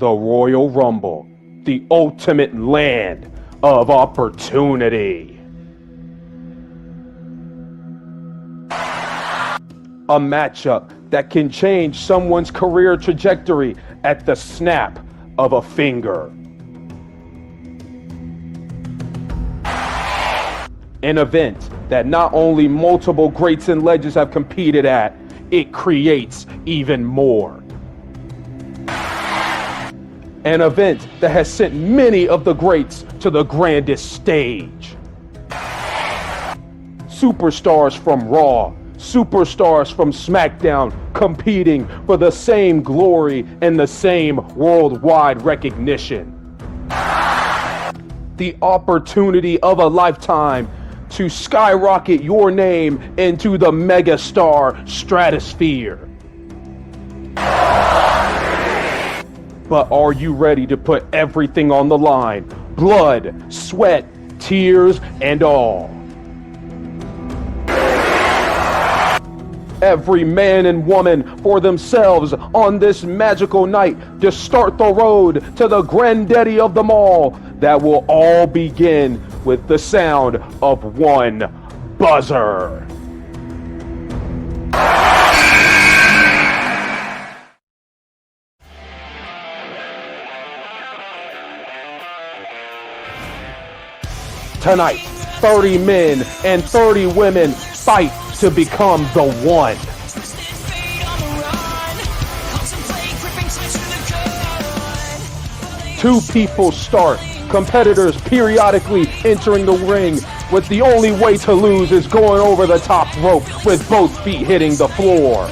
the Royal Rumble, the ultimate land of opportunity. A matchup that can change someone's career trajectory at the snap of a finger. An event that not only multiple greats and legends have competed at, it creates even more. An event that has sent many of the greats to the grandest stage. Superstars from Raw, superstars from SmackDown competing for the same glory and the same worldwide recognition. The opportunity of a lifetime to skyrocket your name into the megastar stratosphere. But are you ready to put everything on the line? Blood, sweat, tears, and all. Every man and woman for themselves on this magical night to start the road to the granddaddy of them all that will all begin with the sound of one buzzer. Tonight, 30 men and 30 women fight to become the one. Two people start, competitors periodically entering the ring, with the only way to lose is going over the top rope with both feet hitting the floor.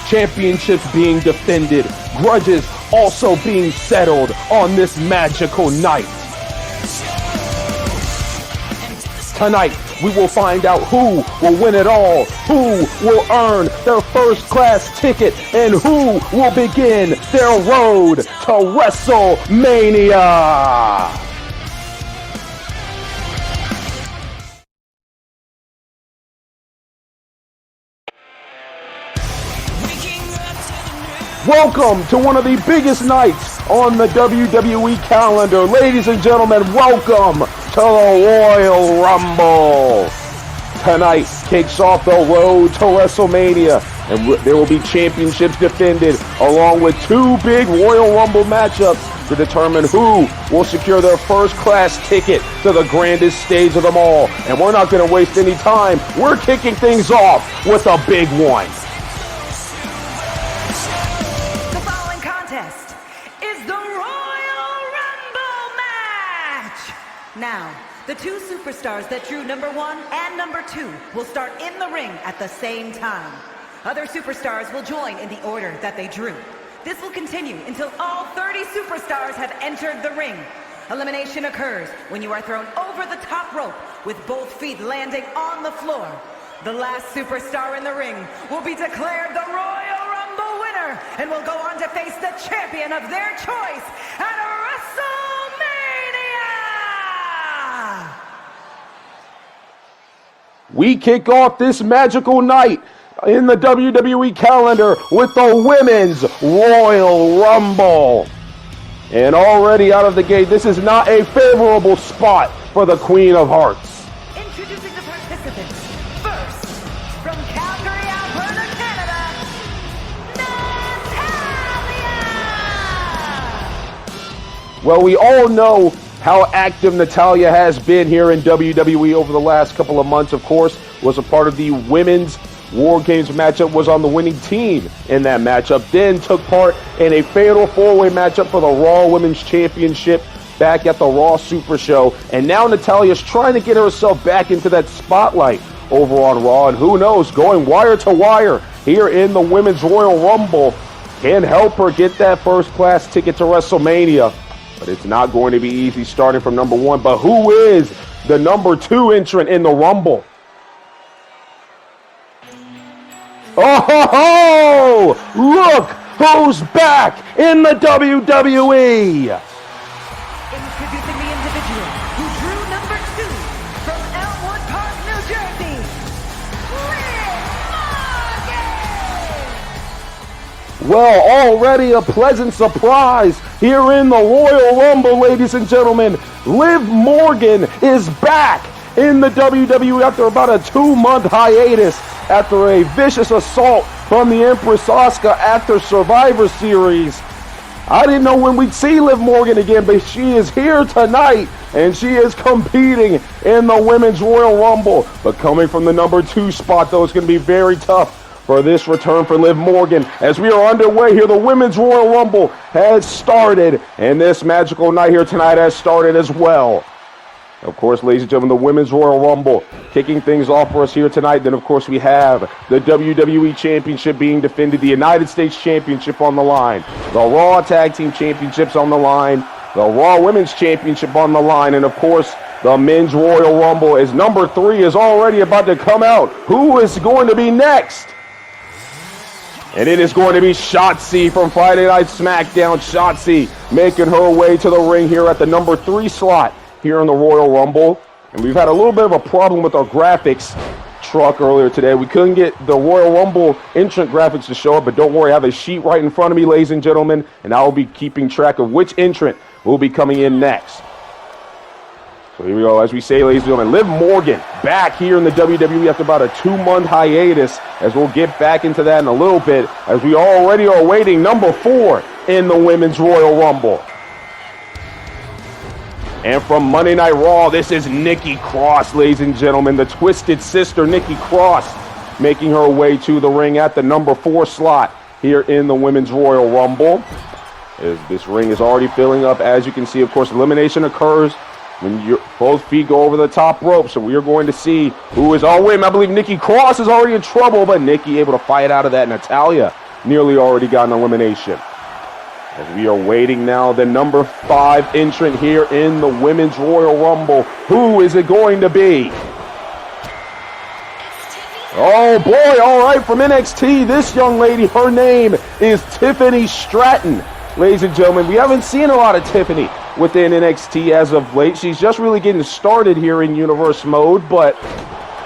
Championships being defended, grudges also being settled on this magical night. Tonight, we will find out who will win it all, who will earn their first-class ticket, and who will begin their road to WrestleMania. Welcome to one of the biggest nights on the WWE calendar. Ladies and gentlemen, welcome to the Royal Rumble. Tonight kicks off the road to WrestleMania, and there will be championships defended along with two big Royal Rumble matchups to determine who will secure their first-class ticket to the grandest stage of them all. And we're not going to waste any time. We're kicking things off with a big one. Now, the two superstars that drew number 1 and number 2 will start in the ring at the same time. Other superstars will join in the order that they drew. This will continue until all 30 superstars have entered the ring. Elimination occurs when you are thrown over the top rope with both feet landing on the floor. The last superstar in the ring will be declared the Royal Rumble winner and will go on to face the champion of their choice at WrestleMania. We kick off this magical night in the WWE calendar with the Women's Royal Rumble. And already out of the gate, this is not a favorable spot for the Queen of Hearts. Introducing the participants. First, from Calgary, Alberta, Canada, Natalya! Well, we all know how active Natalya has been here in WWE over the last couple of months. Of course, was a part of the Women's War Games matchup, was on the winning team in that matchup, then took part in a fatal four-way matchup for the Raw Women's Championship back at the Raw Super Show. And now Natalya's trying to get herself back into that spotlight over on Raw. And who knows, going wire to wire here in the Women's Royal Rumble can help her get that first-class ticket to WrestleMania. But it's not going to be easy starting from number 1. But who is the number 2 entrant in the Rumble? Oh, look who's back in the WWE. Introducing the individual who drew number 2 from Elmwood Park, New Jersey, Well, already a pleasant surprise here in the Royal Rumble, ladies and gentlemen. Liv Morgan is back in the WWE after about a 2-month hiatus after a vicious assault from the Empress Asuka after Survivor Series. I didn't know when we'd see Liv Morgan again, but she is here tonight, and she is competing in the Women's Royal Rumble. But coming from the number 2 spot, though, it's going to be very tough for this return for Liv Morgan. As we are underway here, the Women's Royal Rumble has started, and this magical night here tonight has started as well. Of course, ladies and gentlemen, the Women's Royal Rumble kicking things off for us here tonight. Then, of course, we have the WWE Championship being defended, the United States Championship on the line, the Raw Tag Team Championships on the line, the Raw Women's Championship on the line, and, of course, the Men's Royal Rumble as number 3 is already about to come out. Who is going to be next? And it is going to be Shotzi from Friday Night SmackDown. Shotzi making her way to the ring here at the number 3 slot here in the Royal Rumble. And we've had a little bit of a problem with our graphics truck earlier today. We couldn't get the Royal Rumble entrant graphics to show up, but don't worry, I have a sheet right in front of me, ladies and gentlemen, and I will be keeping track of which entrant will be coming in next. So here we go. As we say, ladies and gentlemen, Liv Morgan back here in the WWE after about a 2-month hiatus, as we'll get back into that in a little bit, as we already are waiting number 4 in the Women's Royal Rumble. And from Monday Night Raw, this is Nikki Cross, ladies and gentlemen, the Twisted Sister, Nikki Cross, making her way to the ring at the number 4 slot here in the Women's Royal Rumble. As this ring is already filling up, as you can see, of course, elimination occurs when both feet go over the top rope. So we are going to see who is, oh wait a minute, I believe Nikki Cross is already in trouble, but Nikki able to fight out of that. Natalya nearly already got an elimination. As we are waiting now, the number 5 entrant here in the Women's Royal Rumble. Who is it going to be? Oh boy, all right, from NXT, this young lady, her name is Tiffany Stratton. Ladies and gentlemen, we haven't seen a lot of Tiffany within NXT as of late. She's just really getting started here in Universe mode, but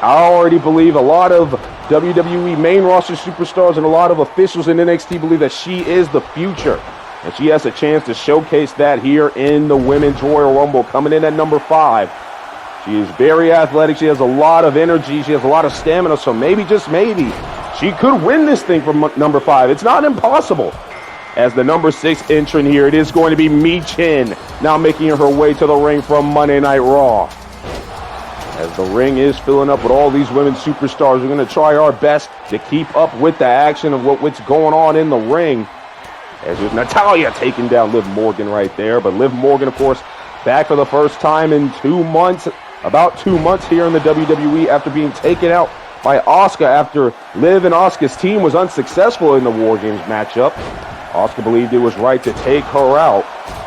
I already believe a lot of WWE main roster superstars and a lot of officials in NXT believe that she is the future. And she has a chance to showcase that here in the Women's Royal Rumble, coming in at number 5. She is very athletic. She has a lot of energy. She has a lot of stamina. So maybe, just maybe, she could win this thing from number 5. It's not impossible. As the number 6 entrant here, it is going to be Michin, now making her way to the ring from Monday Night Raw. As the ring is filling up with all these women superstars, we're going to try our best to keep up with the action of what's going on in the ring. As there's Natalya taking down Liv Morgan right there. But Liv Morgan, of course, back for the first time in 2 months, about 2 months here in the WWE after being taken out by Asuka after Liv and Asuka's team was unsuccessful in the War Games matchup. Asuka believed it was right to take her out,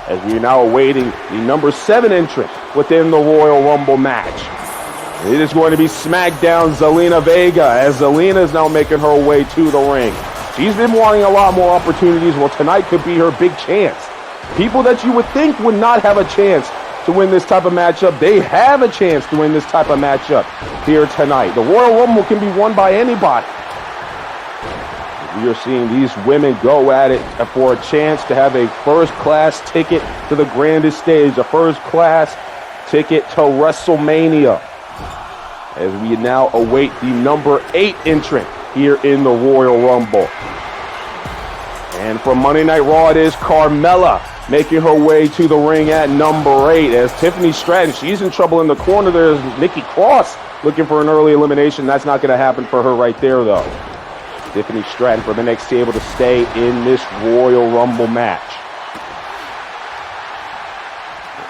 as we are now awaiting the number 7 entrant within the Royal Rumble match. It is going to be SmackDown Zelina Vega, as Zelina is now making her way to the ring. She's been wanting a lot more opportunities. Well, tonight could be her big chance. People that you would think would not have a chance to win this type of matchup, they have a chance to win this type of matchup here tonight. The Royal Rumble can be won by anybody. We are seeing these women go at it for a chance to have a first-class ticket to the grandest stage, a first-class ticket to WrestleMania. As we now await the number 8 entrant here in the Royal Rumble. And from Monday Night Raw, it is Carmella making her way to the ring at number 8. As Tiffany Stratton, she's in trouble in the corner. There's Nikki Cross looking for an early elimination. That's not going to happen for her right there, though. Tiffany Stratton from NXT able to stay in this Royal Rumble match.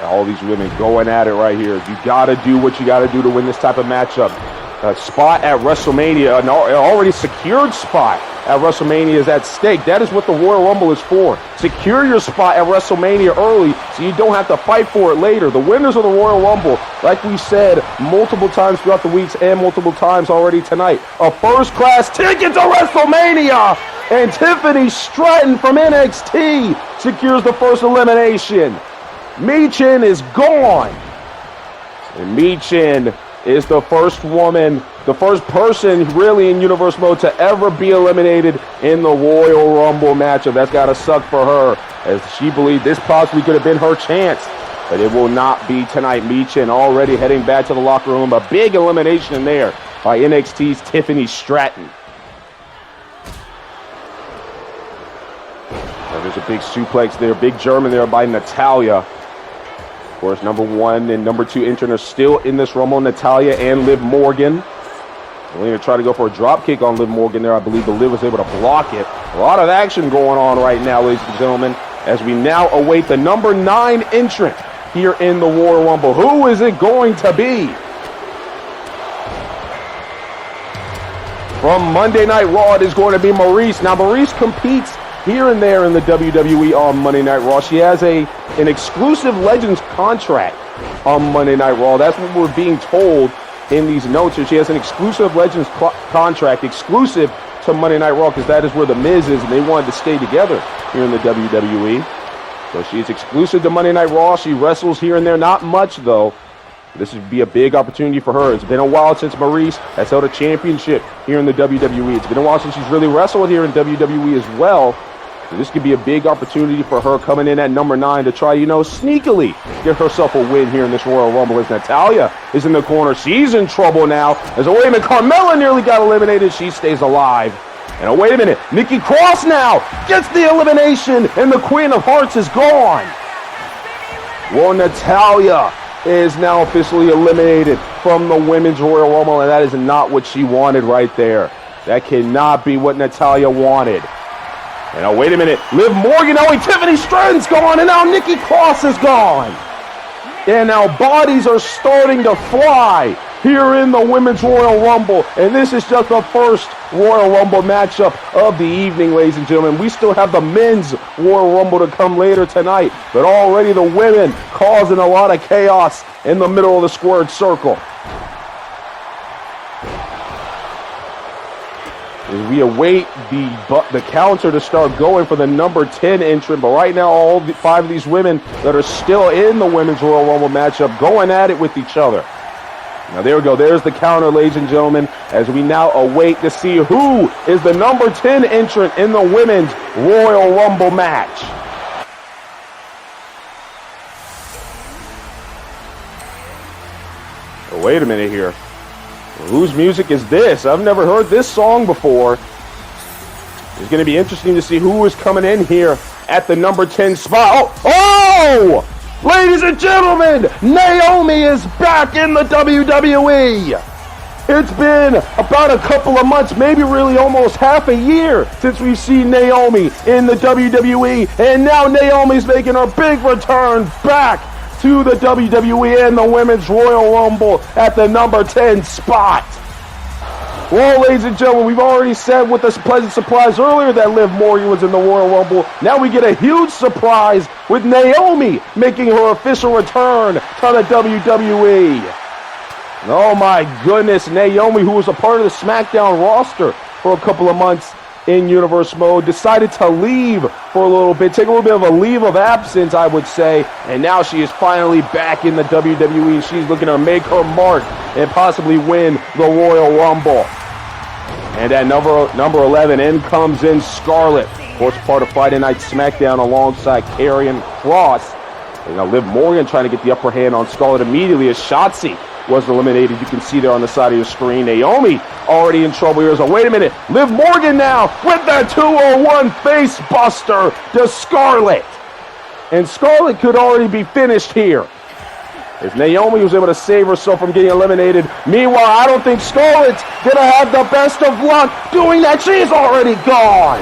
All these women going at it right here. You got to do what you got to do to win this type of matchup. A spot at WrestleMania, an already secured spot at WrestleMania is at stake. That is what the Royal Rumble is for. Secure your spot at WrestleMania early so you don't have to fight for it later. The winners of the Royal Rumble, like we said multiple times throughout the weeks and multiple times already tonight, a first-class ticket to WrestleMania! And Tiffany Stratton from NXT secures the first elimination. Michin is gone. And Michin is the first woman, the first person really in Universe Mode to ever be eliminated in the Royal Rumble matchup. That's got to suck for her, as she believed this possibly could have been her chance. But it will not be tonight. Michin already heading back to the locker room. A big elimination there by NXT's Tiffany Stratton. There's a big suplex there, big German there by Natalya. Of course, number 1 and number 2 entrant are still in this Rumble, Natalya and Liv Morgan. Zelina tried to go for a drop kick on Liv Morgan there. I believe, but Liv was able to block it. A lot of action going on right now, ladies and gentlemen, as we now await the number 9 entrant here in the Royal Rumble. Who is it going to be? From Monday Night Raw, it is going to be Maryse. Now, Maryse competes here and there in the WWE on Monday Night Raw. She has an exclusive Legends contract on Monday Night Raw. That's what we're being told in these notes here. She has an exclusive Legends contract, exclusive to Monday Night Raw, because that is where The Miz is, and they wanted to stay together here in the WWE. So she's exclusive to Monday Night Raw. She wrestles here and there, not much though. This would be a big opportunity for her. It's been a while since Maryse has held a championship here in the WWE. It's been a while since she's really wrestled here in WWE as well. So this could be a big opportunity for her coming in at number 9 to try, sneakily get herself a win here in this Royal Rumble. As Natalya is in the corner. She's in trouble now. As wait a minute, Carmella nearly got eliminated. She stays alive. And wait a minute, Nikki Cross now gets the elimination, and the Queen of Hearts is gone. Well, Natalya is now officially eliminated from the Women's Royal Rumble, and that is not what she wanted right there. That cannot be what Natalya wanted. And wait a minute, Liv Morgan, Tiffany Stratton's gone, and now Nikki Cross is gone. And now bodies are starting to fly here in the Women's Royal Rumble. And this is just the first Royal Rumble matchup of the evening, ladies and gentlemen. We still have the Men's Royal Rumble to come later tonight. But already the women causing a lot of chaos in the middle of the squared circle. As we await the counter to start going for the number 10 entrant. But right now, all 5 of these women that are still in the Women's Royal Rumble matchup going at it with each other. Now there we go. There's the counter, ladies and gentlemen, as we now await to see who is the number 10 entrant in the Women's Royal Rumble match. Oh, wait a minute here. Whose music is this? I've never heard this song before. It's going to be interesting to see who is coming in here at the number 10 spot. Oh! Ladies and gentlemen, Naomi is back in the WWE. It's been about a couple of months, maybe really almost half a year since we've seen Naomi in the WWE. And now Naomi's making her big return back to the WWE and the Women's Royal Rumble at the number 10 spot. Well, ladies and gentlemen, we've already said with this pleasant surprise earlier that Liv Morgan was in the Royal Rumble. Now we get a huge surprise with Naomi making her official return to the WWE. Oh my goodness, Naomi, who was a part of the SmackDown roster for a couple of months in Universe Mode, decided to leave for a little bit, take a little bit of a leave of absence, I would say, and now she is finally back in the WWE. She's looking to make her mark and possibly win the Royal Rumble. And at number 11, in comes in Scarlett, of course part of Friday Night SmackDown alongside Karrion Kross. And now Liv Morgan trying to get the upper hand on Scarlett immediately as Shotzi was eliminated. You can see there on the side of your screen. Naomi already in trouble here. So wait a minute. Liv Morgan now with that 201 face buster to Scarlett. And Scarlett could already be finished here, as Naomi was able to save herself from getting eliminated. Meanwhile, I don't think Scarlett's going to have the best of luck doing that. She's already gone.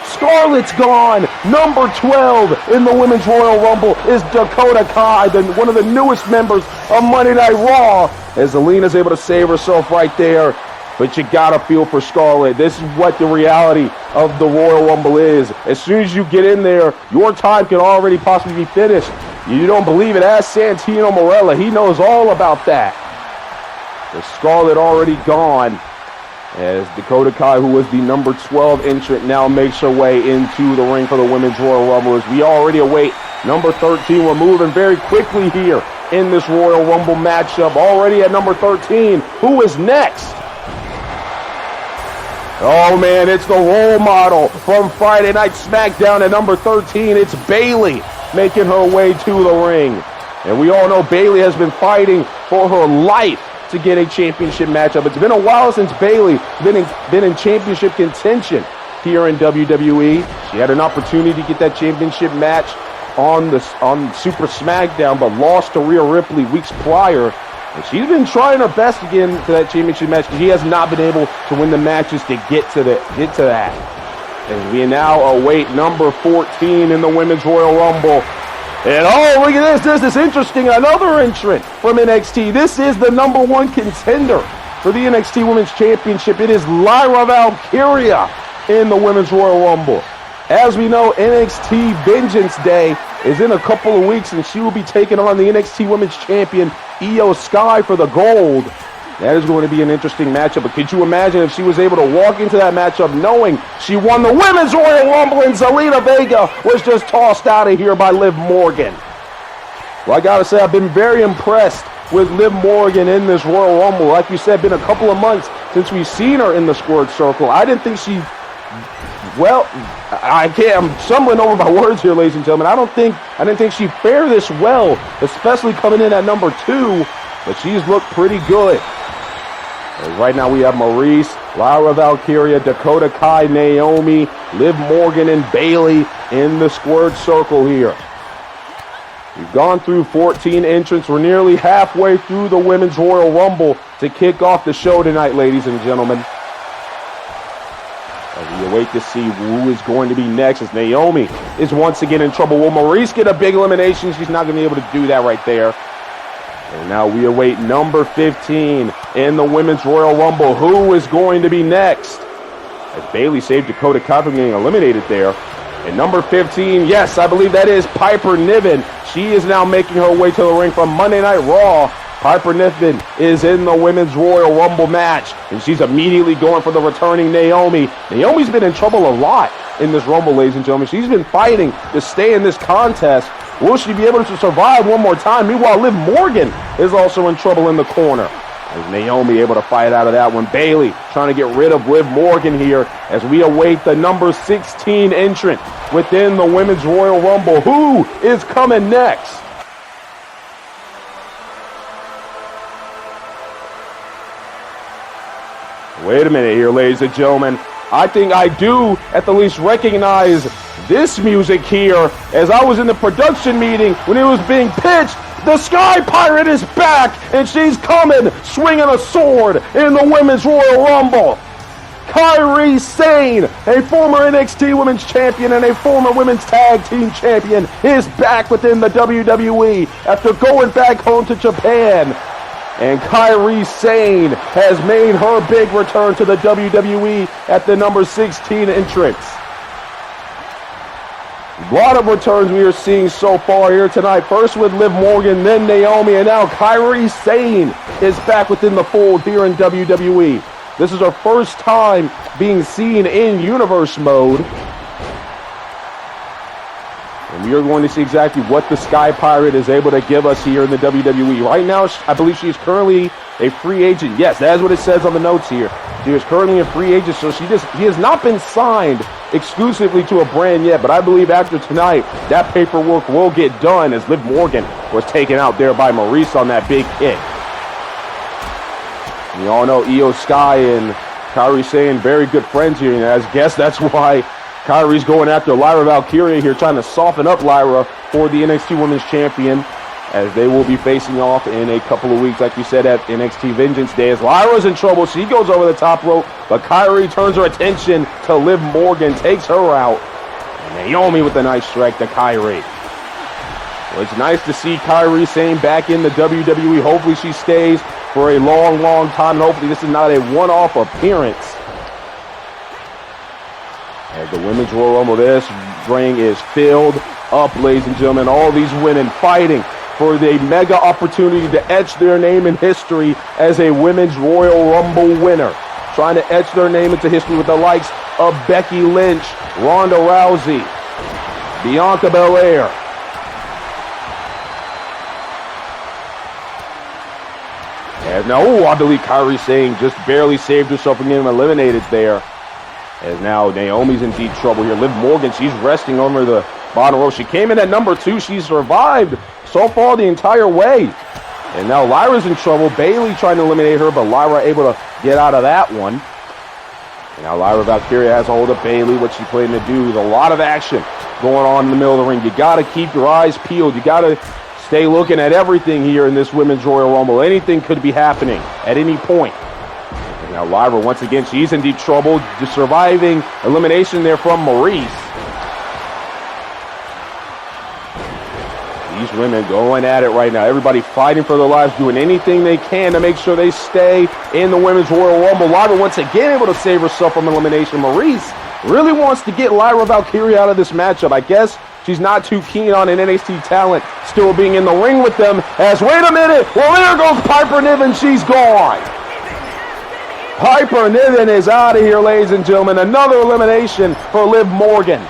Scarlett's gone. Number 12 in the Women's Royal Rumble is Dakota Kai, one of the newest members of Monday Night Raw, as Zelina's able to save herself right there. But you gotta feel for Scarlett. This is what the reality of the Royal Rumble is. As soon as you get in there, your time can already possibly be finished. You don't believe it? Ask Santino Marella. He knows all about that. With Scarlett already gone, as Dakota Kai, who was the number 12 entrant, now makes her way into the ring for the Women's Royal Rumble. As we already await number 13. We're moving very quickly here in this Royal Rumble matchup. Already at number 13, who is next? Oh man, it's the role model from Friday Night SmackDown at number 13. It's Bayley making her way to the ring. And we all know Bayley has been fighting for her life to get a championship matchup. It's been a while since Bayley been in championship contention here in WWE. She had an opportunity to get that championship match on Super SmackDown, but lost to Rhea Ripley weeks prior. And she's been trying her best to get into that championship match. She has not been able to win the matches to get to that. And we now await number 14 in the Women's Royal Rumble. And oh, look at this. This is interesting. Another entrant from NXT. This is the number 1 contender for the NXT Women's Championship. It is Lyra Valkyria in the Women's Royal Rumble. As we know, NXT Vengeance Day is in a couple of weeks, and she will be taking on the NXT Women's Champion, Io Sky, for the gold. That is going to be an interesting matchup, but could you imagine if she was able to walk into that matchup knowing she won the Women's Royal Rumble and Zelina Vega was just tossed out of here by Liv Morgan? Well, I gotta say, I've been very impressed with Liv Morgan in this Royal Rumble. Like you said, been a couple of months since we've seen her in the squared circle. I didn't think she... Well, I'm stumbling over my words here, ladies and gentlemen. I didn't think she fared this well, especially coming in at number 2, but she's looked pretty good. And right now we have Maurice, Lyra Valkyria, Dakota Kai, Naomi, Liv Morgan, and Bayley in the squared circle here. We've gone through 14 entrants. We're nearly halfway through the Women's Royal Rumble to kick off the show tonight, ladies and gentlemen. As we await to see who is going to be next, as Naomi is once again in trouble. Will Maurice get a big elimination? She's not going to be able to do that right there. And now we await number 15 in the Women's Royal Rumble. Who is going to be next? As Bayley saved Dakota Kai from getting eliminated there. And number 15, yes, I believe that is Piper Niven. She is now making her way to the ring from Monday Night Raw. Piper Niven is in the Women's Royal Rumble match, and she's immediately going for the returning Naomi. Naomi's been in trouble a lot in this Rumble, ladies and gentlemen. She's been fighting to stay in this contest. Will she be able to survive one more time? Meanwhile, Liv Morgan is also in trouble in the corner. Is Naomi able to fight out of that one? Bayley trying to get rid of Liv Morgan here as we await the number 16 entrant within the Women's Royal Rumble. Who is coming next? Wait a minute here, ladies and gentlemen. I think I do at the least recognize this music here, as I was in the production meeting when it was being pitched. The Sky Pirate is back, and she's coming swinging a sword in the Women's Royal Rumble. Kairi Sane, a former NXT Women's Champion and a former Women's Tag Team Champion, is back within the WWE after going back home to Japan. And Kairi Sane has made her big return to the WWE at the number 16 entrance. A lot of returns we are seeing so far here tonight. First with Liv Morgan, then Naomi, and now Kairi Sane is back within the fold here in WWE. This is her first time being seen in Universe mode. And we are going to see exactly what the Sky Pirate is able to give us here in the WWE. Right now, I believe she is currently a free agent. Yes, that is what it says on the notes here. She is currently a free agent, so she has not been signed exclusively to a brand yet. But I believe after tonight, that paperwork will get done, as Liv Morgan was taken out there by Maurice on that big kick. We all know Io Sky and Kairi Sane, very good friends here. And I guess that's why Kairi's going after Lyra Valkyria here, trying to soften up Lyra for the NXT Women's Champion, as they will be facing off in a couple of weeks, like you said, at NXT Vengeance Day. As Lyra's in trouble, she goes over the top rope, but Kairi turns her attention to Liv Morgan, takes her out. And Naomi with a nice strike to Kairi. Well, it's nice to see Kairi Sane back in the WWE. Hopefully she stays for a long, long time, and hopefully this is not a one-off appearance. As the Women's Royal Rumble, this ring is filled up, ladies and gentlemen. All these women fighting for the mega opportunity to etch their name in history as a Women's Royal Rumble winner. Trying to etch their name into history with the likes of Becky Lynch, Ronda Rousey, Bianca Belair. As now, I believe Kairi Sane just barely saved herself from getting eliminated there. As now Naomi's in deep trouble here. Liv Morgan, she's resting over the bottom row. She came in at number 2. She survived so far the entire way. And now Lyra's in trouble. Bayley trying to eliminate her, but Lyra able to get out of that one. And now Lyra Valkyria has a hold of Bayley. What she planning to do? There's a lot of action going on in the middle of the ring. You got to keep your eyes peeled. You got to stay looking at everything here in this Women's Royal Rumble. Anything could be happening at any point. And now Lyra, once again, she's in deep trouble. Just surviving elimination there from Maurice. These women going at it right now. Everybody fighting for their lives, doing anything they can to make sure they stay in the Women's Royal Rumble. Lyra once again able to save herself from elimination. Maurice really wants to get Lyra Valkyria out of this matchup. I guess she's not too keen on an NXT talent still being in the ring with them. As, wait a minute, well, there goes Piper Niven. She's gone. Piper Niven is out of here, ladies and gentlemen. Another elimination for Liv Morgan.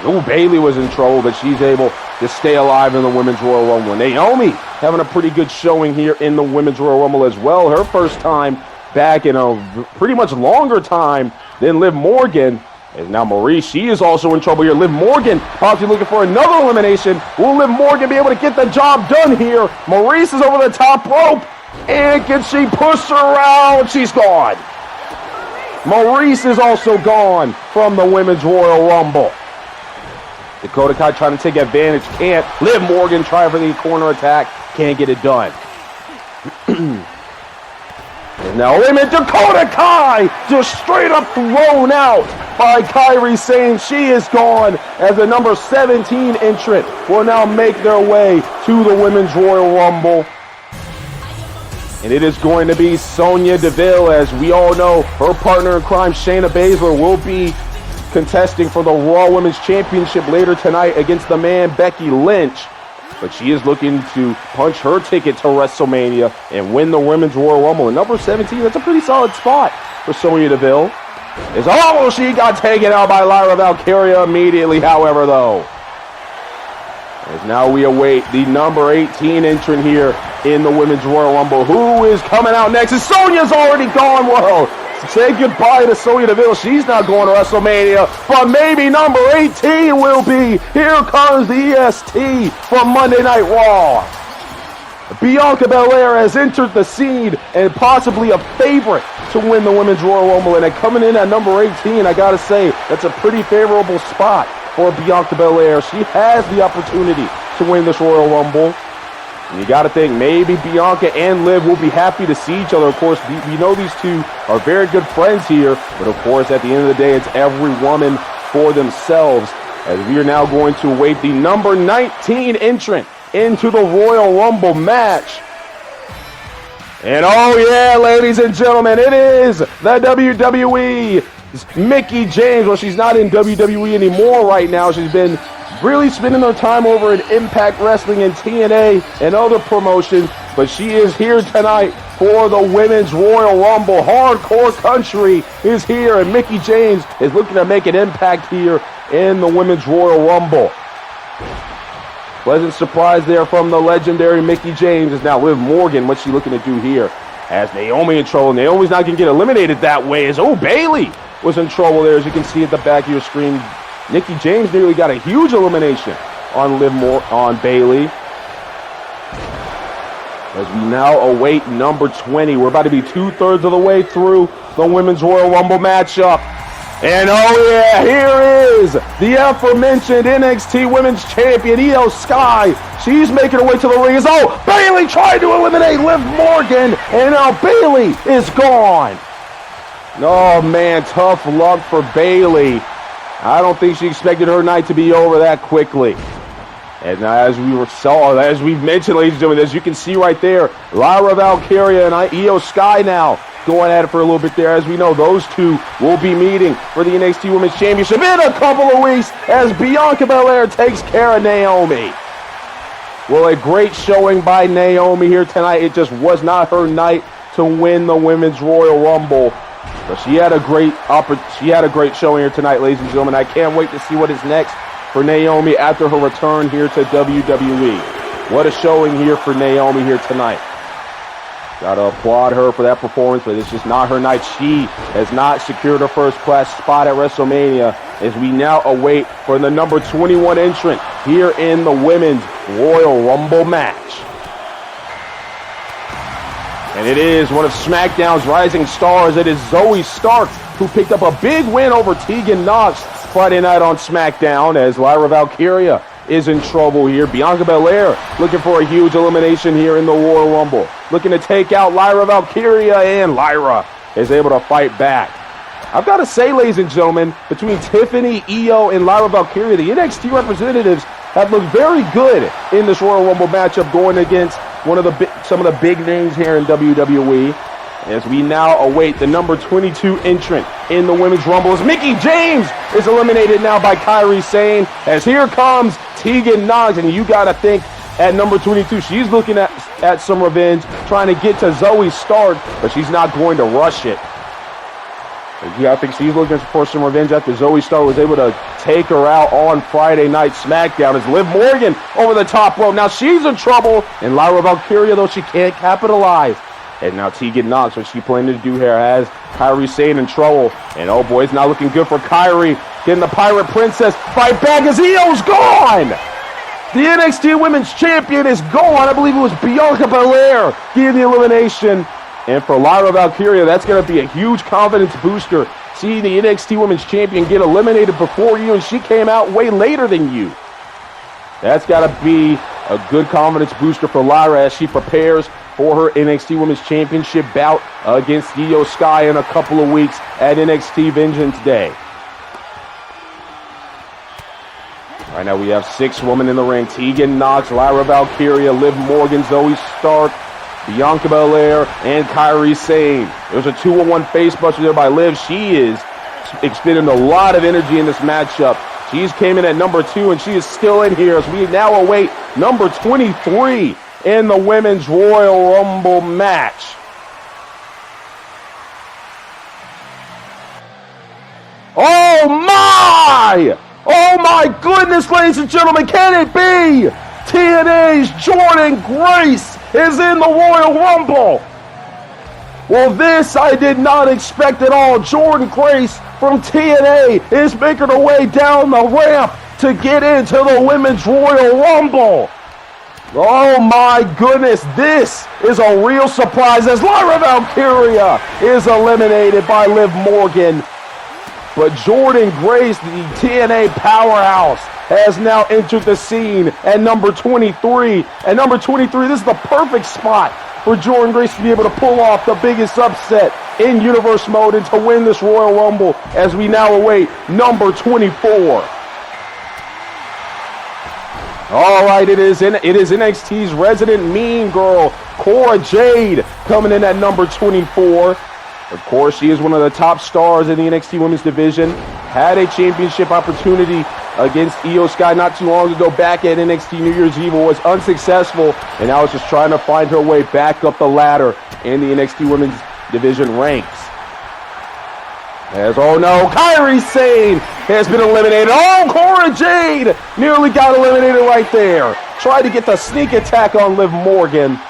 Ooh, Bayley was in trouble, but she's able to stay alive in the Women's Royal Rumble. Naomi having a pretty good showing here in the Women's Royal Rumble as well. Her first time back in a pretty much longer time than Liv Morgan. And now Maurice, she is also in trouble here. Liv Morgan possibly looking for another elimination. Will Liv Morgan be able to get the job done here? Maurice is over the top rope. And can she push her around? She's gone. Maurice is also gone from the Women's Royal Rumble. Dakota Kai trying to take advantage, can't. Liv Morgan trying for the corner attack, can't get it done. And now, wait a minute, Dakota Kai just straight up thrown out by Kairi Sane. She is gone as the number 17 entrant will now make their way to the Women's Royal Rumble. And it is going to be Sonya Deville. As we all know, her partner in crime, Shayna Baszler, will be contesting for the Raw Women's Championship later tonight against the man Becky Lynch. But she is looking to punch her ticket to WrestleMania and win the Women's Royal Rumble. And number 17, that's a pretty solid spot for Sonya Deville. She got taken out by Lyra Valkyria immediately, however, though. As now we await the number 18 entrant here in the Women's Royal Rumble. Who is coming out next? And Sonya's already gone. Well, say goodbye to Sonya Deville. She's not going to WrestleMania, but maybe number 18 will be. Here comes the EST from Monday Night Raw. Bianca Belair has entered the scene and possibly a favorite to win the Women's Royal Rumble. And coming in at number 18, I got to say, that's a pretty favorable spot for Bianca Belair. She has the opportunity to win this Royal Rumble. And you got to think maybe Bianca and Liv will be happy to see each other. Of course, we know these two are very good friends here. But of course, at the end of the day, it's every woman for themselves. As we are now going to await the number 19 entrant into the Royal Rumble match. And oh yeah, ladies and gentlemen, it is the WWE Mickie James. Well, she's not in WWE anymore right now. She's been really spending her time over in Impact Wrestling and TNA and other promotions, but she is here tonight for the Women's Royal Rumble. Hardcore Country is here, and Mickie James is looking to make an impact here in the Women's Royal Rumble. Pleasant surprise there from the legendary Mickie James. Is now Liv Morgan. What's she looking to do here? Has Naomi in trouble. Naomi's not going to get eliminated that way. As Bayley was in trouble there, as you can see at the back of your screen. Mickie James nearly got a huge elimination on Bayley. As we now await number 20. We're about to be 2/3 of the way through the Women's Royal Rumble matchup. And oh yeah, here is the aforementioned NXT Women's Champion, Io Sky. She's making her way to the ring. Bayley tried to eliminate Liv Morgan, and now Bayley is gone. Oh man, tough luck for Bayley. I don't think she expected her night to be over that quickly. And as we've mentioned, ladies and gentlemen, as you can see right there, Lyra Valkyria and Io Sky now going at it for a little bit there. As we know, those two will be meeting for the NXT Women's Championship in a couple of weeks as Bianca Belair takes care of Naomi. Well, a great showing by Naomi here tonight. It just was not her night to win the Women's Royal Rumble. But she had a great showing here tonight, ladies and gentlemen. I can't wait to see what is next for Naomi after her return here to WWE. What a showing here for Naomi here tonight. Gotta applaud her for that performance, but it's just not her night. She has not secured her first class spot at WrestleMania as we now await for the number 21 entrant here in the Women's Royal Rumble match. And it is one of SmackDown's rising stars. It is Zoe Stark, who picked up a big win over Tegan Nox Friday night on SmackDown, as Lyra Valkyria is in trouble here. Bianca Belair looking for a huge elimination here in the Royal Rumble. Looking to take out Lyra Valkyria, and Lyra is able to fight back. I've got to say, ladies and gentlemen, between Tiffany, Io, and Lyra Valkyria, the NXT representatives have looked very good in this Royal Rumble matchup going against some of the big names here in WWE. As we now await the number 22 entrant in the Women's Rumble, as Mickie James is eliminated now by Kairi Sane, as here comes Tegan Nox, and you got to think at number 22, she's looking at some revenge, trying to get to Zoe Stark, but she's not going to rush it. I think she's looking for some revenge after Zoe Stark was able to take her out on Friday Night SmackDown, as Liv Morgan over the top rope. Now she's in trouble, and Lyra Valkyria, though, she can't capitalize. And now Tegan Nox, what she planning to do here, has Kairi Sane in trouble. And oh boy, it's not looking good for Kairi. Getting the Pirate Princess fight back as Io's gone! The NXT Women's Champion is gone. I believe it was Bianca Belair getting the elimination. And for Lyra Valkyria, that's going to be a huge confidence booster. See the NXT Women's Champion get eliminated before you, and she came out way later than you. That's got to be a good confidence booster for Lyra as she prepares for her NXT Women's Championship bout against Io Sky in a couple of weeks at NXT Vengeance Day. Right now we have 6 women in the ring. Tegan Nox, Lyra Valkyria, Liv Morgan, Zoe Stark, Bianca Belair, and Kairi Sane. There's a 2-on-1 face buster there by Liv. She is expending a lot of energy in this matchup. She's came in at number 2, and she is still in here as we now await number 23 in the Women's Royal Rumble match. Oh my! Oh my goodness, ladies and gentlemen, can it be? TNA's Jordynne Grace is in the Royal Rumble. Well, this I did not expect at all. Jordynne Grace from TNA is making her way down the ramp to get into the Women's Royal Rumble. Oh my goodness, this is a real surprise as Lyra Valkyria is eliminated by Liv Morgan. But Jordynne Grace, the TNA powerhouse, has now entered the scene at number 23. At number 23, this is the perfect spot for Jordynne Grace to be able to pull off the biggest upset in Universe Mode and to win this Royal Rumble as we now await number 24. All right, it is NXT's resident mean girl, Cora Jade, coming in at number 24. Of course, she is one of the top stars in the NXT Women's Division. Had a championship opportunity against Io Sky not too long ago back at NXT New Year's Eve, was unsuccessful, and now is just trying to find her way back up the ladder in the NXT Women's Division ranks. As, oh no, Kairi Sane has been eliminated. Oh, Cora Jade nearly got eliminated right there. Tried to get the sneak attack on Liv Morgan.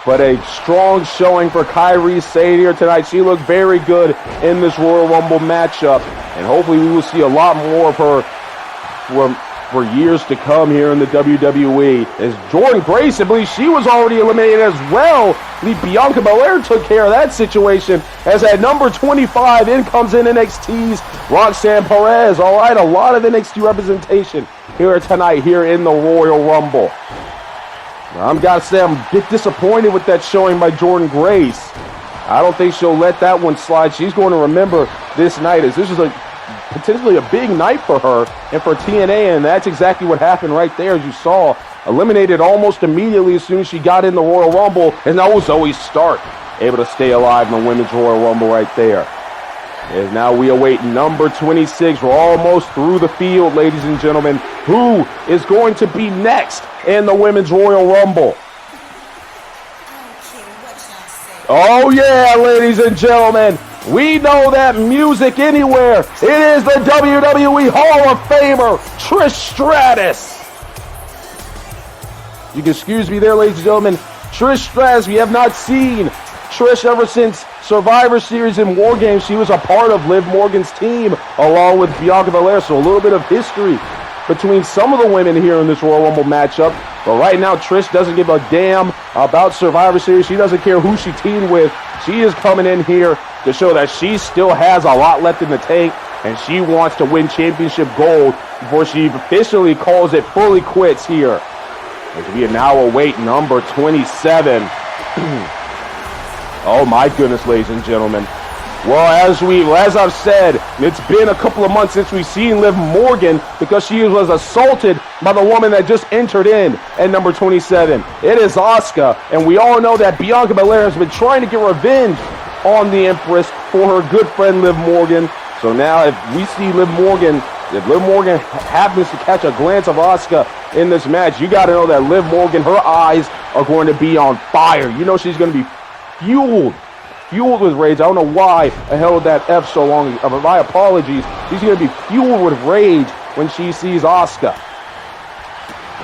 But a strong showing for Kairi Sane here tonight. She looked very good in this Royal Rumble matchup. And hopefully we will see a lot more of her for years to come here in the WWE. As Jordynne Grace, I believe she was already eliminated as well. I believe Bianca Belair took care of that situation. As at number 25, in comes in NXT's Roxanne Perez. All right, a lot of NXT representation here tonight here in the Royal Rumble. I've got to say, I'm a bit disappointed with that showing by Jordynne Grace. I don't think she'll let that one slide. She's going to remember this night, as this is potentially a big night for her and for TNA, and that's exactly what happened right there, as you saw. Eliminated almost immediately as soon as she got in the Royal Rumble, and that was Zoe Stark able to stay alive in the Women's Royal Rumble right there. And now we await number 26. We're almost through the field, ladies and gentlemen. Who is going to be next in the Women's Royal Rumble? Oh yeah, ladies and gentlemen. We know that music anywhere. It is the WWE Hall of Famer, Trish Stratus. You can excuse me there, ladies and gentlemen. Trish Stratus, we have not seen Trish ever since Survivor Series and War Games. She was a part of Liv Morgan's team along with Bianca Belair, so a little bit of history between some of the women here in this Royal Rumble matchup. But right now, Trish doesn't give a damn about Survivor Series. She doesn't care who she teamed with. She is coming in here to show that she still has a lot left in the tank, and she wants to win championship gold before she officially calls it fully quits here. As we now await number 27. Oh my goodness, ladies and gentlemen. Well, as I've said, it's been a couple of months since we've seen Liv Morgan because she was assaulted by the woman that just entered in at number 27. It is Asuka, and we all know that Bianca Belair has been trying to get revenge on the Empress for her good friend Liv Morgan. So now if we see Liv Morgan happens to catch a glance of Asuka in this match, you got to know that Liv Morgan, her eyes are going to be on fire. You know she's going to be fueled with rage. I don't know why I held that F so long. My apologies. She's going to be fueled with rage when she sees Asuka.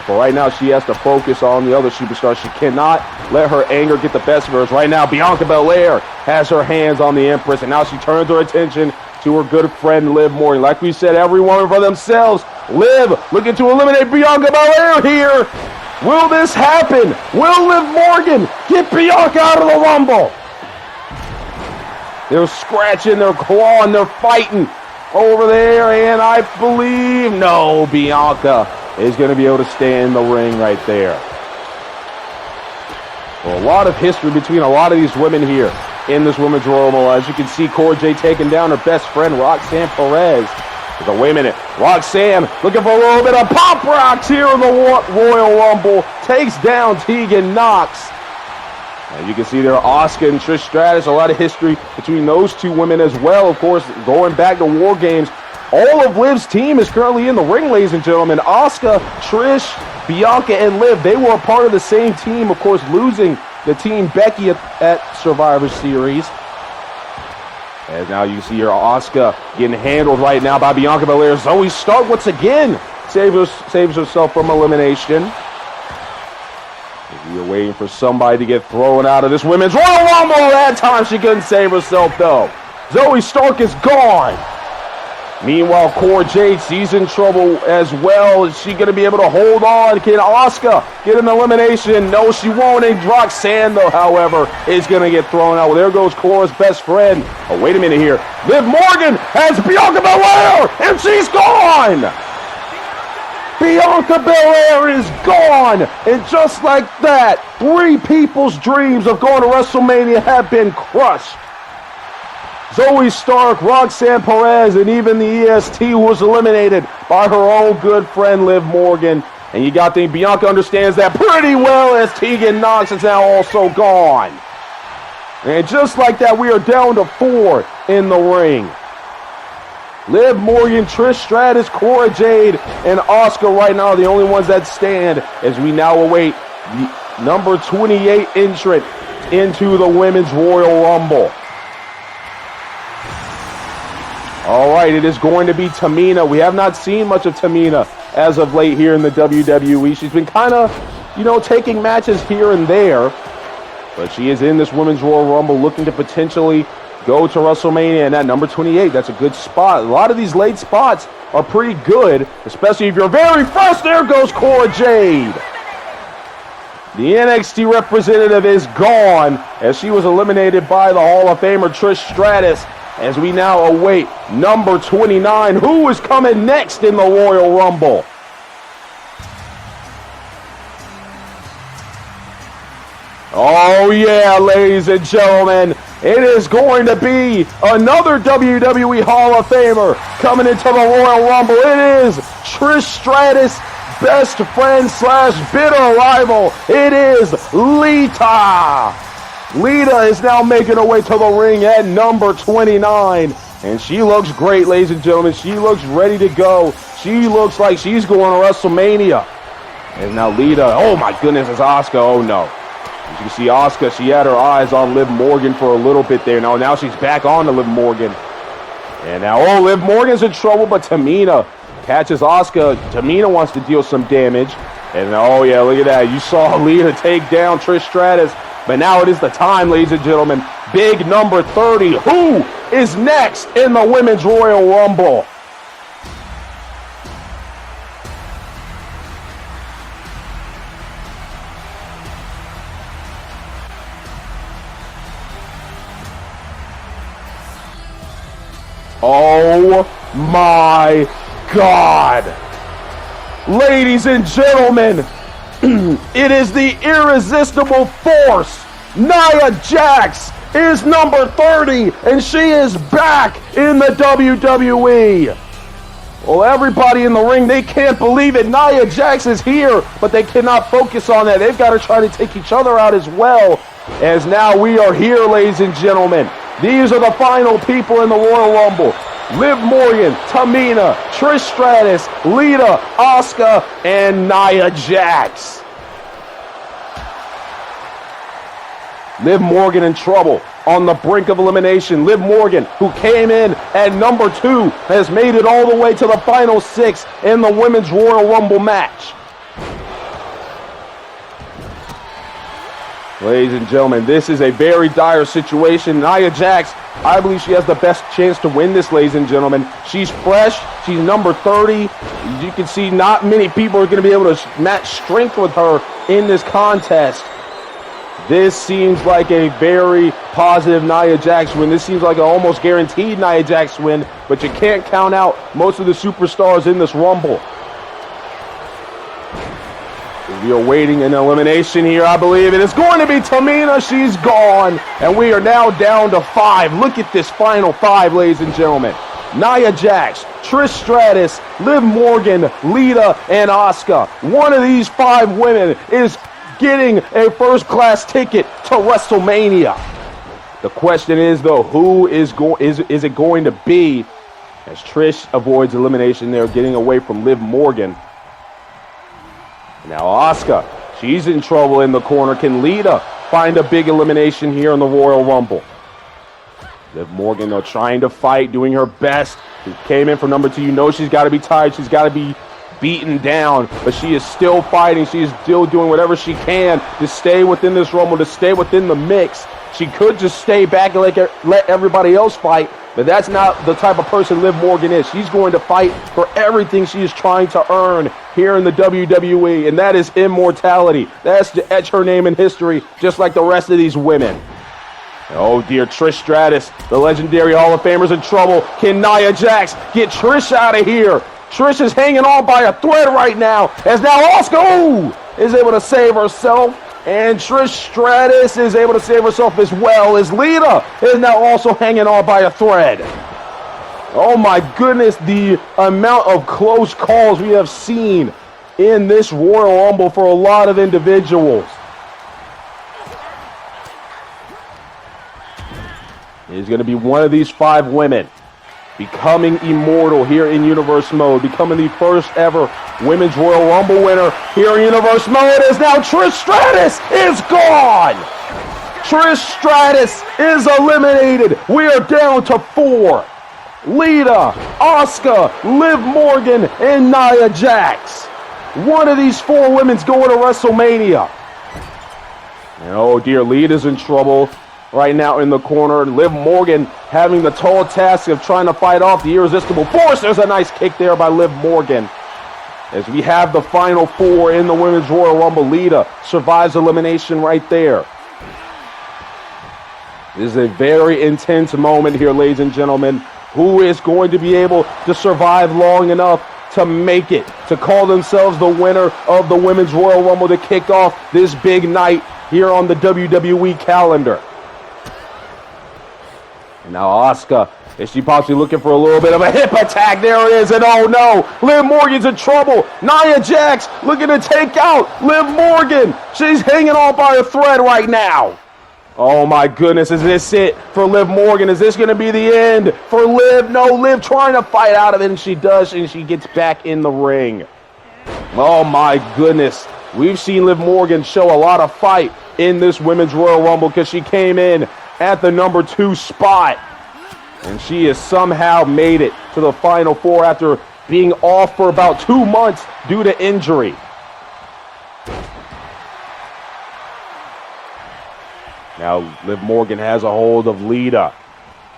But right now, she has to focus on the other superstars. She cannot let her anger get the best of her. Right now, Bianca Belair has her hands on the Empress, and now she turns her attention to her good friend Liv Morgan. Like we said, every woman for themselves. Liv looking to eliminate Bianca Belair here. Will this happen? Will Liv Morgan get Bianca out of the Rumble? They're scratching, they're clawing, they're fighting over there, and I believe, no, Bianca is going to be able to stay in the ring right there. Well, a lot of history between a lot of these women here in this Women's Royal Rumble. As you can see, Cora Jade taking down her best friend, Roxanne Perez. But wait a minute, Roxanne looking for a little bit of pop rocks here in the Royal Rumble. Takes down Tegan Nox. You can see there Asuka and Trish Stratus, a lot of history between those two women as well. Of course, going back to War Games, all of Liv's team is currently in the ring, ladies and gentlemen. Asuka, Trish, Bianca, and Liv, they were a part of the same team, of course, losing the team Becky at Survivor Series. And now you see here Asuka getting handled right now by Bianca Belair. Zoe Stark once again saves herself from elimination. We are waiting for somebody to get thrown out of this Women's Royal Rumble. That time she couldn't save herself, though. Zoe Stark is gone. Meanwhile, Cora Jade, she's in trouble as well. Is she going to be able to hold on? Can Asuka get an elimination? No, she won't. And Roxanne, though, however, is going to get thrown out. Well, there goes Cora's best friend. Oh, wait a minute here. Liv Morgan has Bianca Belair, and she's gone. Bianca Belair is gone, and just like that, 3 people's dreams of going to WrestleMania have been crushed. Zoe Stark, Roxanne Perez, and even the EST was eliminated by her own good friend Liv Morgan. And you got to think Bianca understands that pretty well, as Tegan Nox is now also gone. And just like that, we are down to 4 in the ring. Liv Morgan, Trish Stratus, Cora Jade, and Asuka right now are the only ones that stand as we now await the number 28 entrant into the Women's Royal Rumble. All right, it is going to be Tamina. We have not seen much of Tamina as of late here in the WWE. She's been kind of, taking matches here and there. But she is in this Women's Royal Rumble looking to potentially go to WrestleMania, and at number 28, that's a good spot. A lot of these late spots are pretty good, especially if you're very first. There goes Cora Jade. The NXT representative is gone as she was eliminated by the Hall of Famer Trish Stratus, as we now await number 29. Who is coming next in the Royal Rumble? Oh yeah, ladies and gentlemen, it is going to be another WWE Hall of Famer coming into the Royal Rumble. It is Trish Stratus' best friend / bitter rival. It is Lita. Lita is now making her way to the ring at number 29. And she looks great, ladies and gentlemen. She looks ready to go. She looks like she's going to WrestleMania. And now Lita, oh my goodness, it's Asuka. Oh no. As you can see, Asuka, she had her eyes on Liv Morgan for a little bit there. Now she's back on to Liv Morgan. And now, Liv Morgan's in trouble, but Tamina catches Asuka. Tamina wants to deal some damage. And oh yeah, look at that. You saw Lita take down Trish Stratus. But now it is the time, ladies and gentlemen. Big number 30. Who is next in the Women's Royal Rumble? Oh my God. Ladies and gentlemen, it is the irresistible force. Nia Jax is number 30, and she is back in the WWE. Well, everybody in the ring, they can't believe it. Nia Jax is here, but they cannot focus on that. They've got to try to take each other out as well, as now we are here, ladies and gentlemen. These are the final people in the Royal Rumble. Liv Morgan, Tamina, Trish Stratus, Lita, Asuka, and Nia Jax. Liv Morgan in trouble, on the brink of elimination. Liv Morgan, who came in at number 2, has made it all the way to the final 6 in the Women's Royal Rumble match. Ladies and gentlemen, this is a very dire situation. Nia Jax, I believe she has the best chance to win this, ladies and gentlemen. She's fresh. She's number 30. You can see not many people are going to be able to match strength with her in this contest. This seems like a very positive Nia Jax win. This seems like an almost guaranteed Nia Jax win, but you can't count out most of the superstars in this Rumble. We are waiting an elimination here, I believe. It is going to be Tamina. She's gone. And we are now down to 5. Look at this final 5, ladies and gentlemen. Nia Jax, Trish Stratus, Liv Morgan, Lita, and Asuka. One of these 5 women is getting a first-class ticket to WrestleMania. The question is, though, who is it going to be? As Trish avoids elimination there, getting away from Liv Morgan. Now Asuka, she's in trouble in the corner. Can Lita find a big elimination here in the Royal Rumble? Liv Morgan, though, trying to fight, doing her best. She came in for number 2. You know she's got to be tired. She's got to be beaten down, but she is still fighting. She is still doing whatever she can to stay within this Rumble, to stay within the mix. She could just stay back and let everybody else fight, but that's not the type of person Liv Morgan is. She's going to fight for everything she is trying to earn here in the WWE, and that is immortality. That's to etch her name in history, just like the rest of these women. Oh dear, Trish Stratus, the legendary Hall of Famer's in trouble. Can Nia Jax get Trish out of here? Trish is hanging on by a thread right now, as now Asuka is able to save herself. And Trish Stratus is able to save herself as well, as Lita is now also hanging on by a thread. Oh my goodness, the amount of close calls we have seen in this Royal Rumble for a lot of individuals. It is going to be one of these 5 women becoming immortal here in Universe Mode, becoming the first ever Women's Royal Rumble winner here in Universe Mode. Is now Trish Stratus is gone. Trish Stratus is eliminated. We are down to 4. Lita, Asuka, Liv Morgan, and Nia Jax. One of these 4 women's going to WrestleMania. And oh dear, Lita's in trouble right now in the corner. Liv Morgan having the tall task of trying to fight off the irresistible force. There's a nice kick there by Liv Morgan. As we have the final 4 in the Women's Royal Rumble. Lita survives elimination right there. This is a very intense moment here, ladies and gentlemen. Who is going to be able to survive long enough to make it, to call themselves the winner of the Women's Royal Rumble, to kick off this big night here on the WWE calendar? And now Asuka, is she possibly looking for a little bit of a hip attack? There it is, and oh no, Liv Morgan's in trouble. Nia Jax looking to take out Liv Morgan. She's hanging on by a thread right now. Oh my goodness, is this it for Liv Morgan? Is this going to be the end for Liv? No, Liv trying to fight out of it, and she does, and she gets back in the ring. Oh my goodness, we've seen Liv Morgan show a lot of fight in this Women's Royal Rumble, because she came in at the number 2 spot, and she has somehow made it to the final 4 after being off for about 2 months due to injury. Now Liv Morgan has a hold of Lita.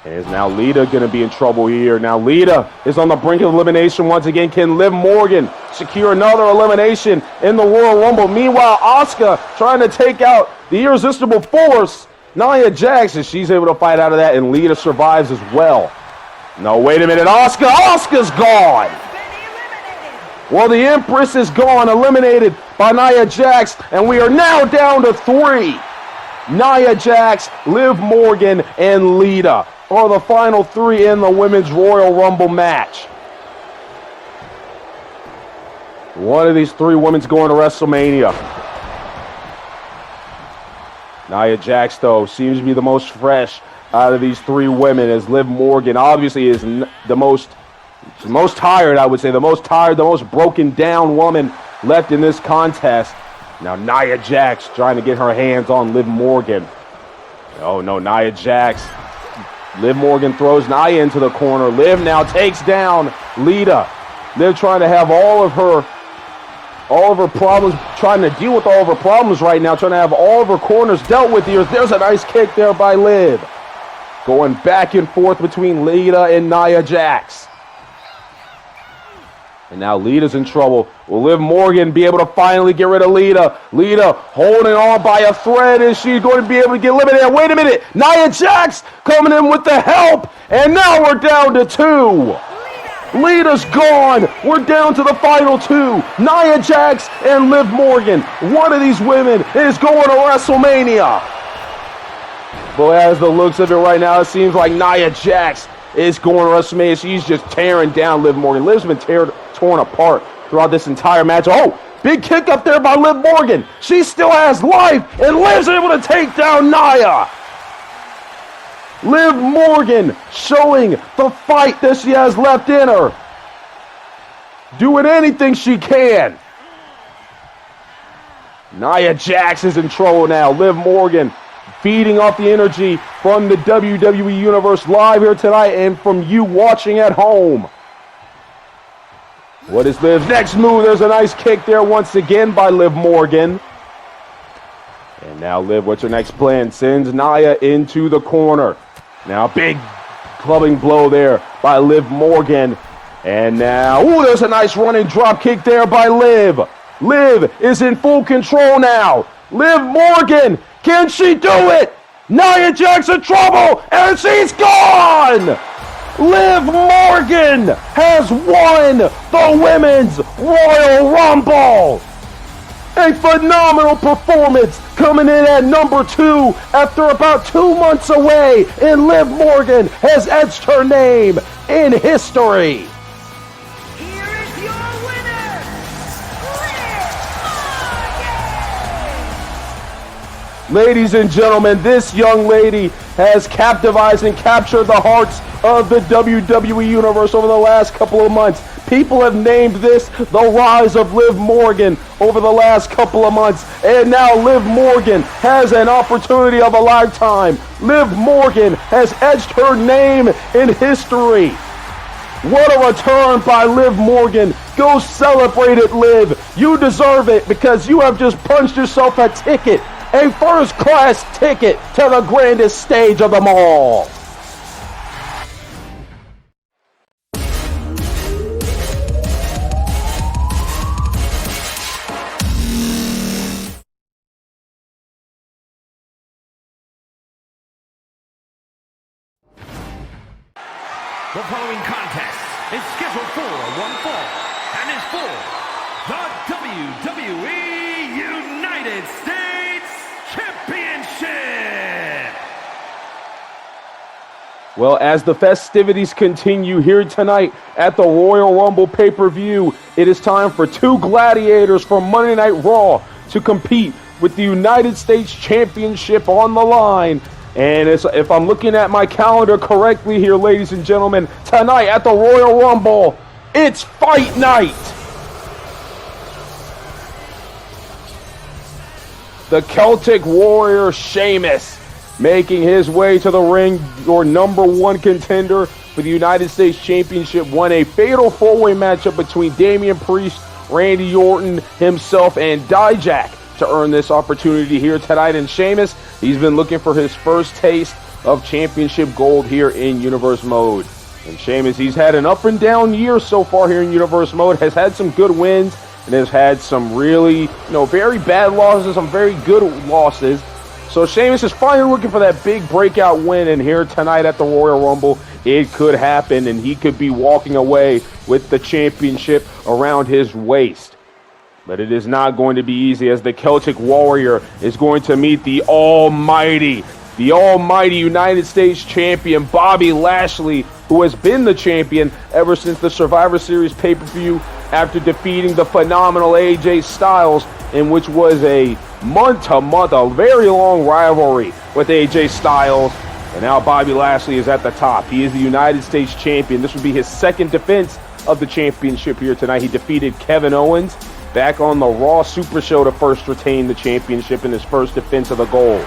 And is now Lita going to be in trouble here? Now Lita is on the brink of elimination once again. Can Liv Morgan secure another elimination in the Royal Rumble? Meanwhile, Asuka trying to take out the irresistible force, Nia Jax, and she's able to fight out of that, and Lita survives as well. No, wait a minute, Asuka's gone! Well, the Empress is gone, eliminated by Nia Jax, and we are now down to 3. Nia Jax, Liv Morgan, and Lita are the final 3 in the Women's Royal Rumble match. One of these 3 women's going to WrestleMania. Nia Jax, though, seems to be the most fresh out of these 3 women, as Liv Morgan obviously is the most tired, I would say, the most tired, the most broken down woman left in this contest. Now Nia Jax trying to get her hands on Liv Morgan. Oh no, Nia Jax. Liv Morgan throws Nia into the corner. Liv now takes down Lita. Liv trying to have all of her problems, trying to deal with all of her problems right now, trying to have all of her corners dealt with here. There's a nice kick there by Liv. Going back and forth between Lita and Nia Jax. And now Lita's in trouble. Will Liv Morgan be able to finally get rid of Lita? Lita holding on by a thread. Is she going to be able to get eliminated? Wait a minute. Nia Jax coming in with the help. And now we're down to 2. Lita's gone. We're down to the final 2. Nia Jax and Liv Morgan. One of these women is going to WrestleMania. But as the looks of it right now, it seems like Nia Jax is going to WrestleMania. She's just tearing down Liv Morgan. Liv's been torn apart throughout this entire match. Oh, big kick up there by Liv Morgan. She still has life, and Liv's able to take down Nia. Liv Morgan showing the fight that she has left in her. Doing anything she can. Nia Jax is in trouble now. Liv Morgan feeding off the energy from the WWE Universe live here tonight and from you watching at home. What is Liv's next move? There's a nice kick there once again by Liv Morgan. And now Liv, what's her next plan? Sends Nia into the corner. Now big clubbing blow there by Liv Morgan. And now, there's a nice running drop kick there by Liv. Liv is in full control now. Liv Morgan, can she do it? Nia Jax in trouble, and she's gone! Liv Morgan has won the Women's Royal Rumble! A phenomenal performance coming in at number 2 after about 2 months away, and Liv Morgan has etched her name in history. Here is your winner, Liv Morgan! Ladies and gentlemen, this young lady has captivated and captured the hearts of the WWE Universe over the last couple of months. People have named this the rise of Liv Morgan over the last couple of months. And now Liv Morgan has an opportunity of a lifetime. Liv Morgan has etched her name in history. What a return by Liv Morgan. Go celebrate it, Liv. You deserve it because you have just punched yourself a ticket. A first-class ticket to the grandest stage of them all. The following contest is scheduled for one fall and is for the WWE United States Championship. Well, as the festivities continue here tonight at the Royal Rumble pay-per-view, it is time for 2 gladiators from Monday Night Raw to compete with the United States Championship on the line. And if I'm looking at my calendar correctly here, ladies and gentlemen, tonight at the Royal Rumble, it's fight night. The Celtic Warrior Sheamus making his way to the ring, your number 1 contender for the United States Championship, won a fatal 4-way matchup between Damian Priest, Randy Orton himself, and Dijak to earn this opportunity here tonight. And Sheamus, he's been looking for his first taste of championship gold here in Universe Mode. And Sheamus, he's had an up and down year so far here in Universe Mode, has had some good wins and has had some really, very bad losses, some very good losses. So Sheamus is finally looking for that big breakout win, and here tonight at the Royal Rumble, it could happen, and he could be walking away with the championship around his waist. But it is not going to be easy, as the Celtic Warrior is going to meet the almighty United States champion, Bobby Lashley, who has been the champion ever since the Survivor Series pay-per-view after defeating the phenomenal AJ Styles, in which was a month-to-month, a very long rivalry with AJ Styles. And now Bobby Lashley is at the top. He is the United States champion. This would be his second defense of the championship here tonight. He defeated Kevin Owens back on the Raw Super Show to first retain the championship in his first defense of the gold.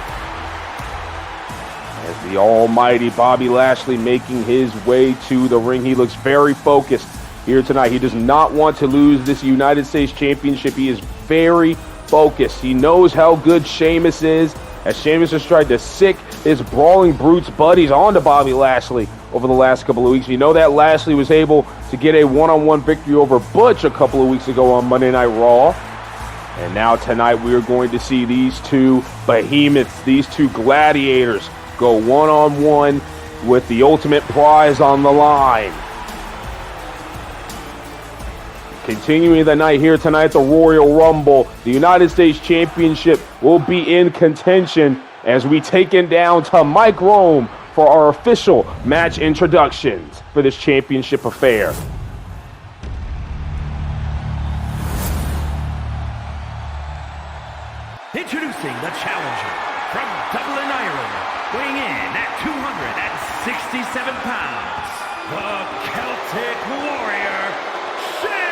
As the almighty Bobby Lashley making his way to the ring, he looks very focused here tonight. He does not want to lose this United States championship. He is very focused. He knows how good Sheamus is, as Sheamus has tried to sick his Brawling Brutes buddies onto Bobby Lashley over the last couple of weeks. You know that Lashley was able to get a one-on-one victory over Butch a couple of weeks ago on Monday Night Raw. And now tonight we are going to see these two behemoths, these two gladiators, go one-on-one with the ultimate prize on the line. Continuing the night here tonight at the Royal Rumble, the United States Championship will be in contention as we take it down to Mike Rome for our official match introductions for this championship affair. Introducing the challenger from Dublin, Ireland, weighing in at 267 pounds, the Celtic Warrior, Sheamus!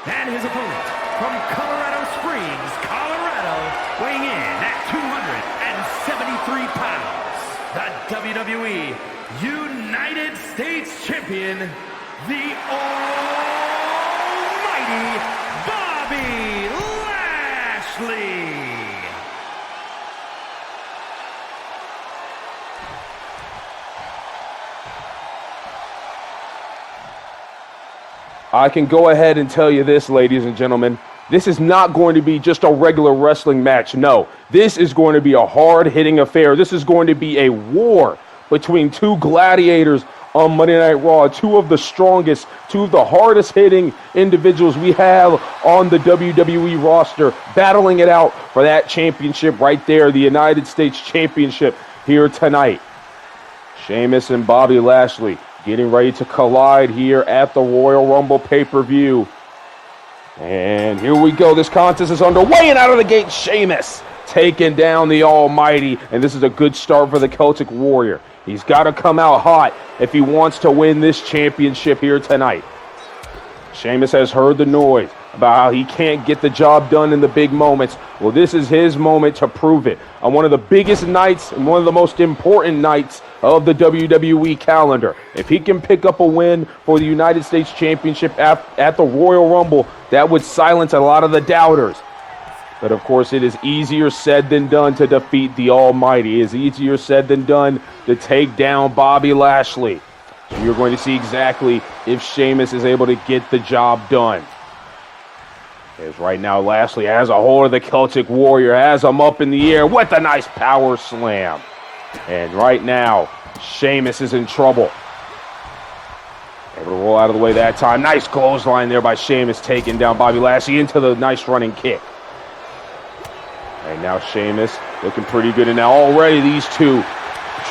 And his opponent from Colorado Springs, Colorado, weighing in at 273 pounds, the WWE United States Champion, the almighty Bobby Lashley! I can go ahead and tell you this, ladies and gentlemen. This is not going to be just a regular wrestling match. No, this is going to be a hard-hitting affair. This is going to be a war between two gladiators on Monday Night Raw, two of the strongest, two of the hardest-hitting individuals we have on the WWE roster, battling it out for that championship right there, the United States Championship here tonight. Sheamus and Bobby Lashley getting ready to collide here at the Royal Rumble pay-per-view. And here we go. This contest is underway, and out of the gate, Sheamus taking down the almighty. And this is a good start for the Celtic Warrior. He's got to come out hot if he wants to win this championship here tonight. Sheamus has heard the noise about how he can't get the job done in the big moments. Well, this is his moment to prove it. On one of the biggest nights and one of the most important nights of the WWE calendar. If he can pick up a win for the United States Championship at the Royal Rumble, that would silence a lot of the doubters. But of course, it is easier said than done to defeat the Almighty. It is easier said than done to take down Bobby Lashley. So you're going to see exactly if Sheamus is able to get the job done. As right now, Lashley has a hold of the Celtic Warrior, has him up in the air with a nice power slam. And right now, Sheamus is in trouble. Able to roll out of the way that time. Nice clothesline there by Sheamus, taking down Bobby Lashley into the nice running kick. And now Sheamus looking pretty good. And now already these two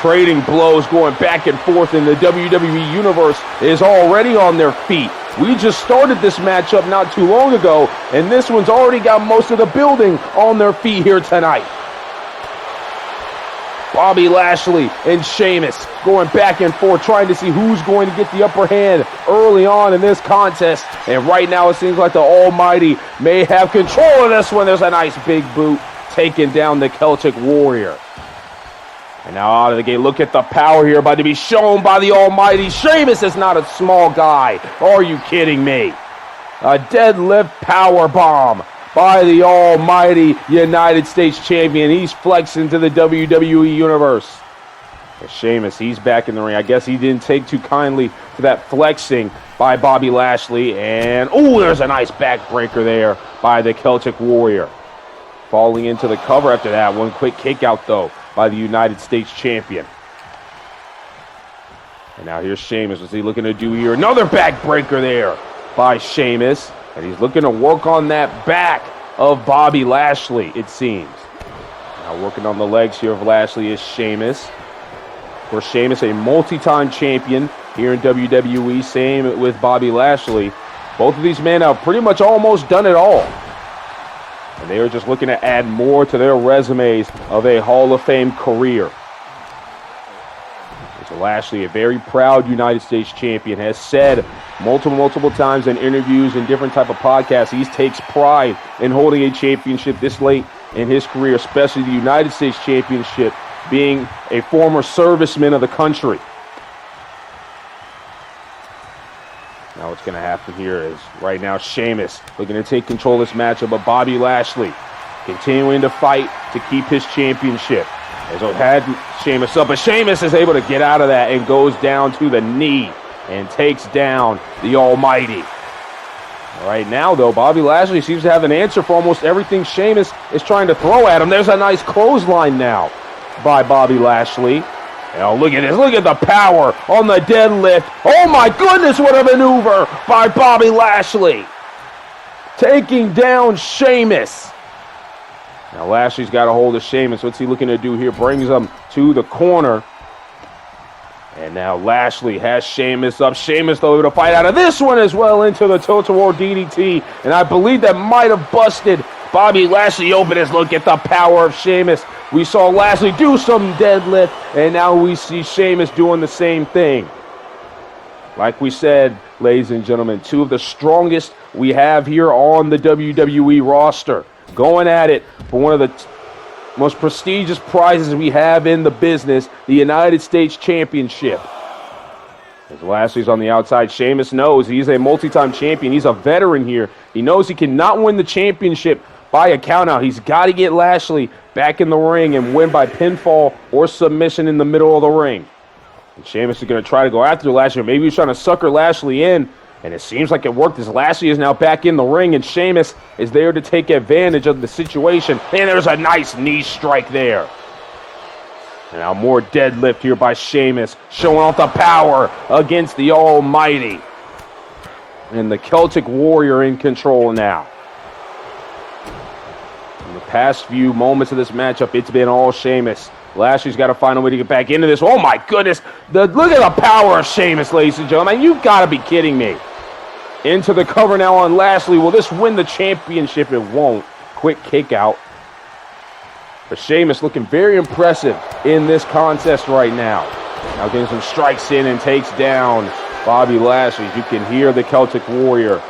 trading blows, going back and forth, and the WWE Universe is already on their feet. We just started this matchup not too long ago, and this one's already got most of the building on their feet here tonight. Bobby Lashley and Sheamus going back and forth, trying to see who's going to get the upper hand early on in this contest. And right now it seems like the Almighty may have control of this one. There's a nice big boot taking down the Celtic Warrior. And now out of the gate, look at the power here about to be shown by the almighty. Sheamus is not a small guy. Are you kidding me? A deadlift power bomb by the almighty United States champion. He's flexing to the WWE Universe. And Sheamus, he's back in the ring. I guess he didn't take too kindly to that flexing by Bobby Lashley. And, oh, there's a nice backbreaker there by the Celtic Warrior. Falling into the cover after that. One quick kick out, though, by the United States champion. And now here's Sheamus. What's he looking to do here? Another backbreaker there by Sheamus. And he's looking to work on that back of Bobby Lashley, it seems. Now working on the legs here of Lashley is Sheamus. Of course, Sheamus, a multi-time champion here in WWE. Same with Bobby Lashley. Both of these men have pretty much almost done it all. And they are just looking to add more to their resumes of a Hall of Fame career. So Lashley, a very proud United States champion, has said multiple times in interviews and different type of podcasts, he takes pride in holding a championship this late in his career, especially the United States Championship, being a former serviceman of the country. Now what's going to happen here is right now Sheamus looking to take control of this matchup, but Bobby Lashley continuing to fight to keep his championship. As it had Sheamus up, but Sheamus is able to get out of that and goes down to the knee and takes down the almighty. Right now, though, Bobby Lashley seems to have an answer for almost everything Sheamus is trying to throw at him. There's a nice clothesline now by Bobby Lashley. Oh, look at this. Look at the power on the deadlift. Oh, my goodness, what a maneuver by Bobby Lashley. Taking down Sheamus. Now, Lashley's got a hold of Sheamus. What's he looking to do here? Brings him to the corner. And now Lashley has Sheamus up. Sheamus, though, able to fight out of this one as well into the Total DDT. And I believe that might have busted Bobby Lashley open. As look at the power of Sheamus. We saw Lashley do some deadlift, and now we see Sheamus doing the same thing. Like we said, ladies and gentlemen, two of the strongest we have here on the WWE roster. Going at it for one of the most prestigious prizes we have in the business, the United States Championship. As Lashley's on the outside, Sheamus knows he's a multi-time champion. He's a veteran here. He knows he cannot win the championship by a countout. He's got to get Lashley back in the ring and win by pinfall or submission in the middle of the ring. And Sheamus is going to try to go after Lashley. Maybe he's trying to sucker Lashley in. And it seems like it worked as Lashley is now back in the ring, and Sheamus is there to take advantage of the situation. And there's a nice knee strike there. And now more deadlift here by Sheamus, showing off the power against the almighty. And the Celtic Warrior in control now. In the past few moments of this matchup, it's been all Sheamus. Lashley's got to find a way to get back into this. Oh my goodness. Look at the power of Sheamus, ladies and gentlemen. You've got to be kidding me. Into the cover now on Lashley. Will this win the championship? It won't. Quick kick out. But Sheamus looking very impressive in this contest right now. Now getting some strikes in and takes down Bobby Lashley. You can hear the Celtic Warrior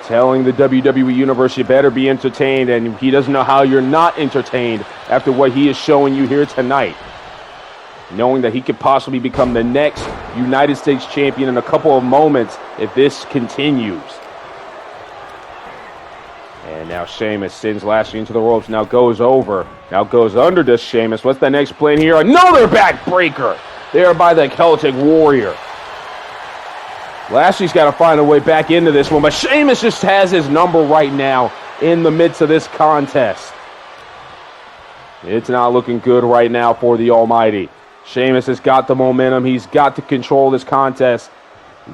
telling the WWE Universe you better be entertained, and he doesn't know how you're not entertained after what he is showing you here tonight. Knowing that he could possibly become the next United States champion in a couple of moments if this continues. And now Sheamus sends Lashley into the ropes, now goes over, now goes under to Sheamus. What's the next plan here? Another backbreaker there by the Celtic Warrior. Lashley's got to find a way back into this one, but Sheamus just has his number right now in the midst of this contest. It's not looking good right now for the almighty. Sheamus has got the momentum. He's got to control this contest.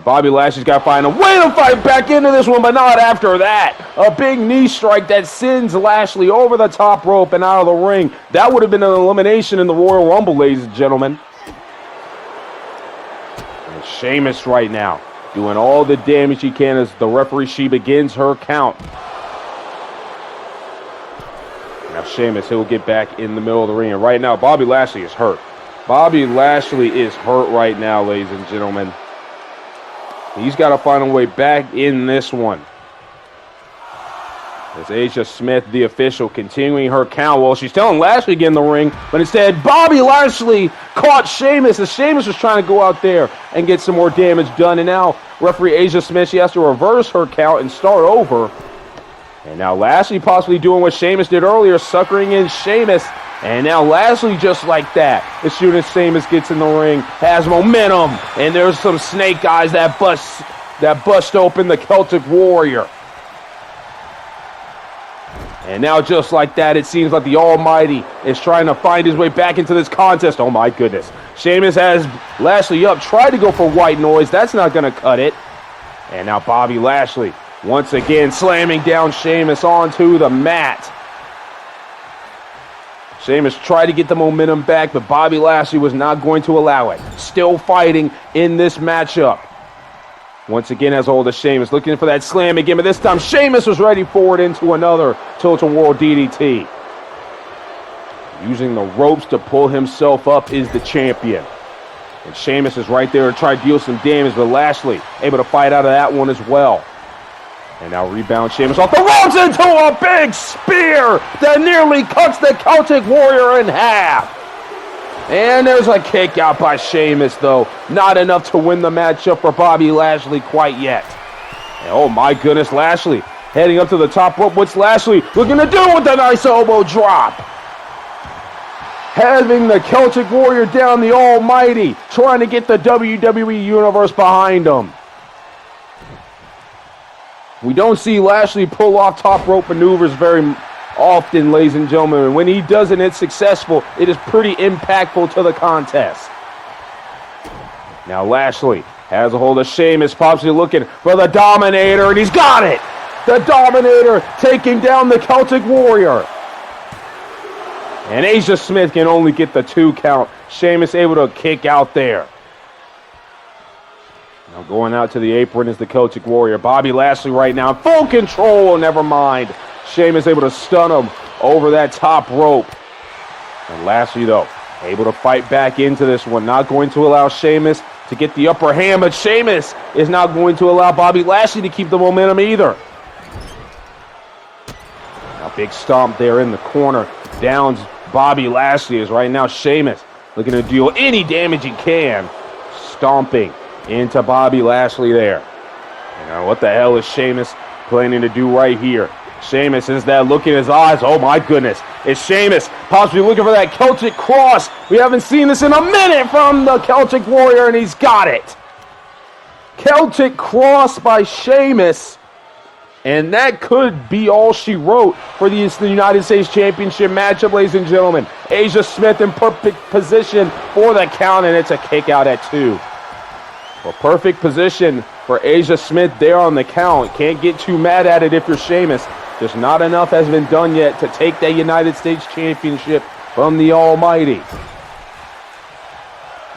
Bobby Lashley's got to find a way to fight back into this one, but not after that. A big knee strike that sends Lashley over the top rope and out of the ring. That would have been an elimination in the Royal Rumble, ladies and gentlemen. And Sheamus right now doing all the damage he can as the referee, she begins her count. Now Sheamus, he'll get back in the middle of the ring. And right now, Bobby Lashley is hurt. Bobby Lashley is hurt right now, ladies and gentlemen. He's got to find a way back in this one. As Asia Smith, the official, continuing her count. Well, she's telling Lashley to get in the ring, but instead Bobby Lashley caught Sheamus as Sheamus was trying to go out there and get some more damage done. And now referee Asia Smith, she has to reverse her count and start over. And now Lashley possibly doing what Sheamus did earlier, suckering in Sheamus. And now Lashley, just like that, as soon as Sheamus gets in the ring, has momentum. And there's some snake eyes that bust open the Celtic Warrior. And now just like that, it seems like the Almighty is trying to find his way back into this contest. Oh my goodness. Sheamus has Lashley up, tried to go for white noise. That's not going to cut it. And now Bobby Lashley once again slamming down Sheamus onto the mat. Sheamus tried to get the momentum back, but Bobby Lashley was not going to allow it. Still fighting in this matchup. Once again, has hold of Sheamus, looking for that slam again, but this time Sheamus was ready for it into another Tilt-A-Whirl DDT. Using the ropes to pull himself up is the champion. And Sheamus is right there to try to deal some damage, but Lashley able to fight out of that one as well. And now rebound Sheamus off the ropes into a big spear that nearly cuts the Celtic Warrior in half. And there's a kick out by Sheamus, though. Not enough to win the matchup for Bobby Lashley quite yet. And oh my goodness, Lashley heading up to the top rope. What's Lashley looking to do with a nice elbow drop? Having the Celtic Warrior down, the Almighty, trying to get the WWE Universe behind him. We don't see Lashley pull off top rope maneuvers very often, ladies and gentlemen. And when he does it and it's successful, it is pretty impactful to the contest. Now Lashley has a hold of Sheamus, possibly looking for the Dominator, and he's got it! The Dominator taking down the Celtic Warrior. And Asia Smith can only get the 2 count. Sheamus able to kick out there. Now going out to the apron is the Celtic Warrior. Bobby Lashley right now in full control, never mind. Sheamus able to stun him over that top rope. And Lashley, though, able to fight back into this one. Not going to allow Sheamus to get the upper hand, but Sheamus is not going to allow Bobby Lashley to keep the momentum either. Now big stomp there in the corner. Downs Bobby Lashley as right now Sheamus looking to deal any damage he can. Stomping into Bobby Lashley there. And now what the hell is Sheamus planning to do right here? Sheamus is that look in his eyes. Oh my goodness. It's Sheamus possibly looking for that Celtic cross. We haven't seen this in a minute from the Celtic Warrior, and he's got it. Celtic cross by Sheamus. And that could be all she wrote for the United States Championship matchup, ladies and gentlemen. Asia Smith in perfect position for the count, and it's a kick out at 2. Well, perfect position for Asia Smith there on the count. Can't get too mad at it if you're Sheamus. Just not enough has been done yet to take that United States Championship from the Almighty.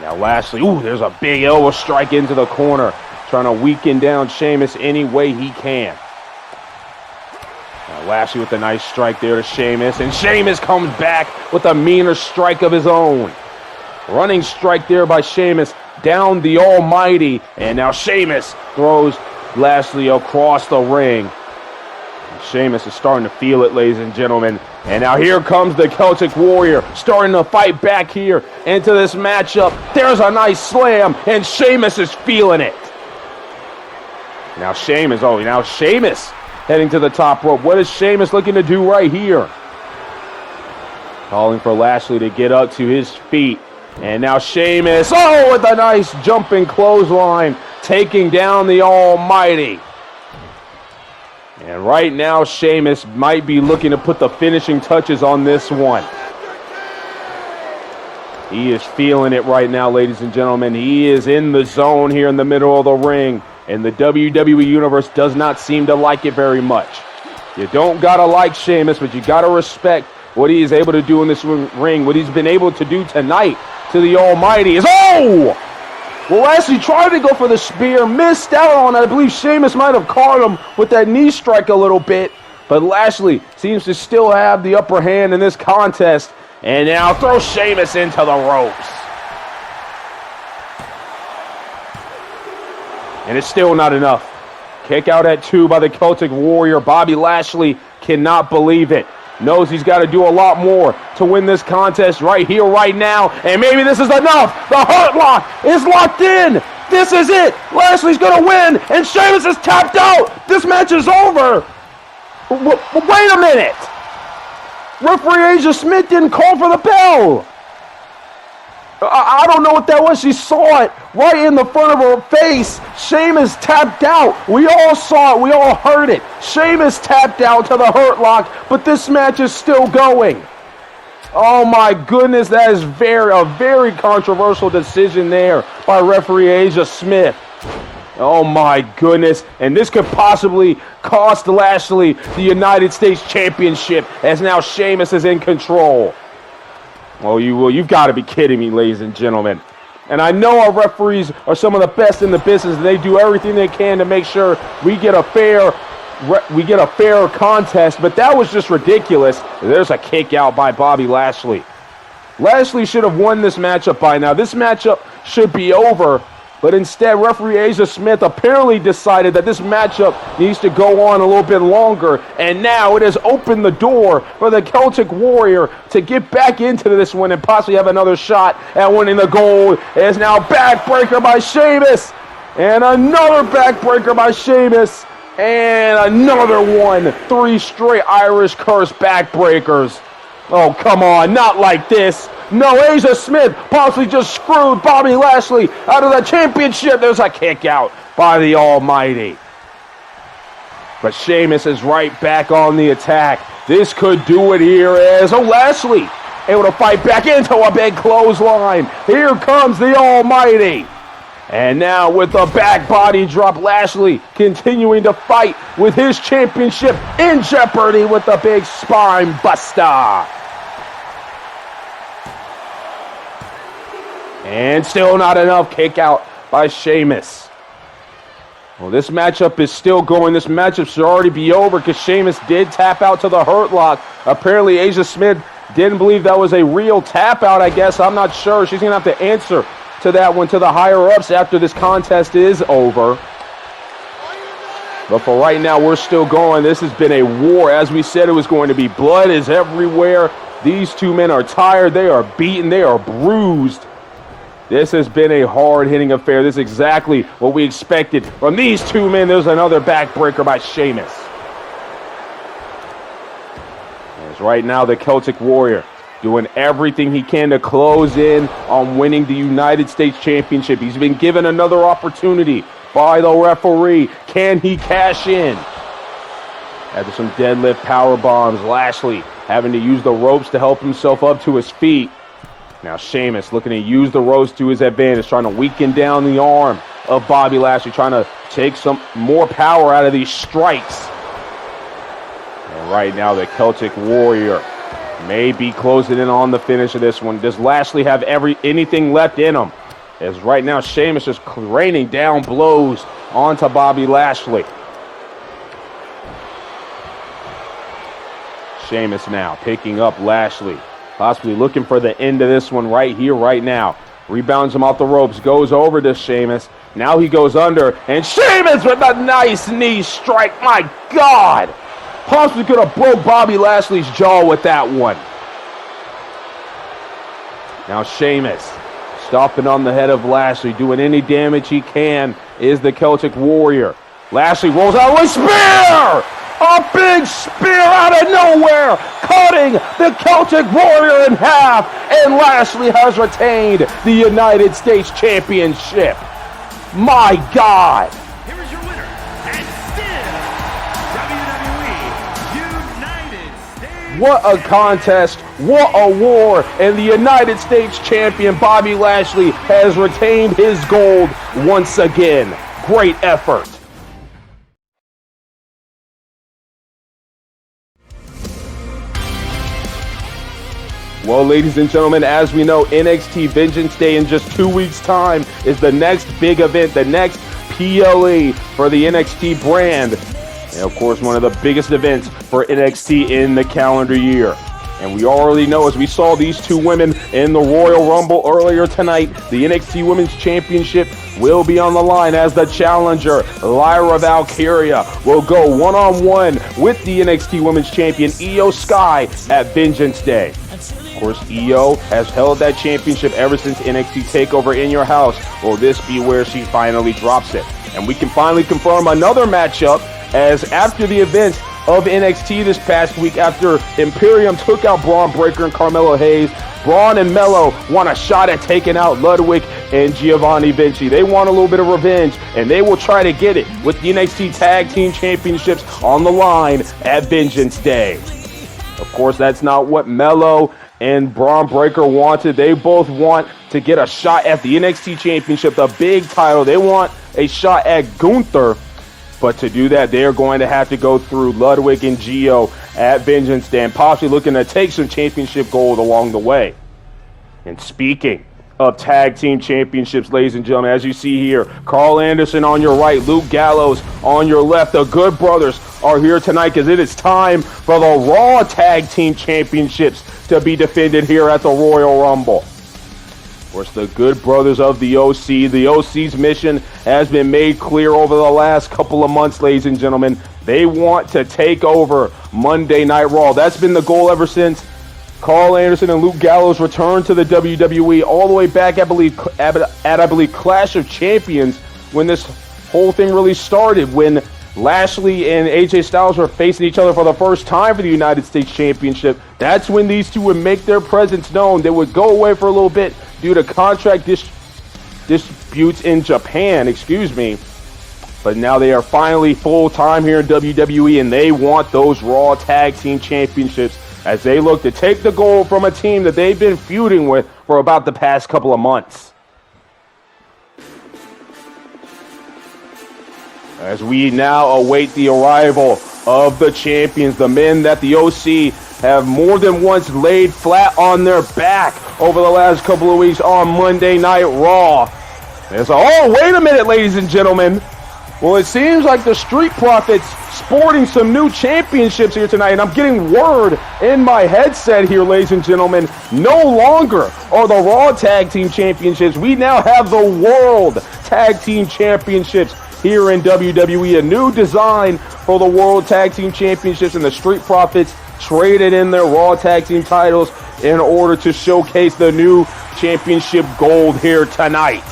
Now Lashley, there's a big elbow strike into the corner, trying to weaken down Sheamus any way he can. Now Lashley with a nice strike there to Sheamus, and Sheamus comes back with a meaner strike of his own. Running strike there by Sheamus down the Almighty, and now Sheamus throws Lashley across the ring. Sheamus is starting to feel it, ladies and gentlemen. And now here comes the Celtic Warrior, starting to fight back here into this matchup. There's a nice slam, and Sheamus is feeling it. Now Sheamus, Sheamus heading to the top rope. What is Sheamus looking to do right here? Calling for Lashley to get up to his feet. And now Sheamus, with a nice jumping clothesline, taking down the Almighty. And right now, Sheamus might be looking to put the finishing touches on this one. He is feeling it right now, ladies and gentlemen. He is in the zone here in the middle of the ring. And the WWE Universe does not seem to like it very much. You don't got to like Sheamus, but you got to respect what he is able to do in this ring. What he's been able to do tonight to the Almighty is, well, Lashley tried to go for the spear, missed out on it. I believe Sheamus might have caught him with that knee strike a little bit, but Lashley seems to still have the upper hand in this contest, and now throws Sheamus into the ropes. And it's still not enough. Kick out at 2 by the Celtic Warrior. Bobby Lashley cannot believe it. Knows he's got to do a lot more to win this contest right here, right now. And maybe this is enough. The Hurt Lock is locked in. This is it. Lashley's going to win, and Sheamus is tapped out. This match is over. Wait a minute. Referee Asia Smith didn't call for the bell. I don't know what that was. She saw it right in the front of her face. Sheamus tapped out. We all saw it. We all heard it. Sheamus tapped out to the Hurt Lock, but this match is still going. Oh my goodness, that is a very controversial decision there by referee Asia Smith. Oh my goodness, and this could possibly cost Lashley the United States Championship, as now Sheamus is in control. Oh, you've got to be kidding me, ladies and gentlemen. And I know our referees are some of the best in the business, and they do everything they can to make sure we get a fair contest, but that was just ridiculous. There's a kick out by Bobby Lashley. Lashley should have won this matchup by now. This matchup should be over, but instead referee Asia Smith apparently decided that this matchup needs to go on a little bit longer, and now it has opened the door for the Celtic Warrior to get back into this one and possibly have another shot at winning the gold. It is now backbreaker by Sheamus, and another backbreaker by Sheamus. And another one. 3 straight Irish curse backbreakers. Oh, come on. Not like this. No, Asia Smith possibly just screwed Bobby Lashley out of the championship. There's a kick out by the Almighty. But Sheamus is right back on the attack. This could do it here as Lashley able to fight back into a big clothesline. Here comes the Almighty. And now with the back body drop, Lashley continuing to fight with his championship in jeopardy with the big spine buster. And still not enough. Kick out by Sheamus. Well, this matchup is still going. This matchup should already be over because Sheamus did tap out to the Hurt Lock. Apparently Asia Smith didn't believe that was a real tap out, I guess. I'm not sure. She's going to have to answer to that one, to the higher-ups after this contest is over. But for right now, we're still going. This has been a war. As we said, it was going to be. Blood is everywhere. These two men are tired. They are beaten. They are bruised. This has been a hard-hitting affair. This is exactly what we expected from these two men. There's another backbreaker by Sheamus. As right now, the Celtic Warrior doing everything he can to close in on winning the United States Championship. He's been given another opportunity by the referee. Can he cash in? After some deadlift power bombs, Lashley having to use the ropes to help himself up to his feet. Now Sheamus looking to use the ropes to his advantage, trying to weaken down the arm of Bobby Lashley, trying to take some more power out of these strikes. And right now the Celtic Warrior may be closing in on the finish of this one. Does Lashley have anything left in him? As right now Sheamus is raining down blows onto Bobby Lashley. Sheamus now picking up Lashley, possibly looking for the end of this one right here, right now. Rebounds him off the ropes, goes over to Sheamus. Now he goes under, and Sheamus with a nice knee strike. My God! Possibly could have broke Bobby Lashley's jaw with that one. Now Sheamus stomping on the head of Lashley, doing any damage he can, is the Celtic Warrior. Lashley rolls out with a spear! A big spear out of nowhere, cutting the Celtic Warrior in half, and Lashley has retained the United States Championship. My God! Here is your winner, and still WWE United States. What a contest, what a war, and the United States Champion Bobby Lashley has retained his gold once again. Great effort. Well, ladies and gentlemen, as we know, NXT Vengeance Day in just 2 weeks' time is the next big event, the next PLE for the NXT brand. And, of course, one of the biggest events for NXT in the calendar year. And we already know, as we saw these two women in the Royal Rumble earlier tonight, the NXT Women's Championship will be on the line as the challenger, Lyra Valkyria, will go one-on-one with the NXT Women's Champion, Io Sky, at Vengeance Day. Of course, Io has held that championship ever since NXT TakeOver In Your House. Will this be where she finally drops it? And we can finally confirm another matchup, as after the events of NXT this past week, after Imperium took out Braun Breaker and Carmelo Hayes, Braun and Mello want a shot at taking out Ludwig and Giovanni Vinci. They want a little bit of revenge, and they will try to get it with the NXT Tag Team Championships on the line at Vengeance Day. Of course, that's not what Mello and Braun Breaker wanted. They both want to get a shot at the NXT Championship, the big title. They want a shot at Gunther. But to do that, they're going to have to go through Ludwig and Gio at Vengeance Day, and possibly looking to take some championship gold along the way. And speaking of tag team championships, ladies and gentlemen, as you see here, Carl Anderson on your right, Luke Gallows on your left. The Good Brothers are here tonight because it is time for the Raw Tag Team Championships to be defended here at the Royal Rumble. Of course, the Good Brothers of the OC. The OC's mission has been made clear over the last couple of months, ladies and gentlemen. They want to take over Monday Night Raw. That's been the goal ever since Carl Anderson and Luke Gallows returned to the WWE all the way back, I believe, Clash of Champions, when this whole thing really started, when Lashley and AJ Styles were facing each other for the first time for the United States Championship. That's when these two would make their presence known. They would go away for a little bit due to contract disputes in Japan, But now they are finally full-time here in WWE, and they want those Raw Tag Team Championships as they look to take the gold from a team that they've been feuding with for about the past couple of months. As we now await the arrival of the champions, the men that the OC have more than once laid flat on their back over the last couple of weeks on Monday Night Raw. Oh, wait a minute, ladies and gentlemen. Well, it seems like the Street Profits sporting some new championships here tonight, and I'm getting word in my headset here, ladies and gentlemen. No longer are the Raw Tag Team Championships. We now have the World Tag Team Championships here in WWE. A new design for the World Tag Team Championships, and the Street Profits traded in their Raw Tag Team titles in order to showcase the new championship gold here tonight.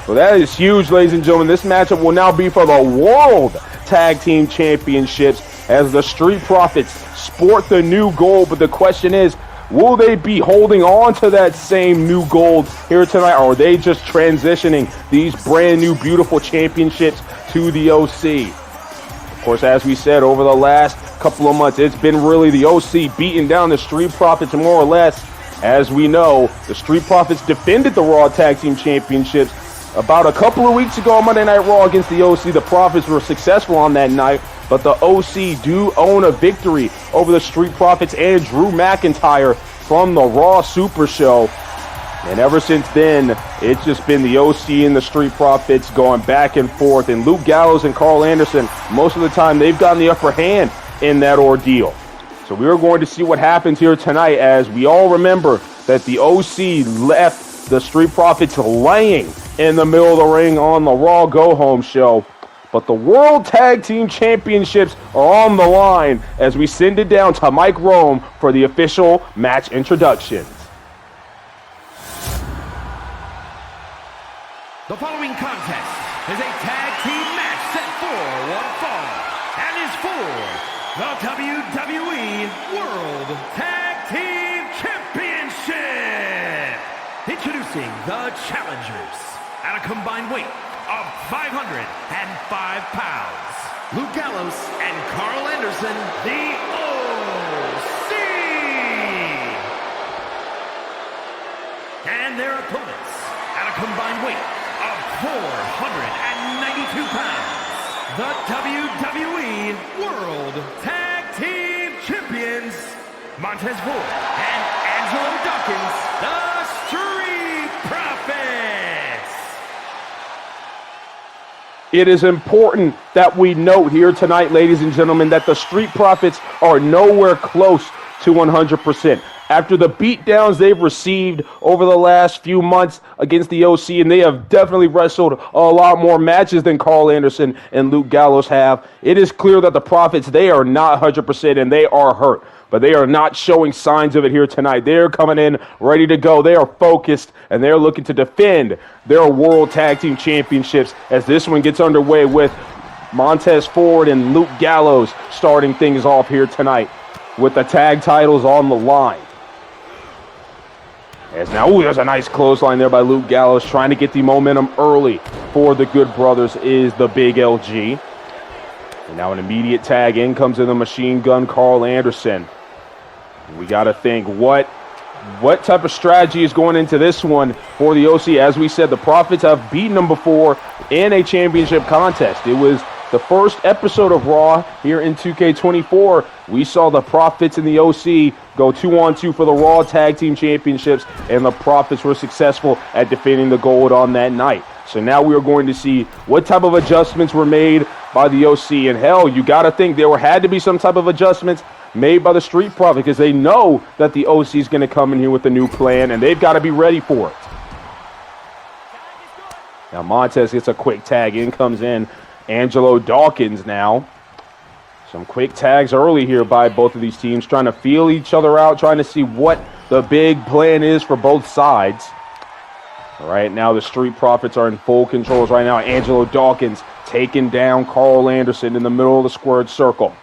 So that is huge, ladies and gentlemen. This matchup will now be for the World Tag Team Championships as the Street Profits sport the new gold. But the question is, will they be holding on to that same new gold here tonight, or are they just transitioning these brand new beautiful championships to the OC? Of course, as we said, over the last couple of months, it's been really the OC beating down the Street Profits more or less. As we know, the Street Profits defended the Raw Tag Team Championships about a couple of weeks ago on Monday Night Raw against the OC. The Profits were successful on that night, but the OC do own a victory over the Street Profits and Drew McIntyre from the Raw Super Show. And ever since then, it's just been the OC and the Street Profits going back and forth. And Luke Gallows and Carl Anderson, most of the time, they've gotten the upper hand in that ordeal. So we are going to see what happens here tonight, as we all remember that the OC left the Street Profits laying in the middle of the ring on the Raw Go Home show. But the World Tag Team Championships are on the line as we send it down to Mike Rome for the official match introductions. The following contest is a tag team match set for one fall and is for the WWE World Tag Team Championship. Introducing the challengers at a combined weight of 505 pounds, Luke Gallows and Carl Anderson, the OC. And their opponents at a combined weight of 492 pounds, the WWE World Tag Team Champions, Montez Ford and Angelo Dawkins, the Street Profits. It is important that we note here tonight, ladies and gentlemen, that the Street Profits are nowhere close to 100%. After the beatdowns they've received over the last few months against the OC, and they have definitely wrestled a lot more matches than Carl Anderson and Luke Gallows have, it is clear that the Profits, they are not 100% and they are hurt. But they are not showing signs of it here tonight. They're coming in ready to go. They are focused, and they're looking to defend their World Tag Team Championships as this one gets underway with Montez Ford and Luke Gallows starting things off here tonight with the tag titles on the line. As now, there's a nice clothesline there by Luke Gallows, trying to get the momentum early for the Good Brothers is the Big LG. And now an immediate tag in comes in the machine gun, Carl Anderson. We got to think what type of strategy is going into this one for the OC. As we said, the Profits have beaten them before in a championship contest. It was the first episode of Raw here in 2K24. We saw the Profits and the OC go 2-on-2 for the Raw Tag Team Championships, and the Profits were successful at defending the gold on that night. So now we are going to see what type of adjustments were made by the OC. And hell, you got to think there had to be some type of adjustments made by the Street Profits because they know that the OC is going to come in here with a new plan, and they've got to be ready for it. Now Montez gets a quick tag. In comes in Angelo Dawkins now. Some quick tags early here by both of these teams, trying to feel each other out, trying to see what the big plan is for both sides. Right now, the Street Profits are in full control right now. Angelo Dawkins taking down Carl Anderson in the middle of the squared circle.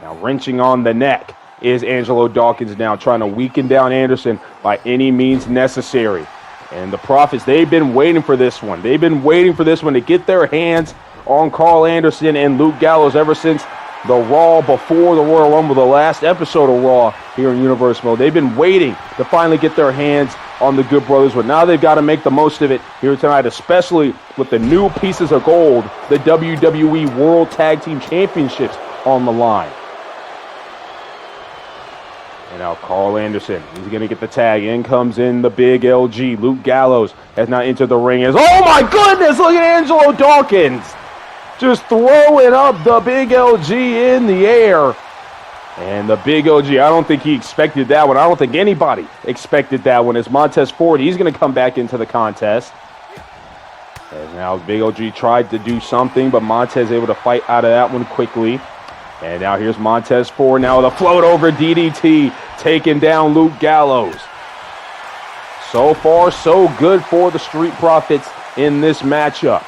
Now wrenching on the neck is Angelo Dawkins now, trying to weaken down Anderson by any means necessary. And the Profits, they've been waiting for this one. They've been waiting for this one to get their hands on Carl Anderson and Luke Gallows ever since the Raw before the Royal Rumble, the last episode of Raw here in Universe Mode. They've been waiting to finally get their hands on the Good Brothers, but now they've got to make the most of it here tonight, especially with the new pieces of gold, the WWE World Tag Team Championships on the line. And now Carl Anderson, he's going to get the tag. In comes in the Big LG. Luke Gallows has now entered the ring. Oh my goodness, look at Angelo Dawkins. Just throwing up the Big LG in the air. And the Big LG, I don't think he expected that one. I don't think anybody expected that one. As Montez Ford, he's going to come back into the contest. And now Big LG tried to do something, but Montez able to fight out of that one quickly. And now here's Montez Ford now with a float over DDT, taking down Luke Gallows. So far, so good for the Street Profits in this matchup.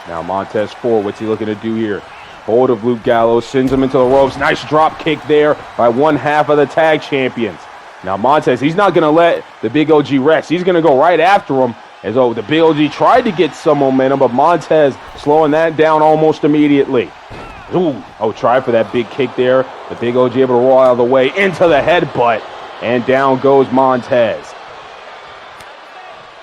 Now Montez Ford, what's he looking to do here? Hold of Luke Gallows, sends him into the ropes. Nice drop kick there by one half of the tag champions. Now Montez, he's not going to let the Big OG rest. He's going to go right after him. As though the Big OG tried to get some momentum, but Montez slowing that down almost immediately. Ooh, try for that big kick there. The Big OG able to roll out of the way into the headbutt. And down goes Montez.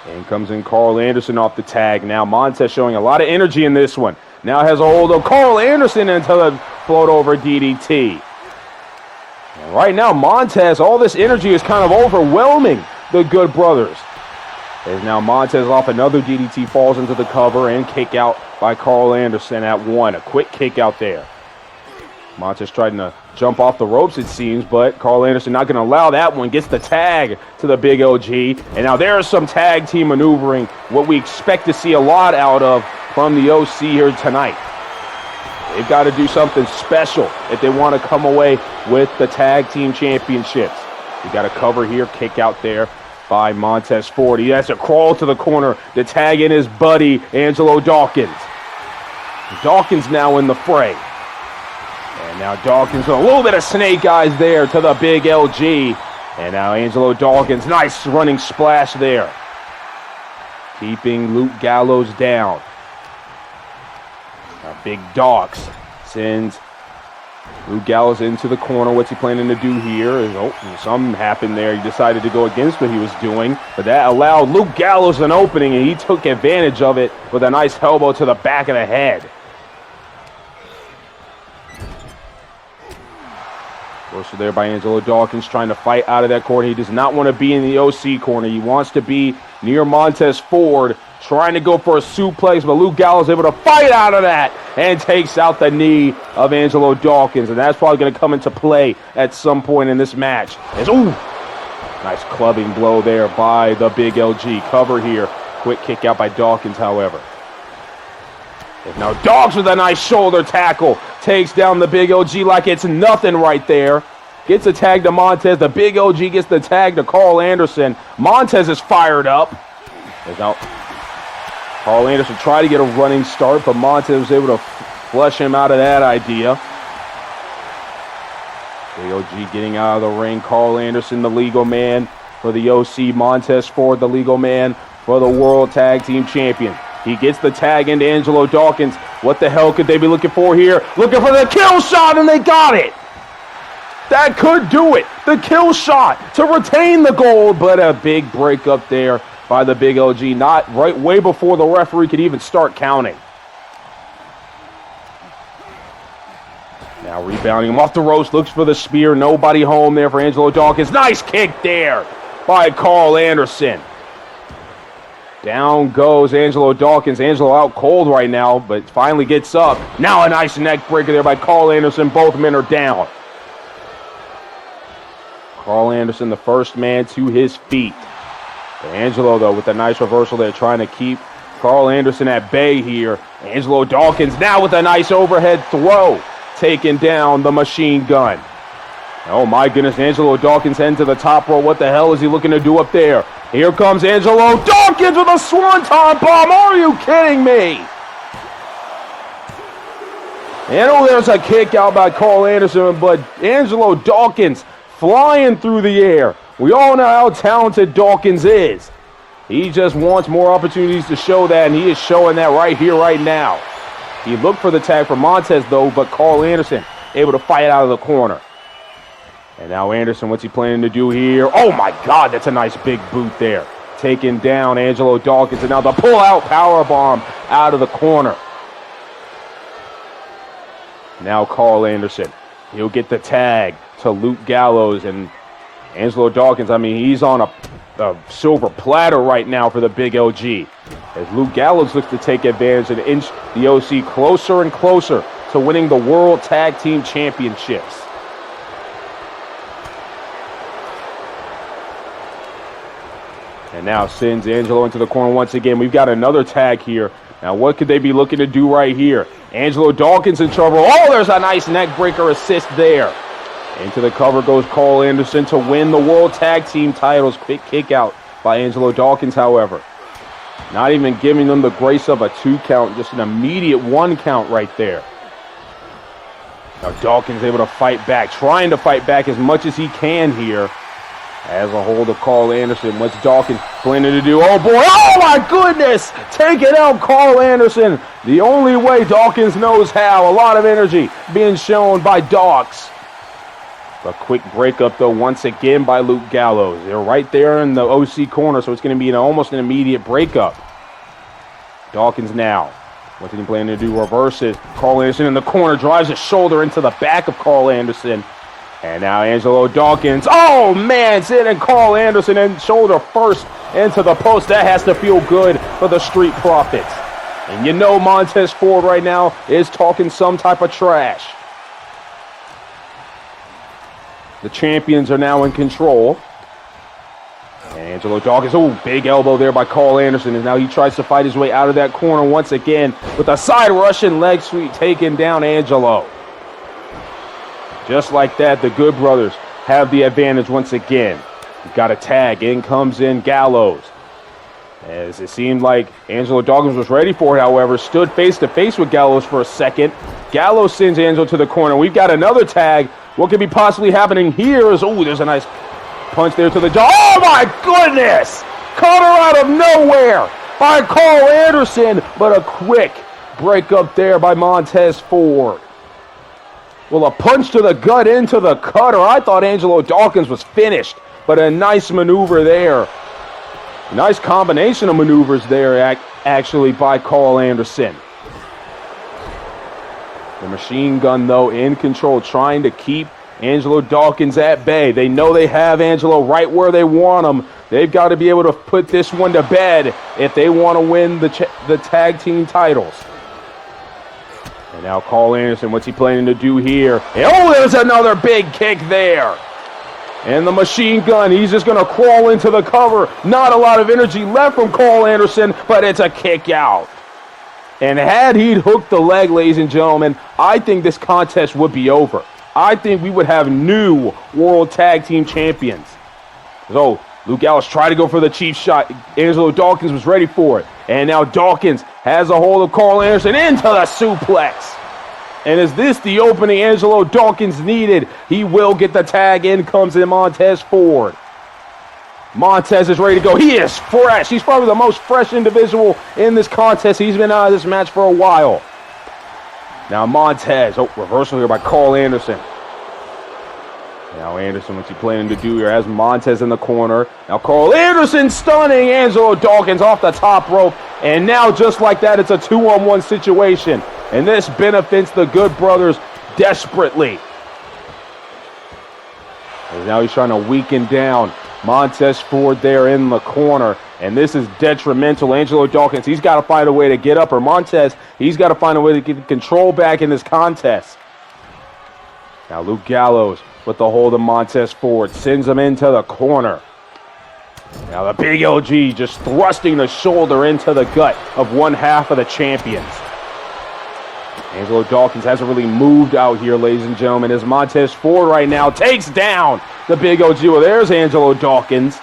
And comes in Carl Anderson off the tag. Now Montez showing a lot of energy in this one. Now has a hold of Carl Anderson into the float over DDT. And right now Montez, all this energy is kind of overwhelming the Good Brothers. As now Montez off another DDT, falls into the cover and kick out by Carl Anderson at one. A quick kick out there. Montez trying to jump off the ropes, it seems, but Carl Anderson not going to allow that one. Gets the tag to the Big OG. And now there's some tag team maneuvering, what we expect to see a lot out of from the OC here tonight. They've got to do something special if they want to come away with the tag team championships. You got a cover here, kick out there by Montez Ford. He has to crawl to the corner to tag in his buddy, Angelo Dawkins. Dawkins now in the fray. And now Dawkins with a little bit of snake eyes there to the Big LG. And now Angelo Dawkins, nice running splash there. Keeping Luke Gallows down. Now Big Dogs sends Luke Gallows into the corner. What's he planning to do here? Something happened there. He decided to go against what he was doing, but that allowed Luke Gallows an opening, and he took advantage of it with a nice elbow to the back of the head. Forced there by Angelo Dawkins, trying to fight out of that corner. He does not want to be in the OC corner. He wants to be near Montez Ford trying to go for a suplex, but Luke Gallows able to fight out of that and takes out the knee of Angelo Dawkins, and that's probably going to come into play at some point in this match. Nice clubbing blow there by the big LG. Cover here. Quick kick out by Dawkins, however. And now Dogs with a nice shoulder tackle. Takes down the big LG like it's nothing right there. Gets a tag to Montez. The big LG gets the tag to Carl Anderson. Montez is fired up. Now Carl Anderson tried to get a running start, but Montez was able to flush him out of that idea. Big OG getting out of the ring. Carl Anderson, the legal man for the OC. Montez Ford, the legal man for the World Tag Team Champion. He gets the tag into Angelo Dawkins. What the hell could they be looking for here? Looking for the kill shot, and they got it. That could do it. The kill shot to retain the gold, but a big break up there by the big LG. Not right way before the referee could even start counting. Now rebounding him off the ropes, looks for the spear. Nobody home there for Angelo Dawkins. Nice kick there by Carl Anderson. Down goes Angelo Dawkins. Angelo out cold right now, but finally gets up. Now a nice neck breaker there by Carl Anderson. Both men are down. Carl Anderson, the first man to his feet. But Angelo, though, with a nice reversal there, trying to keep Carl Anderson at bay here. Angelo Dawkins now with a nice overhead throw, taking down the machine gun. Oh my goodness, Angelo Dawkins heading to the top row. What the hell is he looking to do up there? Here comes Angelo Dawkins with a swanton bomb. Are you kidding me? And there's a kick out by Carl Anderson, but Angelo Dawkins flying through the air. We all know how talented Dawkins is. He just wants more opportunities to show that, and he is showing that right here, right now. He looked for the tag for Montez, though, but Carl Anderson able to fight out of the corner. And now Anderson, what's he planning to do here? Oh, my God, that's a nice big boot there. Taking down Angelo Dawkins, and now the pull-out powerbomb out of the corner. Now Carl Anderson. He'll get the tag to Luke Gallows, and Angelo Dawkins, I mean, he's on a silver platter right now for the big LG. As Luke Gallows looks to take advantage and inch the OC closer and closer to winning the World Tag Team Championships. And now sends Angelo into the corner once again. We've got another tag here. Now what could they be looking to do right here? Angelo Dawkins in trouble. Oh, there's a nice neck breaker assist there. Into the cover goes Carl Anderson to win the World Tag Team titles. Quick kick out by Angelo Dawkins, however. Not even giving them the grace of a 2 count, just an immediate 1 count right there. Now Dawkins able to fight back, trying to fight back as much as he can here. As a hold of Carl Anderson. What's Dawkins planning to do? Oh boy, oh my goodness! Take it out, Carl Anderson. The only way Dawkins knows how. A lot of energy being shown by Dawks. A quick breakup, though, once again by Luke Gallows. They're right there in the OC corner, so it's going to be almost an immediate breakup. Dawkins now. What's he planning to do? Reverses. Carl Anderson in the corner, drives his shoulder into the back of Carl Anderson. And now Angelo Dawkins. Oh, man, sending Carl Anderson and shoulder first into the post. That has to feel good for the Street Profits. And you know Montez Ford right now is talking some type of trash. The champions are now in control. And Angelo Dawkins, oh, big elbow there by Carl Anderson. And now he tries to fight his way out of that corner once again with a side Russian leg sweep taking down Angelo. Just like that, the Good Brothers have the advantage once again. We've got a tag. In comes in Gallows. As it seemed like Angelo Dawkins was ready for it, however, stood face-to-face with Gallows for a second. Gallows sends Angelo to the corner. We've got another tag. What could be possibly happening here is, oh, there's a nice punch there to the jaw. Oh, my goodness! Caught her out of nowhere by Carl Anderson, but a quick break up there by Montez Ford. Well, a punch to the gut into the cutter. I thought Angelo Dawkins was finished, but a nice maneuver there. Nice combination of maneuvers there, actually, by Carl Anderson. The machine gun, though, in control, trying to keep Angelo Dawkins at bay. They know they have Angelo right where they want him, They've got to be able to put this one to bed if they want to win the tag team titles. And now Carl Anderson, what's he planning to do here? Oh, there's another big kick there. And the machine gun, he's just going to crawl into the cover. Not a lot of energy left from Carl Anderson, but it's a kick out. And had he hooked the leg, ladies and gentlemen, I think this contest would be over. I think we would have new World Tag Team Champions. So, Luke Gallows tried to go for the cheap shot. Angelo Dawkins was ready for it. And now Dawkins has a hold of Carl Anderson into the suplex. And is this the opening Angelo Dawkins needed? He will get the tag. In comes in Montez Ford. Montez is ready to go. He is fresh. He's probably the most fresh individual in this contest. He's been out of this match for a while. Now Montez. Oh, reversal here by Carl Anderson. Now Anderson, what's he planning to do here? Has Montez in the corner. Now Carl Anderson stunning Angelo Dawkins off the top rope. And now just like that, it's a 2-on-1 situation. And this benefits the Good Brothers desperately. And now he's trying to weaken down Montez Ford there in the corner. And this is detrimental. Angelo Dawkins, he's got to find a way to get up. Or Montez, he's got to find a way to get control back in this contest. Now Luke Gallows with the hold of Montez Ford. Sends him into the corner. Now the big LG just thrusting the shoulder into the gut of one half of the champions. Angelo Dawkins hasn't really moved out here, ladies and gentlemen, as Montez Ford right now takes down the big OG. Well, there's Angelo Dawkins.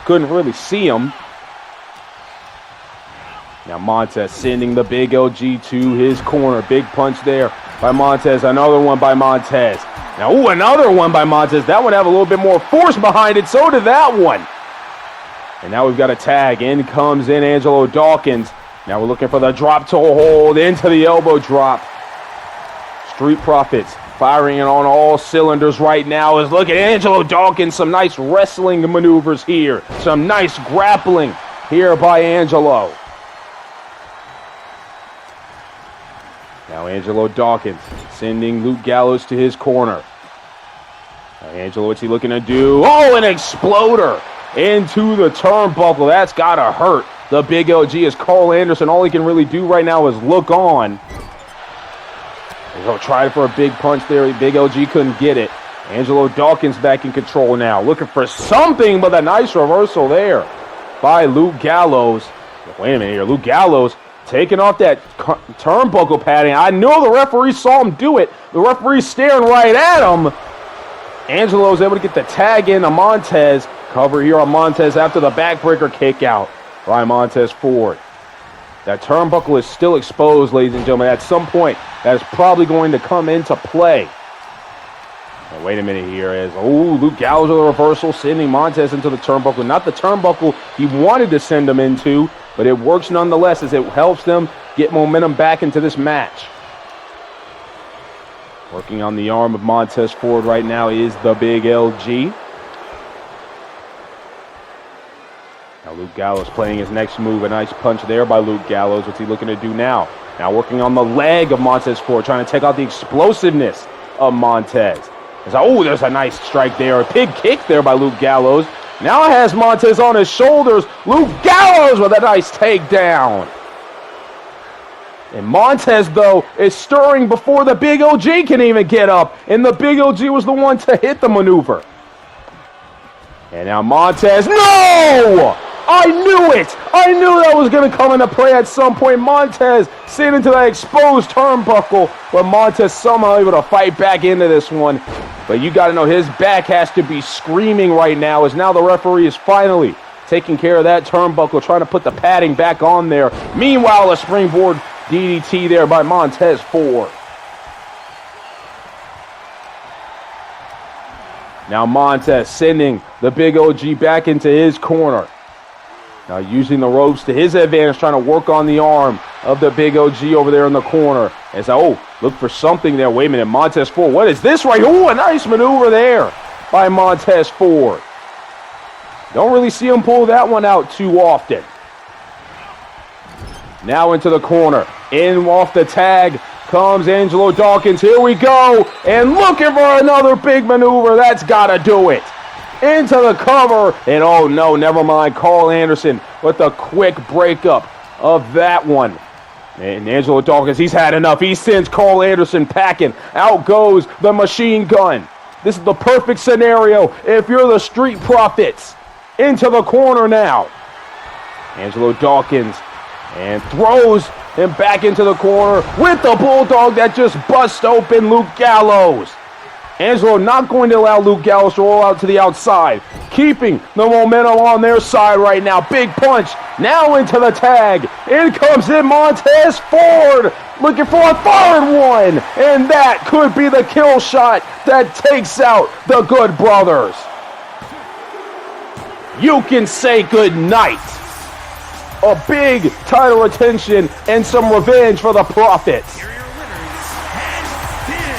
Couldn't really see him. Now Montez sending the big LG to his corner. Big punch there by Montez. Another one by Montez. Now, ooh, another one by Montez. That one have a little bit more force behind it. So did that one. And now we've got a tag. In comes in Angelo Dawkins. Now we're looking for the drop toe hold into the elbow drop. Street Profits firing it on all cylinders right now. Is look at Angelo Dawkins. Some nice wrestling maneuvers here. Some nice grappling here by Angelo. Now Angelo Dawkins sending Luke Gallows to his corner. Now Angelo, what's he looking to do? Oh, an exploder into the turnbuckle. That's got to hurt the big LG as Carl Anderson. All he can really do right now is look on. He'll try for a big punch there. Big LG couldn't get it. Angelo Dawkins back in control now. Looking for something, but a nice reversal there by Luke Gallows. Wait a minute here. Luke Gallows taking off that turnbuckle padding. I know the referee saw him do it. The referee's staring right at him. Angelo was able to get the tag in on Montez. Cover here on Montez after the backbreaker kick out by Montez Ford. That turnbuckle is still exposed, ladies and gentlemen. At some point, that is probably going to come into play. Now, wait a minute here. Luke Gallows with a reversal, sending Montez into the turnbuckle. Not the turnbuckle he wanted to send him into, but it works nonetheless as it helps them get momentum back into this match. Working on the arm of Montez Ford right now is the big LG. Now Luke Gallows playing his next move. A nice punch there by Luke Gallows. What's he looking to do now? Now working on the leg of Montez Ford, trying to take out the explosiveness of Montez. There's a nice strike there. A big kick there by Luke Gallows. Now it has Montez on his shoulders. Luke Gallows with a nice takedown. And Montez, though, is stirring before the big OG can even get up. And the big OG was the one to hit the maneuver. And now Montez, no! I knew it! I knew that was going to come into play at some point. Montez sitting into that exposed turnbuckle, but Montez somehow able to fight back into this one. But you got to know his back has to be screaming right now as now the referee is finally taking care of that turnbuckle, trying to put the padding back on there. Meanwhile, a springboard DDT there by Montez Ford. Now Montez sending the big OG back into his corner. Now using the ropes to his advantage, trying to work on the arm of the big OG over there in the corner. And so, look for something there. Wait a minute, Montez Ford. What is this right? Oh, a nice maneuver there by Montez Ford. Don't really see him pull that one out too often. Now into the corner. In off the tag comes Angelo Dawkins. Here we go. And looking for another big maneuver. That's got to do it. into the cover, and oh no, never mind, Carl Anderson with a quick breakup of that one. And Angelo Dawkins, he's had enough. He sends Carl Anderson packing. Out goes the machine gun. This is the perfect scenario if you're the Street Profits. Into the corner now. Angelo Dawkins, and throws him back into the corner with the Bulldog that just busts open Luke Gallows. Angelo not going to allow Luke Gallows to roll out to the outside, keeping the momentum on their side right now. Big punch, now into the tag. In comes in Montez Ford, looking for a third one, and that could be the kill shot that takes out the Good Brothers. You can say good night. A big title retention and some revenge for the Profits. Here are your winners and still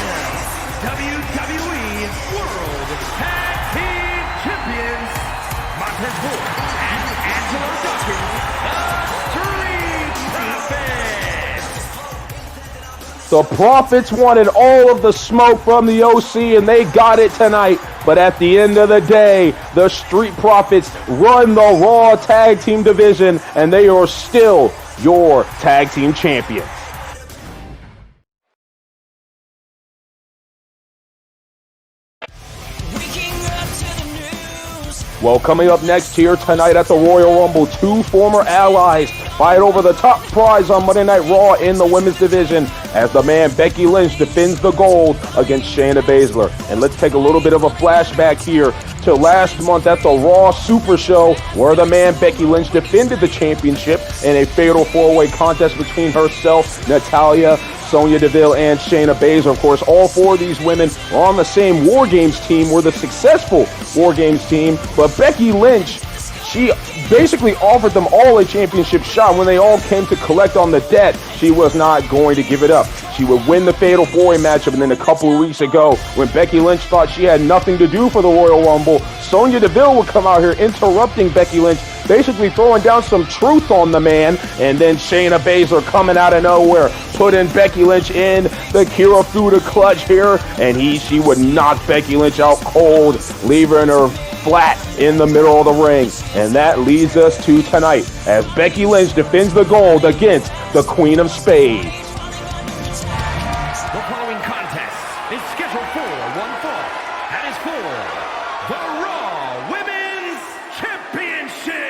WWE World Tag Team Champions, Montez Ford and Angelo Dawkins, the Street Profits. The Profits wanted all of the smoke from the OC, and they got it tonight. But at the end of the day, the Street Profits run the Raw Tag Team division, and they are still your Tag Team Champions. Well, coming up next here tonight at the Royal Rumble, two former allies fight over the top prize on Monday Night Raw in the women's division as the man Becky Lynch defends the gold against Shayna Baszler. And let's take a little bit of a flashback here to last month at the Raw Super Show, where the man Becky Lynch defended the championship in a fatal four-way contest between herself, Natalya, Sonya Deville, and Shayna Baszler. Of course, all four of these women are on the same War Games team. We're the successful War Games team. But Becky Lynch, she basically offered them all a championship shot. When they all came to collect on the debt, she was not going to give it up. She would win the Fatal 4-Way matchup, and then a couple of weeks ago, when Becky Lynch thought she had nothing to do for the Royal Rumble, Sonya Deville would come out here interrupting Becky Lynch, basically throwing down some truth on the man, and then Shayna Baszler coming out of nowhere, putting Becky Lynch in the Kirifuda clutch here, and she would knock Becky Lynch out cold, leaving her flat in the middle of the ring. And that leads us to tonight, as Becky Lynch defends the gold against the Queen of Spades. The following contest is scheduled for one fall, and is for the Raw Women's Championship.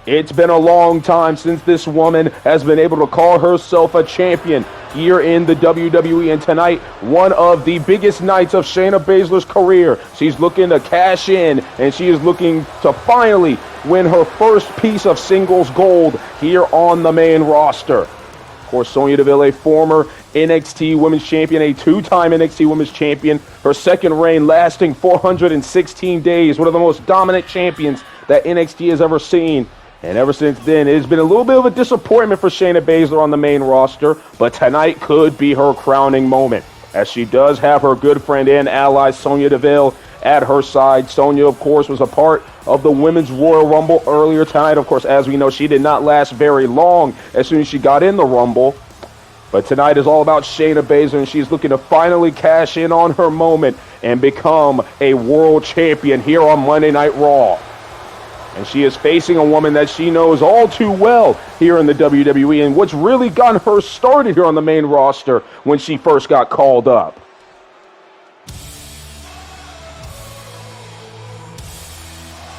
It's been a long time since this woman has been able to call herself a champion here in the WWE, and tonight, one of the biggest nights of Shayna Baszler's career. She's looking to cash in, and she is looking to finally win her first piece of singles gold here on the main roster. Of course, Sonya Deville, a former NXT Women's Champion, a two-time NXT Women's Champion, her second reign lasting 416 days, one of the most dominant champions that NXT has ever seen. And ever since then, it has been a little bit of a disappointment for Shayna Baszler on the main roster, but tonight could be her crowning moment, as she does have her good friend and ally Sonya Deville at her side. Sonya, of course, was a part of the Women's Royal Rumble earlier tonight. Of course, as we know, she did not last very long as soon as she got in the Rumble. But tonight is all about Shayna Baszler, and she's looking to finally cash in on her moment and become a world champion here on Monday Night Raw. And she is facing a woman that she knows all too well here in the WWE, and what's really gotten her started here on the main roster when she first got called up.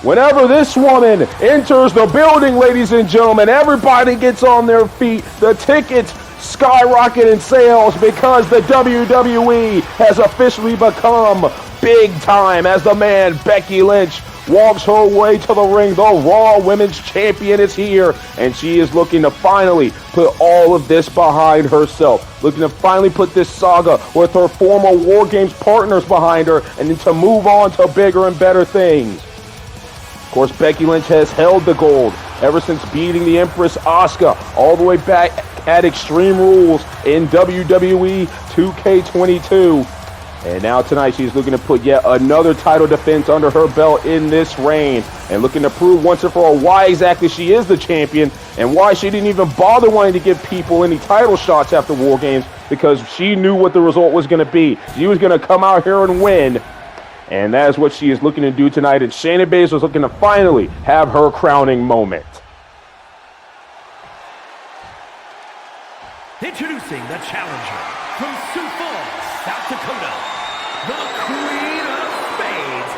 Whenever this woman enters the building, ladies and gentlemen, everybody gets on their feet. The tickets skyrocket in sales because the WWE has officially become big time as the man Becky Lynch walks her way to the ring. The Raw Women's Champion is here, and she is looking to finally put all of this behind herself. Looking to finally put this saga with her former War Games partners behind her, and then to move on to bigger and better things. Of course, Becky Lynch has held the gold ever since beating the Empress Asuka all the way back at Extreme Rules in WWE 2K22. And now tonight she's looking to put yet another title defense under her belt in this reign, and looking to prove once and for all why exactly she is the champion and why she didn't even bother wanting to give people any title shots after War Games, because she knew what the result was going to be. She was going to come out here and win, and that is what she is looking to do tonight. And Shayna Baszler is looking to finally have her crowning moment. Introducing the challenger from Sioux Falls, South Dakota, the Queen of Spades,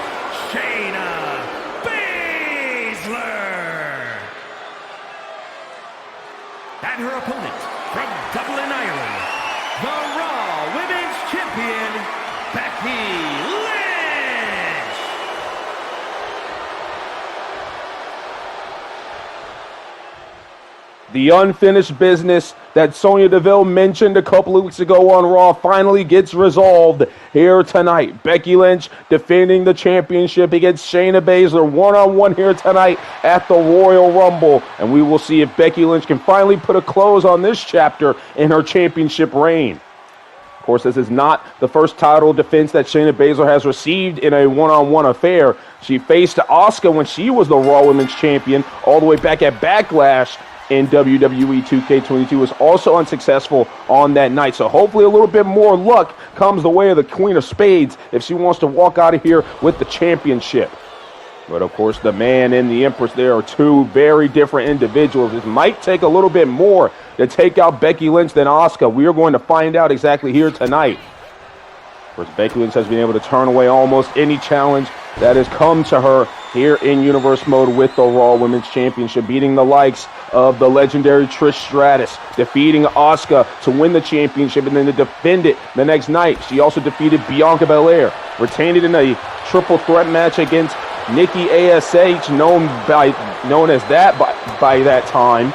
Shayna Baszler. And her opponent from Dublin, Ireland, the Raw Women's Champion, Becky Lynch. The unfinished business that Sonya Deville mentioned a couple of weeks ago on Raw finally gets resolved here tonight. Becky Lynch defending the championship against Shayna Baszler one-on-one here tonight at the Royal Rumble. And we will see if Becky Lynch can finally put a close on this chapter in her championship reign. Of course, this is not the first title defense that Shayna Baszler has received in a one-on-one affair. She faced Asuka when she was the Raw Women's Champion all the way back at Backlash in WWE 2K22, was also unsuccessful on that night. So hopefully a little bit more luck comes the way of the Queen of Spades if she wants to walk out of here with the championship. But of course, the man and the Empress, there are two very different individuals. It might take a little bit more to take out Becky Lynch than Asuka. We are going to find out exactly here tonight. Of course, Becky Lynch has been able to turn away almost any challenge that has come to her here in Universe Mode with the Raw Women's Championship, beating the likes of the legendary Trish Stratus, defeating Asuka to win the championship and then to defend it the next night. She also defeated Bianca Belair, retained it in a triple threat match against Nikki ASH, known as that by that time,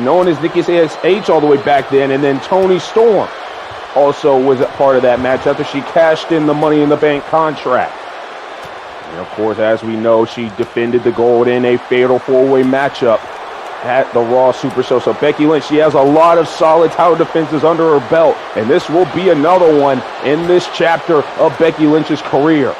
known as Nikki ASH all the way back then, and then Toni Storm also was a part of that match after she cashed in the Money in the Bank contract. And of course, as we know, she defended the gold in a fatal four-way matchup at the Raw Super Show. So Becky Lynch, she has a lot of solid title defenses under her belt, and this will be another one in this chapter of Becky Lynch's career.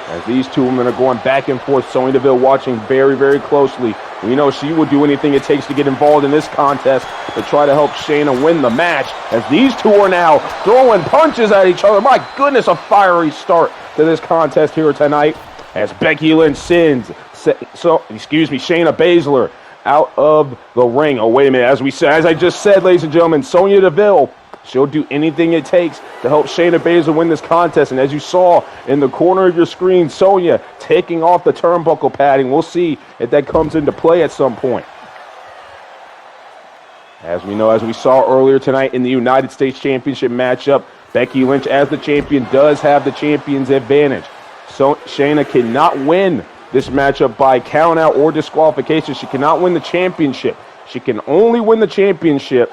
As these two women are going back and forth, Sonya Deville watching very, very closely. We know she will do anything it takes to get involved in this contest to try to help Shayna win the match, as these two are now throwing punches at each other. My goodness, a fiery start to this contest here tonight, as Becky Lynch sends Shayna Baszler out of the ring. Oh, wait a minute. As I just said, ladies and gentlemen, Sonya Deville, she'll do anything it takes to help Shayna Baszler win this contest. And as you saw in the corner of your screen, Sonya taking off the turnbuckle padding. We'll see if that comes into play at some point. As we know, as we saw earlier tonight in the United States Championship matchup, Becky Lynch, as the champion, does have the champion's advantage. So Shayna cannot win this matchup by countout or disqualification. She cannot win the championship. She can only win the championship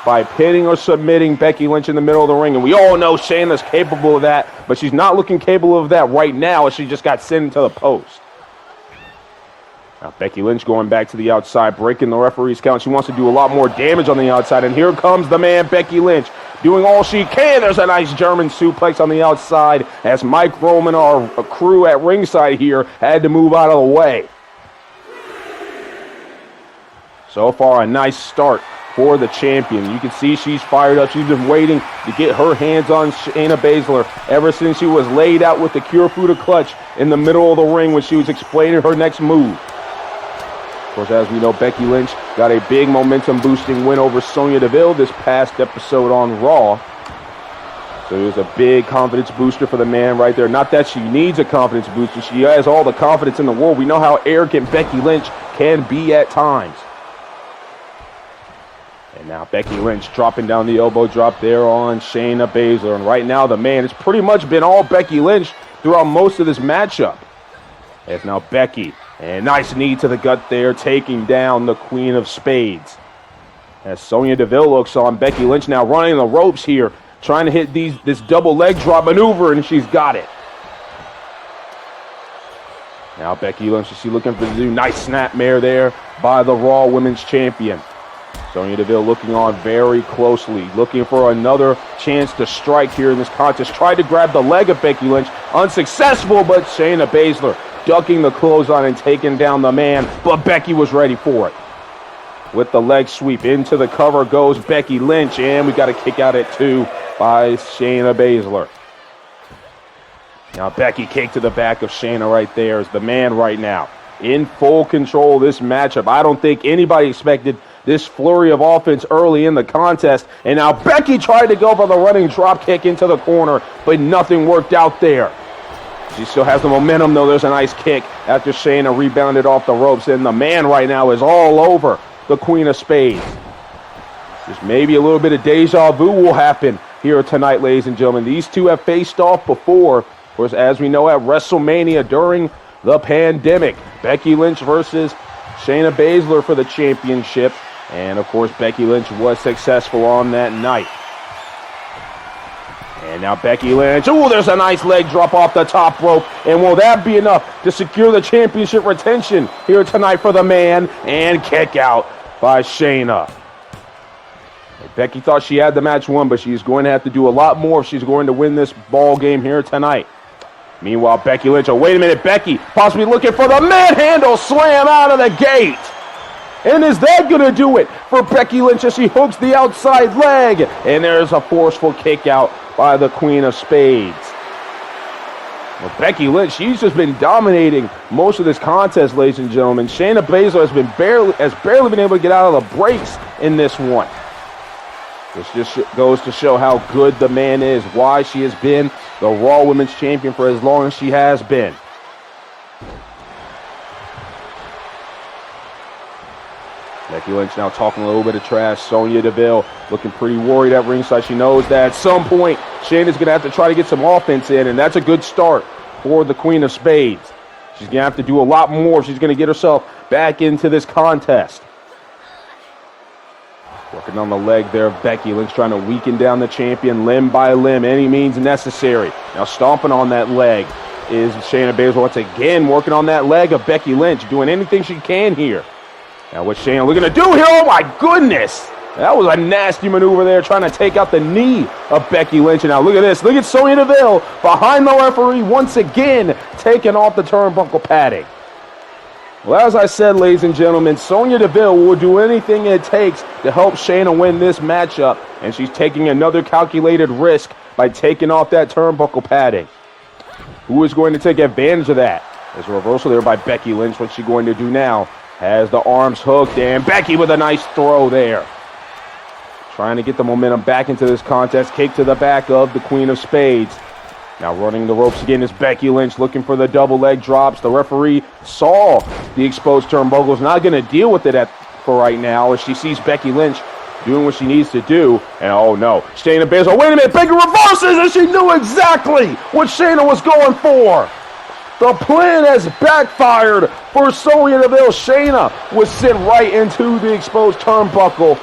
by pinning or submitting Becky Lynch in the middle of the ring. And we all know Shayna's capable of that, but she's not looking capable of that right now as she just got sent into the post. Now Becky Lynch going back to the outside, breaking the referee's count. She wants to do a lot more damage on the outside, and here comes the man, Becky Lynch, doing all she can. There's a nice German suplex on the outside as Mike Roman, our crew at ringside here, had to move out of the way. So far, a nice start for the champion. You can see she's fired up. She's been waiting to get her hands on Shayna Baszler ever since she was laid out with the Kure Fuda clutch in the middle of the ring when she was explaining her next move. Of course, as we know, Becky Lynch got a big momentum-boosting win over Sonya Deville this past episode on Raw. So it was a big confidence booster for the man right there. Not that she needs a confidence booster. She has all the confidence in the world. We know how arrogant Becky Lynch can be at times. And now Becky Lynch dropping down the elbow drop there on Shayna Baszler. And right now, the man, it's pretty much been all Becky Lynch throughout most of this matchup. As now Becky, and nice knee to the gut there, taking down the Queen of Spades. As Sonya Deville looks on, Becky Lynch now running the ropes here, trying to hit this double leg drop maneuver, and she's got it. Now Becky Lynch, she's looking for the new nice snapmare there by the Raw Women's Champion. Sonya Deville looking on very closely, looking for another chance to strike here in this contest. Tried to grab the leg of Becky Lynch, unsuccessful, but Shayna Baszler ducking the clothesline and taking down the man, but Becky was ready for it. With the leg sweep into the cover goes Becky Lynch, and we got a kick out at 2 by Shayna Baszler. Now Becky kick to the back of Shayna right there is the man right now. In full control of this matchup. I don't think anybody expected this flurry of offense early in the contest. And now Becky tried to go for the running drop kick into the corner, but nothing worked out there. She still has the momentum, though. There's a nice kick after Shayna rebounded off the ropes. And the man right now is all over the Queen of Spades. Just maybe a little bit of deja vu will happen here tonight, ladies and gentlemen. These two have faced off before. Of course, as we know, at WrestleMania during the pandemic. Becky Lynch versus Shayna Baszler for the championship. And, of course, Becky Lynch was successful on that night. And now Becky Lynch. Ooh, there's a nice leg drop off the top rope. And will that be enough to secure the championship retention here tonight for the man? And kick out by Shayna. Becky thought she had the match won, but she's going to have to do a lot more if she's going to win this ball game here tonight. Meanwhile, Becky Lynch, oh, wait a minute, Becky possibly looking for the manhandle slam out of the gate. And is that going to do it for Becky Lynch as she hooks the outside leg? And there's a forceful kick out by the Queen of Spades. Well, Becky Lynch, she's just been dominating most of this contest, ladies and gentlemen. Shayna Baszler has barely been able to get out of the breaks in this one. This just goes to show how good the man is, why she has been the Raw Women's Champion for as long as she has been. Becky Lynch now talking a little bit of trash. Sonya Deville looking pretty worried at ringside. She knows that at some point Shayna's going to have to try to get some offense in, and that's a good start for the Queen of Spades. She's going to have to do a lot more if she's going to get herself back into this contest. Working on the leg there of Becky Lynch, trying to weaken down the champion limb by limb, any means necessary. Now stomping on that leg is Shayna Baszler once again, working on that leg of Becky Lynch, doing anything she can here. Now what's Shayna looking to do here? Oh my goodness! That was a nasty maneuver there, trying to take out the knee of Becky Lynch. And now look at this. Look at Sonya Deville behind the referee once again, taking off the turnbuckle padding. Well, as I said, ladies and gentlemen, Sonya Deville will do anything it takes to help Shayna win this matchup. And she's taking another calculated risk by taking off that turnbuckle padding. Who is going to take advantage of that? There's a reversal there by Becky Lynch. What's she going to do now? Has the arms hooked, and Becky with a nice throw there. Trying to get the momentum back into this contest. Kick to the back of the Queen of Spades. Now running the ropes again is Becky Lynch looking for the double leg drops. The referee saw the exposed turnbuckles. Not going to deal with it for right now as she sees Becky Lynch doing what she needs to do. And oh no, Shayna Baszler, wait a minute, Becky reverses and she knew exactly what Shayna was going for. The plan has backfired for Sonya Deville. Shayna was sent right into the exposed turnbuckle.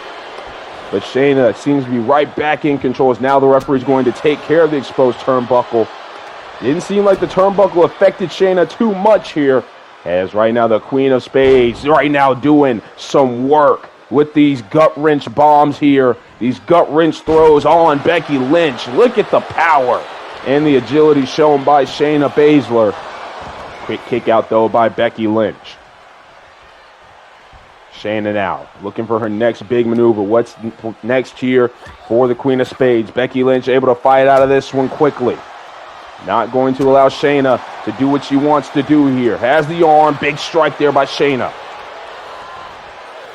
But Shayna seems to be right back in control as now the referee is going to take care of the exposed turnbuckle. Didn't seem like the turnbuckle affected Shayna too much here. As right now the Queen of Spades right now doing some work with these gut wrench bombs here. These gut wrench throws on Becky Lynch. Look at the power and the agility shown by Shayna Baszler. Quick kick out though by Becky Lynch. Shayna now looking for her next big maneuver. What's next here for the Queen of Spades? Becky Lynch able to fight out of this one quickly. Not going to allow Shayna to do what she wants to do here. Has the arm. Big strike there by Shayna.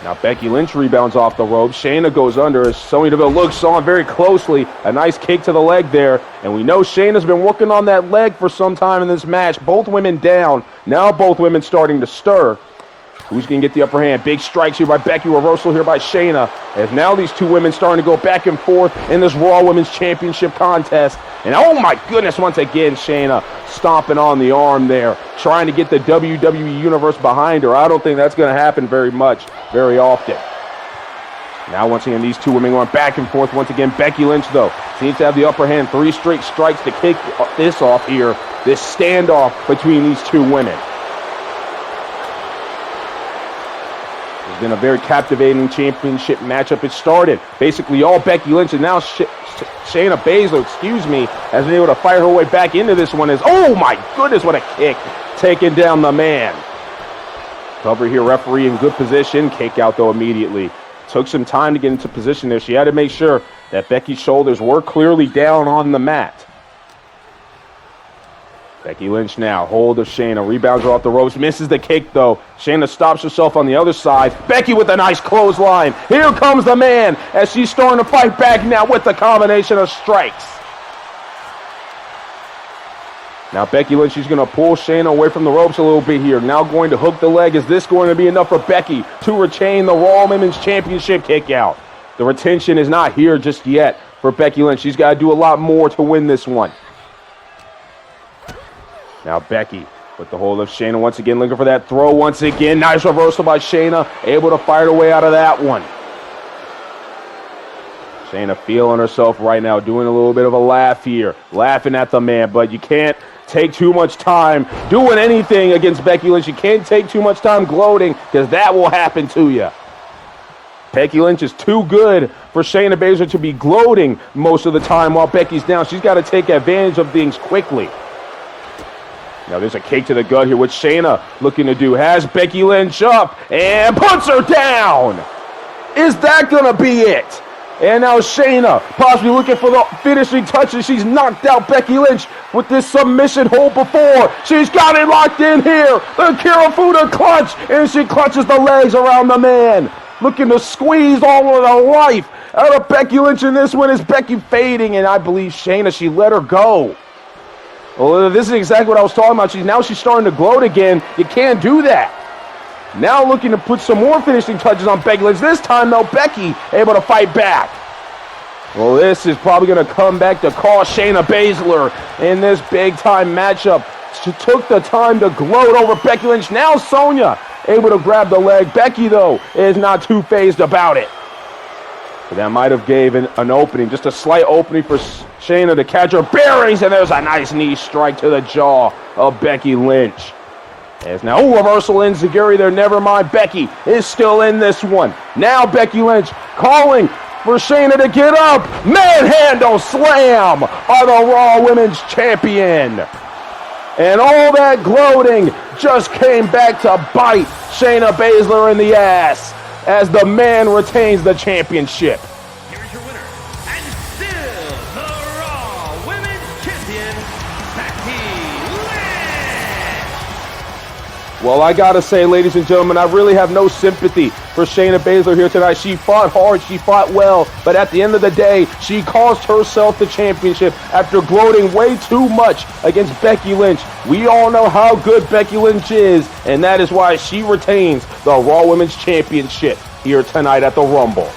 Now Becky Lynch rebounds off the ropes. Shayna goes under as Sonya Deville looks on very closely. A nice kick to the leg there. And we know Shayna's been working on that leg for some time in this match. Both women down. Now both women starting to stir. Who's going to get the upper hand? Big strikes here by Becky. Reversal here by Shayna. As now these two women starting to go back and forth in this Raw Women's Championship contest. And oh my goodness, once again, Shayna stomping on the arm there. Trying to get the WWE Universe behind her. I don't think that's going to happen very often. Now once again, these two women going back and forth. Once again, Becky Lynch, though, seems to have the upper hand. 3 straight strikes to kick this off here. This standoff between these two women. been a very captivating championship matchup. It started basically all Becky Lynch, and now Shayna Baszler, has been able to fight her way back into this one. Oh my goodness, what a kick. Taking down the man. Cover here, referee in good position. Kick out though immediately. Took some time to get into position there. She had to make sure that Becky's shoulders were clearly down on the mat. Becky Lynch now, hold of Shayna, rebounds her off the ropes, misses the kick though. Shayna stops herself on the other side. Becky with a nice clothesline. Here comes the man as she's starting to fight back now with the combination of strikes. Now Becky Lynch, she's going to pull Shayna away from the ropes a little bit here. Now going to hook the leg. Is this going to be enough for Becky to retain the Raw Women's Championship kick out? The retention is not here just yet for Becky Lynch. She's got to do a lot more to win this one. Now Becky with the hold of Shayna once again, looking for that throw once again. Nice reversal by Shayna, able to fight her way out of that one. Shayna feeling herself right now, doing a little bit of a laugh here, laughing at the man, but you can't take too much time doing anything against Becky Lynch. You can't take too much time gloating, because that will happen to you. Becky Lynch is too good for Shayna Baszler to be gloating most of the time while Becky's down. She's got to take advantage of things quickly. Now there's a kick to the gut here, which Shayna looking to do. Has Becky Lynch up and puts her down. Is that going to be it? And now Shayna possibly looking for the finishing touches. She's knocked out Becky Lynch with this submission hold before. She's got it locked in here. The Kirifuda clutch, and she clutches the legs around the man. Looking to squeeze all of the life out of Becky Lynch in this one. Is Becky fading, and I believe Shayna, she let her go. Well, this is exactly what I was talking about. She's starting to gloat again. You can't do that. Now looking to put some more finishing touches on Becky Lynch. This time, though, Becky able to fight back. Well, this is probably going to come back to cost Shayna Baszler in this big-time matchup. She took the time to gloat over Becky Lynch. Now Sonya able to grab the leg. Becky, though, is not too phased about it. But that might have gave an opening, just a slight opening for Shayna to catch her bearings, and there's a nice knee strike to the jaw of Becky Lynch. As now, reversal enziguri there, never mind. Becky is still in this one. Now Becky Lynch calling for Shayna to get up. Manhandle slam by the Raw Women's Champion. And all that gloating just came back to bite Shayna Baszler in the ass as the man retains the championship. Here's your winner, and still the Raw Women's Champion, Becky Lynch. Well, I gotta say, ladies and gentlemen, I really have no sympathy for Shayna Baszler here tonight. She fought hard, she fought well, but at the end of the day, she cost herself the championship after gloating way too much against Becky Lynch. We all know how good Becky Lynch is, and that is why she retains the Raw Women's Championship here tonight at the Rumble.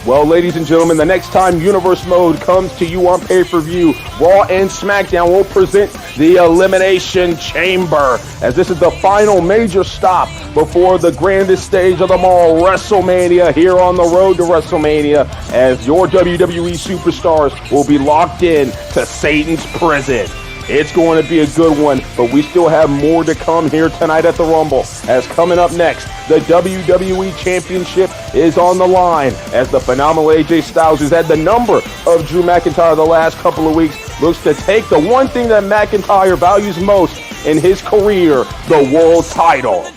Well, ladies and gentlemen, the next time Universe Mode comes to you on pay-per-view, Raw and SmackDown will present the Elimination Chamber, as this is the final major stop before the grandest stage of them all, WrestleMania, here on the road to WrestleMania, as your WWE superstars will be locked in to Satan's prison. It's going to be a good one, but we still have more to come here tonight at the Rumble. As coming up next, the WWE Championship is on the line as the phenomenal AJ Styles, who's had the number of Drew McIntyre the last couple of weeks, looks to take the one thing that McIntyre values most in his career, the world title. The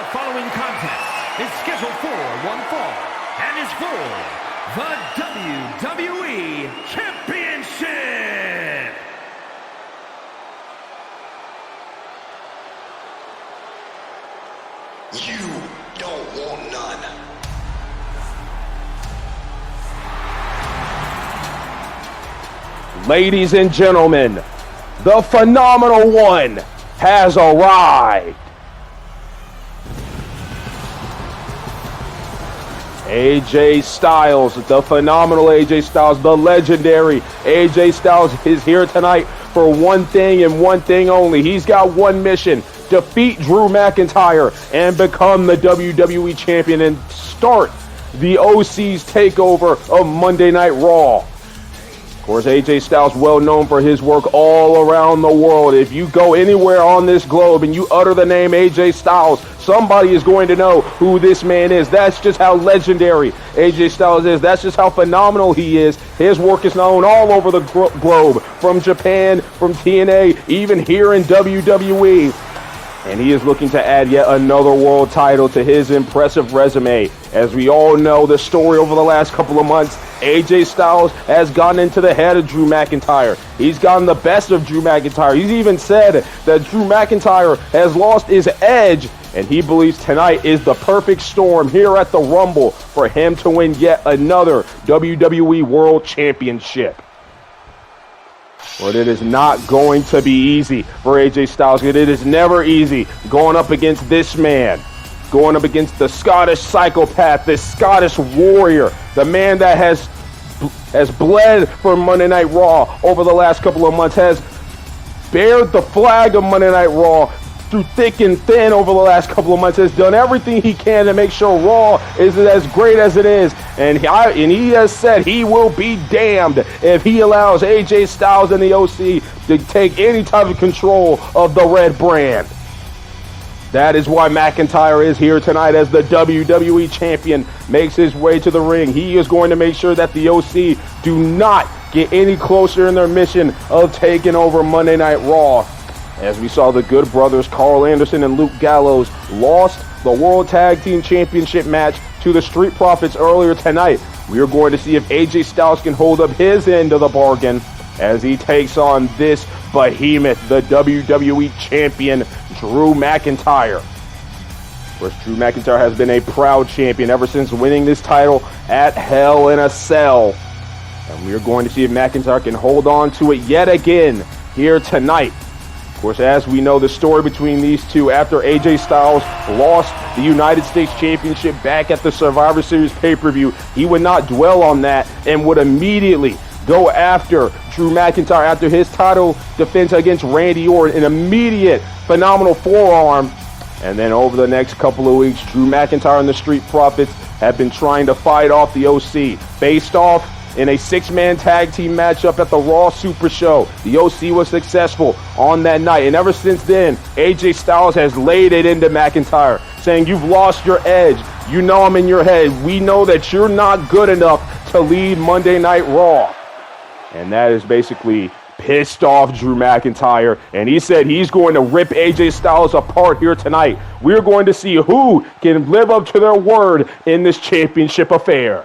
following contest is scheduled for one fall and is for the WWE Championship. You don't want none. Ladies and gentlemen, the phenomenal one has arrived. AJ Styles, the phenomenal AJ Styles, the legendary AJ Styles is here tonight for one thing and one thing only. He's got one mission: defeat Drew McIntyre and become the WWE Champion and start the OC's takeover of Monday Night Raw. Of course, AJ Styles well known for his work all around the world. If you go anywhere on this globe and you utter the name AJ Styles, somebody is going to know who this man is. That's just how legendary AJ Styles is. That's just how phenomenal he is. His work is known all over the globe, from Japan, from TNA, even here in WWE. And he is looking to add yet another world title to his impressive resume. As we all know the story over the last couple of months, AJ Styles has gotten into the head of Drew McIntyre. He's gotten the best of Drew McIntyre. He's even said that Drew McIntyre has lost his edge, and he believes tonight is the perfect storm here at the Rumble for him to win yet another WWE World Championship. But it is not going to be easy for AJ Styles. It is never easy going up against this man, going up against the Scottish psychopath, this Scottish warrior, the man that has bled for Monday Night Raw over the last couple of months, has bared the flag of Monday Night Raw through thick and thin over the last couple of months, has done everything he can to make sure Raw is as great as it is. And he has said he will be damned if he allows AJ Styles and the OC to take any type of control of the red brand. That is why McIntyre is here tonight as the WWE Champion makes his way to the ring. He is going to make sure that the OC do not get any closer in their mission of taking over Monday Night Raw. As we saw the Good Brothers, Carl Anderson and Luke Gallows, lost the World Tag Team Championship match to the Street Profits earlier tonight. We are going to see if AJ Styles can hold up his end of the bargain as he takes on this behemoth, the WWE Champion, Drew McIntyre. Of course, Drew McIntyre has been a proud champion ever since winning this title at Hell in a Cell. And we are going to see if McIntyre can hold on to it yet again here tonight. Of course, as we know the story between these two, after AJ Styles lost the United States Championship back at the Survivor Series pay-per-view, he would not dwell on that and would immediately go after Drew McIntyre after his title defense against Randy Orton, an immediate phenomenal forearm. And then over the next couple of weeks, Drew McIntyre and the Street Profits have been trying to fight off the OC. Faced off in a six-man tag team matchup at the Raw Super Show. The OC was successful on that night, and ever since then, AJ Styles has laid it into McIntyre, saying, "You've lost your edge. You know I'm in your head. We know that you're not good enough to lead Monday Night Raw." And that is basically pissed off Drew McIntyre, and he said he's going to rip AJ Styles apart here tonight. We're going to see who can live up to their word in this championship affair.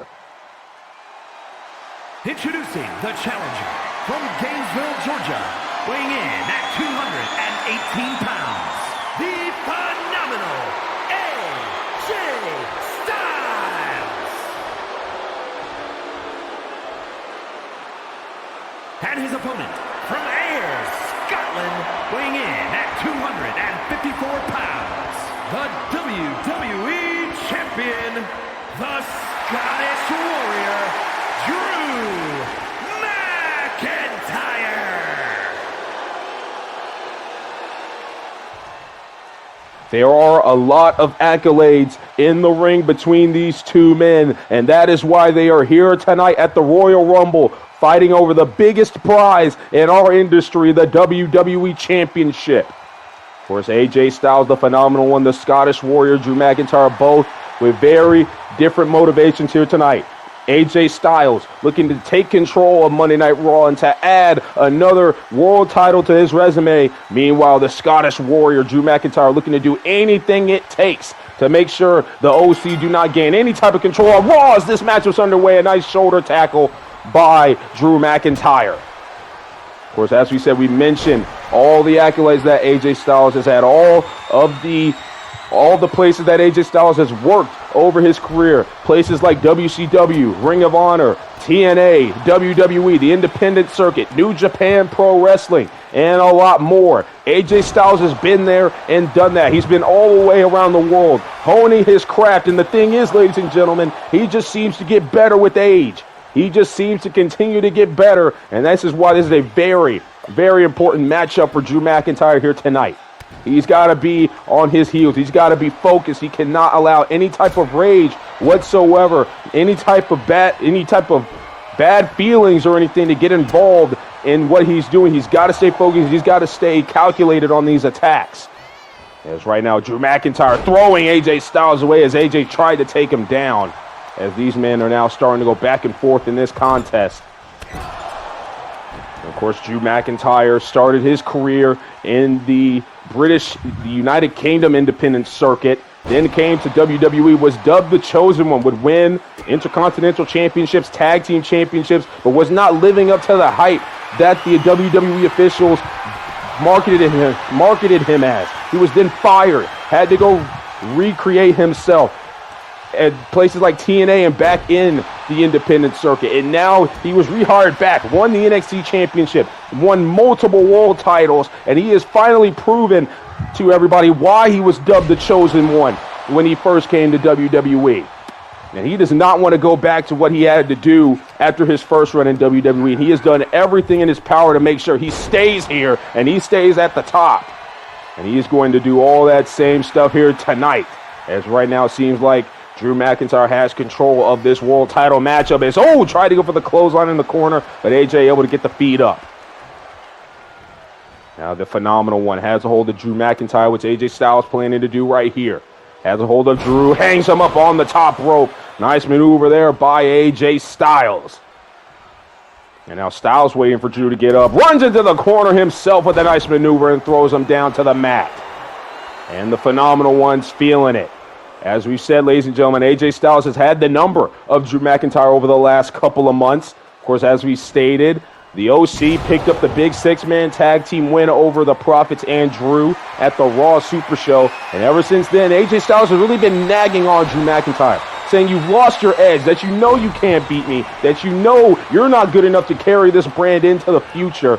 Introducing the challenger from Gainesville, Georgia, weighing in at 218 pounds, the phenomenal AJ Styles. And his opponent from Ayr, Scotland, weighing in at 254 pounds, the WWE Champion, the Scottish Warrior, Drew McIntyre. There are a lot of accolades in the ring between these two men, and that is why they are here tonight at the Royal Rumble, fighting over the biggest prize in our industry, the WWE Championship. Of course, AJ Styles, the phenomenal one, the Scottish Warrior, Drew McIntyre, both with very different motivations here tonight. AJ Styles looking to take control of Monday Night Raw and to add another world title to his resume. Meanwhile, the Scottish Warrior, Drew McIntyre, looking to do anything it takes to make sure the OC do not gain any type of control of Raw as this match was underway. A nice shoulder tackle by Drew McIntyre. Of course, as we said, we mentioned all the accolades that AJ Styles has had, all the places that AJ Styles has worked over his career. Places like WCW, Ring of Honor, TNA, WWE, the Independent Circuit, New Japan Pro Wrestling, and a lot more. AJ Styles has been there and done that. He's been all the way around the world, honing his craft. And the thing is, ladies and gentlemen, he just seems to get better with age. He just seems to continue to get better. And this is why this is a very, very important matchup for Drew McIntyre here tonight. He's got to be on his heels. He's got to be focused. He cannot allow any type of rage whatsoever, any type of bad feelings or anything to get involved in what he's doing. He's got to stay focused. He's got to stay calculated on these attacks. As right now, Drew McIntyre throwing AJ Styles away as AJ tried to take him down. As these men are now starting to go back and forth in this contest. And of course, Drew McIntyre started his career in the United Kingdom independent circuit. Then came to WWE, was dubbed the Chosen One, would win Intercontinental Championships, Tag Team Championships, but was not living up to the hype that the WWE officials marketed him as. He was then fired, had to go recreate himself at places like TNA and back in the independent circuit. And now he was rehired back, won the NXT Championship, won multiple world titles, and he has finally proven to everybody why he was dubbed the Chosen One when he first came to WWE. And he does not want to go back to what he had to do after his first run in WWE. He has done everything in his power to make sure he stays here and he stays at the top. And he is going to do all that same stuff here tonight. As right now it seems like Drew McIntyre has control of this world title matchup. As tried to go for the clothesline in the corner, but AJ able to get the feet up. Now the Phenomenal One has a hold of Drew McIntyre, which AJ Styles planning to do right here. Has a hold of Drew, hangs him up on the top rope. Nice maneuver there by AJ Styles. And now Styles waiting for Drew to get up. Runs into the corner himself with a nice maneuver and throws him down to the mat. And the Phenomenal One's feeling it. As we've said, ladies and gentlemen, AJ Styles has had the number of Drew McIntyre over the last couple of months. Of course, as we stated, the OC picked up the big six-man tag team win over the Profits and Drew at the Raw Super Show. And ever since then, AJ Styles has really been nagging on Drew McIntyre, saying you've lost your edge, that you know you can't beat me, that you know you're not good enough to carry this brand into the future.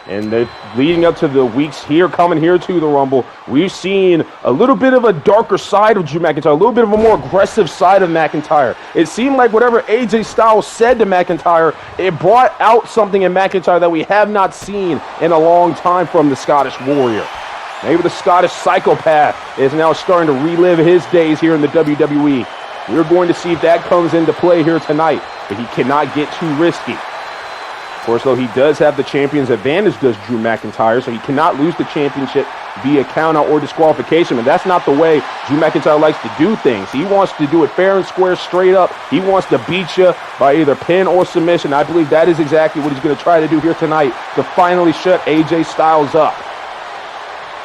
And leading up to the weeks here, coming here to the Rumble, we've seen a little bit of a darker side of Drew McIntyre, a little bit of a more aggressive side of McIntyre. It seemed like whatever AJ Styles said to McIntyre, it brought out something in McIntyre that we have not seen in a long time from the Scottish Warrior. Maybe the Scottish psychopath is now starting to relive his days here in the WWE. We're going to see if that comes into play here tonight, but he cannot get too risky. Of course, though, he does have the champion's advantage, does Drew McIntyre, so he cannot lose the championship via countout or disqualification, and that's not the way Drew McIntyre likes to do things. He wants to do it fair and square, straight up. He wants to beat you by either pin or submission. I believe that is exactly what he's going to try to do here tonight to finally shut AJ Styles up.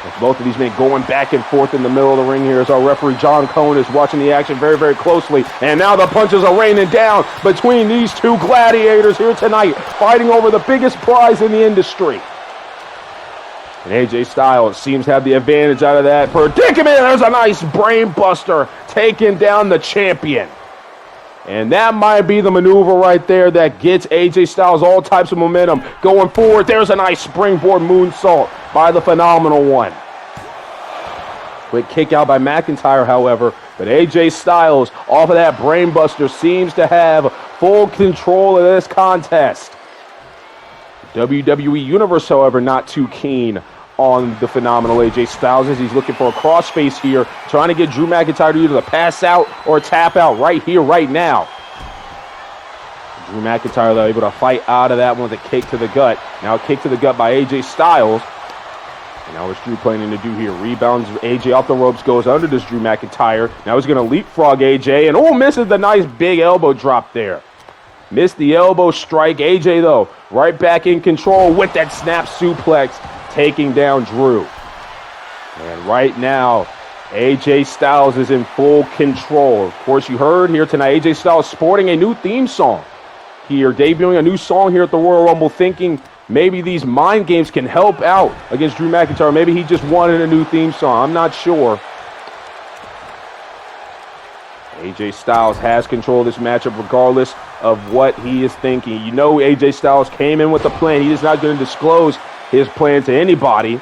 With both of these men going back and forth in the middle of the ring here as our referee John Cone is watching the action very, very closely. And now the punches are raining down between these two gladiators here tonight, fighting over the biggest prize in the industry. And AJ Styles seems to have the advantage out of that predicament. There's a nice brain buster taking down the champion. And that might be the maneuver right there that gets AJ Styles all types of momentum going forward. There's a nice springboard moonsault by the Phenomenal One. Quick kick out by McIntyre, however. But AJ Styles, off of that brainbuster, seems to have full control of this contest. WWE Universe, however, not too keen on the phenomenal AJ Styles as he's looking for a crossface here, trying to get Drew McIntyre to either pass out or tap out right here, right now. Drew McIntyre, though, able to fight out of that one with a kick to the gut. Now a kick to the gut by AJ Styles. And now what's Drew planning to do here? Rebounds AJ off the ropes, goes under this Drew McIntyre. Now he's going to leapfrog AJ, and misses the nice big elbow drop there. Missed the elbow strike. AJ, though, right back in control with that snap suplex, taking down Drew. And right now, AJ Styles is in full control. Of course, you heard here tonight, AJ Styles sporting a new theme song here, debuting a new song here at the Royal Rumble, thinking maybe these mind games can help out against Drew McIntyre. Maybe he just wanted a new theme song. I'm not sure. AJ Styles has control of this matchup regardless of what he is thinking. You know AJ Styles came in with a plan. He is not going to disclose his plan to anybody.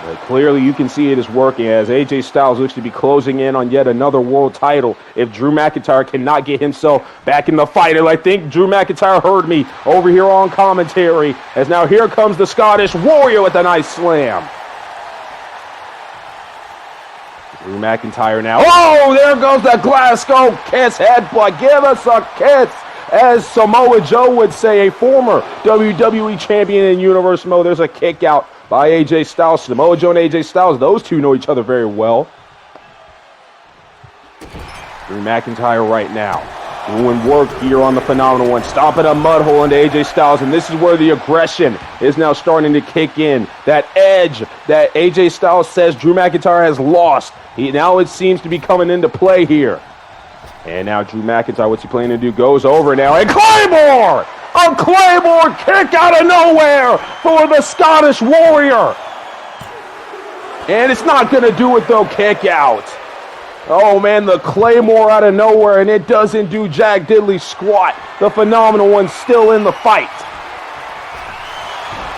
But clearly you can see it is working as AJ Styles looks to be closing in on yet another world title if Drew McIntyre cannot get himself back in the fight. And I think Drew McIntyre heard me over here on commentary as now here comes the Scottish Warrior with a nice slam. Drew McIntyre now. Oh, there goes the Glasgow kiss headbutt. Give us a kiss as Samoa Joe would say, a former WWE champion in Universe Mode. There's a kick out by AJ Styles. Samoa Joe and AJ Styles, those two know each other very well. Drew McIntyre right now doing work here on the Phenomenal One, stomping a mud hole into AJ Styles, and this is where the aggression is now starting to kick in. That edge that AJ Styles says Drew McIntyre has lost, now it seems to be coming into play here. And now Drew McIntyre, what's he planning to do? Goes over now, and Claymore! A Claymore kick out of nowhere for the Scottish Warrior. And it's not going to do it though, kick out. Oh man, the Claymore out of nowhere, and it doesn't do jack diddly squat. The Phenomenal One's still in the fight.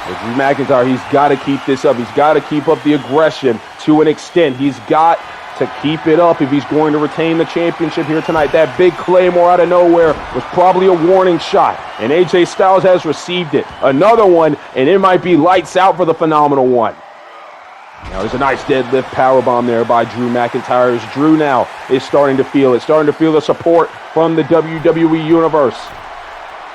But Drew McIntyre, he's got to keep this up. He's got to keep up the aggression to an extent. He's got to keep it up if he's going to retain the championship here tonight. That big Claymore out of nowhere was probably a warning shot, and AJ Styles has received it. Another one, and it might be lights out for the Phenomenal One. Now there's a nice deadlift powerbomb there by Drew McIntyre. As Drew now is starting to feel it, starting to feel the support from the WWE Universe.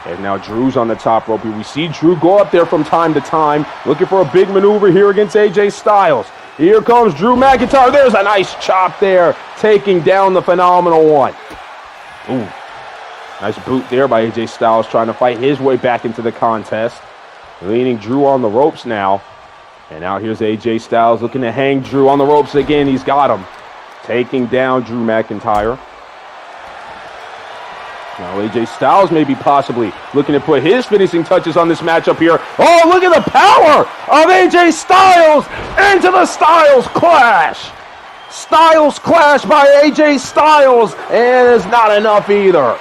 And now Drew's on the top rope here. We see Drew go up there from time to time, looking for a big maneuver here against AJ Styles. Here comes Drew McIntyre. There's a nice chop there, taking down the Phenomenal One. Ooh, nice boot there by AJ Styles, trying to fight his way back into the contest. Leaning Drew on the ropes now. And now here's AJ Styles looking to hang Drew on the ropes again. He's got him. Taking down Drew McIntyre. Now AJ Styles maybe possibly looking to put his finishing touches on this matchup here. Oh, look at the power of AJ Styles into the Styles Clash. Styles Clash by AJ Styles, and it's not enough either.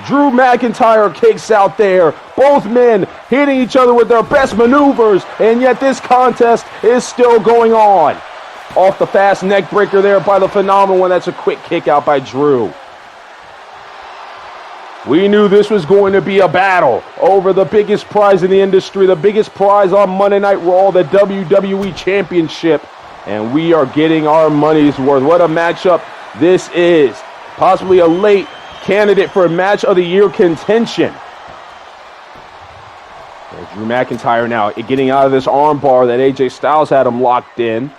Drew McIntyre kicks out there. Both men hitting each other with their best maneuvers, and yet this contest is still going on. Off the fast neck breaker there by the Phenomenal One. That's a quick kick out by Drew. We knew this was going to be a battle over the biggest prize in the industry, the biggest prize on Monday Night Raw, the WWE Championship, and we are getting our money's worth. What a matchup this is. Possibly a late candidate for a match of the year contention. There's Drew McIntyre now getting out of this armbar that AJ Styles had him locked in.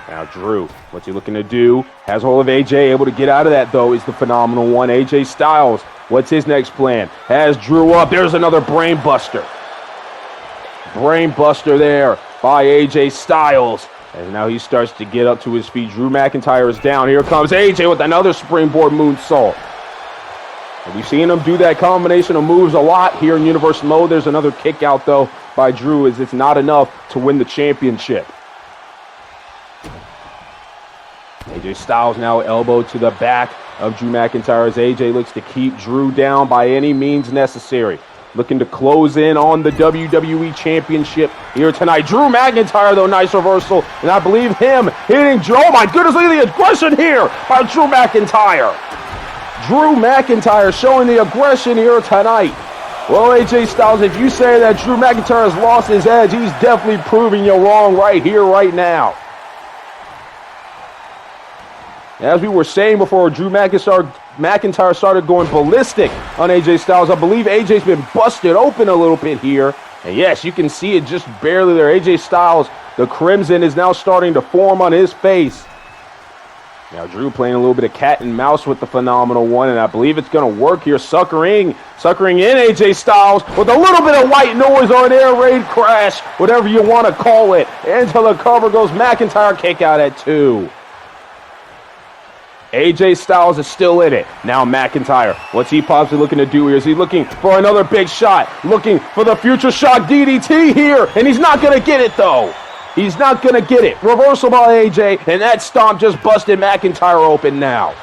Now Drew, what's he looking to do? Has hold of AJ, able to get out of that though is the Phenomenal One. AJ Styles, what's his next plan? Has Drew up. There's another brain buster. Brain buster there by AJ Styles. And now he starts to get up to his feet. Drew McIntyre is down. Here comes AJ with another springboard moonsault. And we've seen him do that combination of moves a lot here in Universe Mode. There's another kick out, though, by Drew, as it's not enough to win the championship. AJ Styles now elbow to the back of Drew McIntyre as AJ looks to keep Drew down by any means necessary. Looking to close in on the WWE Championship here tonight. Drew McIntyre, though, nice reversal. And I believe him hitting Drew. Oh, my goodness, look at the aggression here by Drew McIntyre. Drew McIntyre showing the aggression here tonight. Well, AJ Styles, if you say that Drew McIntyre has lost his edge, he's definitely proving you wrong right here, right now. As we were saying before, Drew McIntyre started going ballistic on AJ Styles. I believe AJ's been busted open a little bit here. And yes, you can see it just barely there. AJ Styles, the crimson is now starting to form on his face. Now Drew playing a little bit of cat and mouse with the Phenomenal One, and I believe it's going to work here. Suckering in AJ Styles with a little bit of white noise or an air raid crash, whatever you want to call it. Into the cover goes McIntyre, kick out at 2. AJ Styles is still in it. Now McIntyre, what's he possibly looking to do here? Is he looking for another big shot? Looking for the future shock DDT here, and he's not going to get it, though. He's not going to get it. Reversal by AJ, and that stomp just busted McIntyre open now.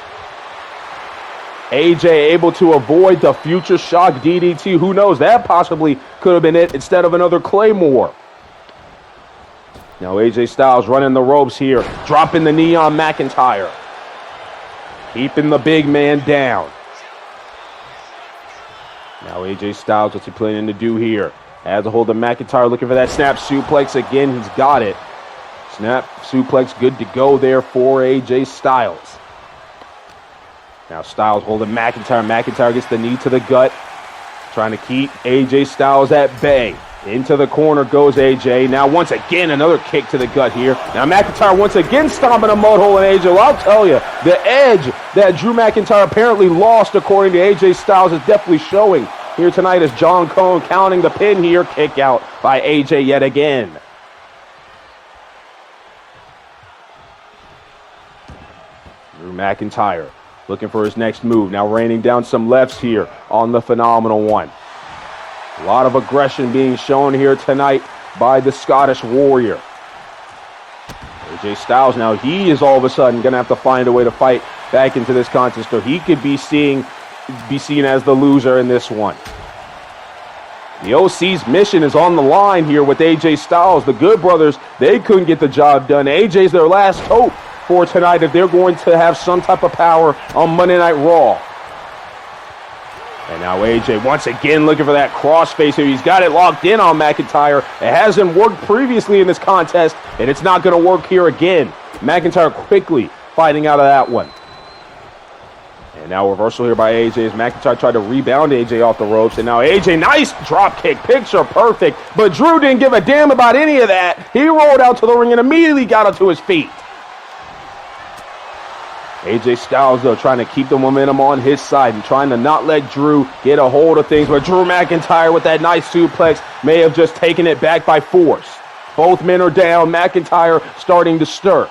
AJ able to avoid the future shock DDT. Who knows? That possibly could have been it instead of another Claymore. Now AJ Styles running the ropes here, dropping the knee on McIntyre. Keeping the big man down. Now AJ Styles, what's he planning to do here? Has a hold of McIntyre, looking for that snap suplex again. He's got it. Snap suplex, good to go there for AJ Styles. Now Styles holding McIntyre. McIntyre gets the knee to the gut, trying to keep AJ Styles at bay. Into the corner goes AJ. Now once again, another kick to the gut here. Now McIntyre once again stomping a mud hole in AJ. Well, I'll tell you, the edge that Drew McIntyre apparently lost, according to AJ Styles, is definitely showing here tonight as John Cone counting the pin here. Kick out by AJ yet again. Drew McIntyre looking for his next move. Now raining down some lefts here on the Phenomenal One. A lot of aggression being shown here tonight by the Scottish Warrior. AJ Styles now, he is all of a sudden going to have to find a way to fight back into this contest, or he could be seen as the loser in this one. The OC's mission is on the line here with AJ Styles. The Good Brothers, they couldn't get the job done. AJ's their last hope for tonight if they're going to have some type of power on Monday Night Raw. And now AJ once again looking for that crossface here. He's got it locked in on McIntyre. It hasn't worked previously in this contest, and it's not going to work here again. McIntyre quickly fighting out of that one. And now reversal here by AJ as McIntyre tried to rebound AJ off the ropes. And now AJ, nice drop kick, picture perfect. But Drew didn't give a damn about any of that. He rolled out to the ring and immediately got up to his feet. AJ Styles, though, trying to keep the momentum on his side and trying to not let Drew get a hold of things. But Drew McIntyre with that nice suplex may have just taken it back by force. Both men are down. McIntyre starting to stir.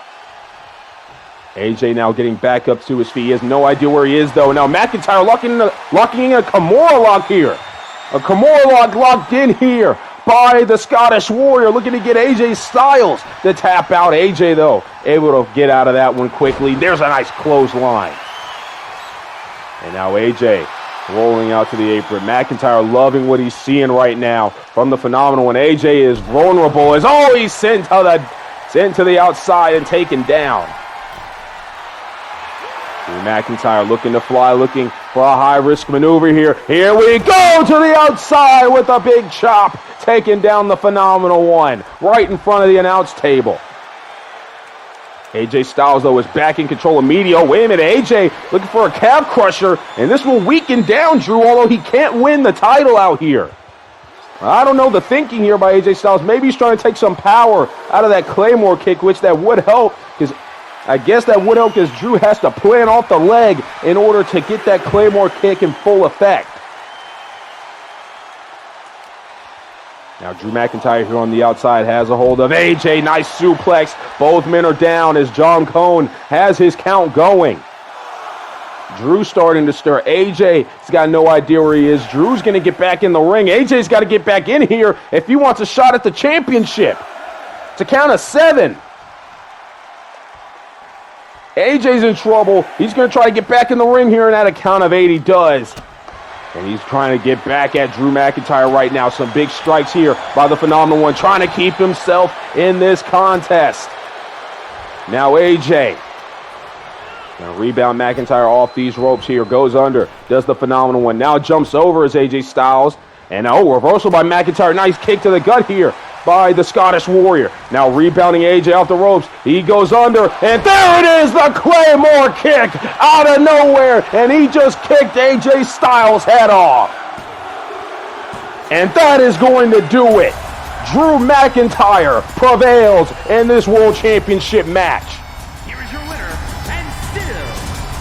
AJ now getting back up to his feet. He has no idea where he is, though. Now McIntyre locking in a Kimura lock here. A Kimura lock locked in here by the Scottish Warrior, looking to get AJ Styles to tap out. AJ, though, able to get out of that one quickly. There's a nice clothesline. And now AJ rolling out to the apron. McIntyre loving what he's seeing right now from the Phenomenal One. AJ is vulnerable as always, sent to the outside and taken down. McIntyre looking to fly, looking for a high-risk maneuver here. Here we go to the outside with a big chop, taking down the Phenomenal One right in front of the announce table. AJ Styles, though, is back in control of media. Oh, wait a minute, AJ looking for a calf crusher, and this will weaken down Drew, although he can't win the title out here. I don't know the thinking here by AJ Styles. Maybe he's trying to take some power out of that Claymore kick, which that would help, because I guess that would help because Drew has to plant off the leg in order to get that Claymore kick in full effect. Now Drew McIntyre here on the outside has a hold of AJ. Nice suplex. Both men are down as John Cone has his count going. Drew starting to stir. AJ's got no idea where he is. Drew's going to get back in the ring. AJ's got to get back in here if he wants a shot at the championship. It's a count of 7. AJ's in trouble. He's going to try to get back in the ring here, and at a count of 8 he does. And he's trying to get back at Drew McIntyre right now. Some big strikes here by the Phenomenal One, trying to keep himself in this contest. Now AJ. Now rebound McIntyre off these ropes here. Goes under. Does the Phenomenal One. Now jumps over as AJ Styles. And reversal by McIntyre. Nice kick to the gut here by the Scottish Warrior. Now rebounding AJ off the ropes. He goes under, and there it is, the Claymore kick out of nowhere, and he just kicked AJ Styles' head off. And that is going to do it. Drew McIntyre prevails in this World Championship match. Here is your winner, and still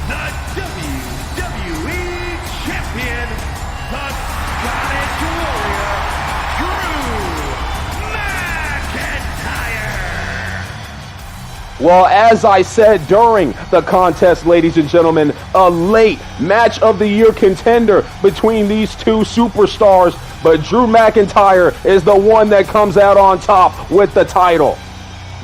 the WWE Champion, the Scottish Warrior, Drew McIntyre. Well, as I said during the contest, ladies and gentlemen, a late match of the year contender between these two superstars, but Drew McIntyre is the one that comes out on top with the title.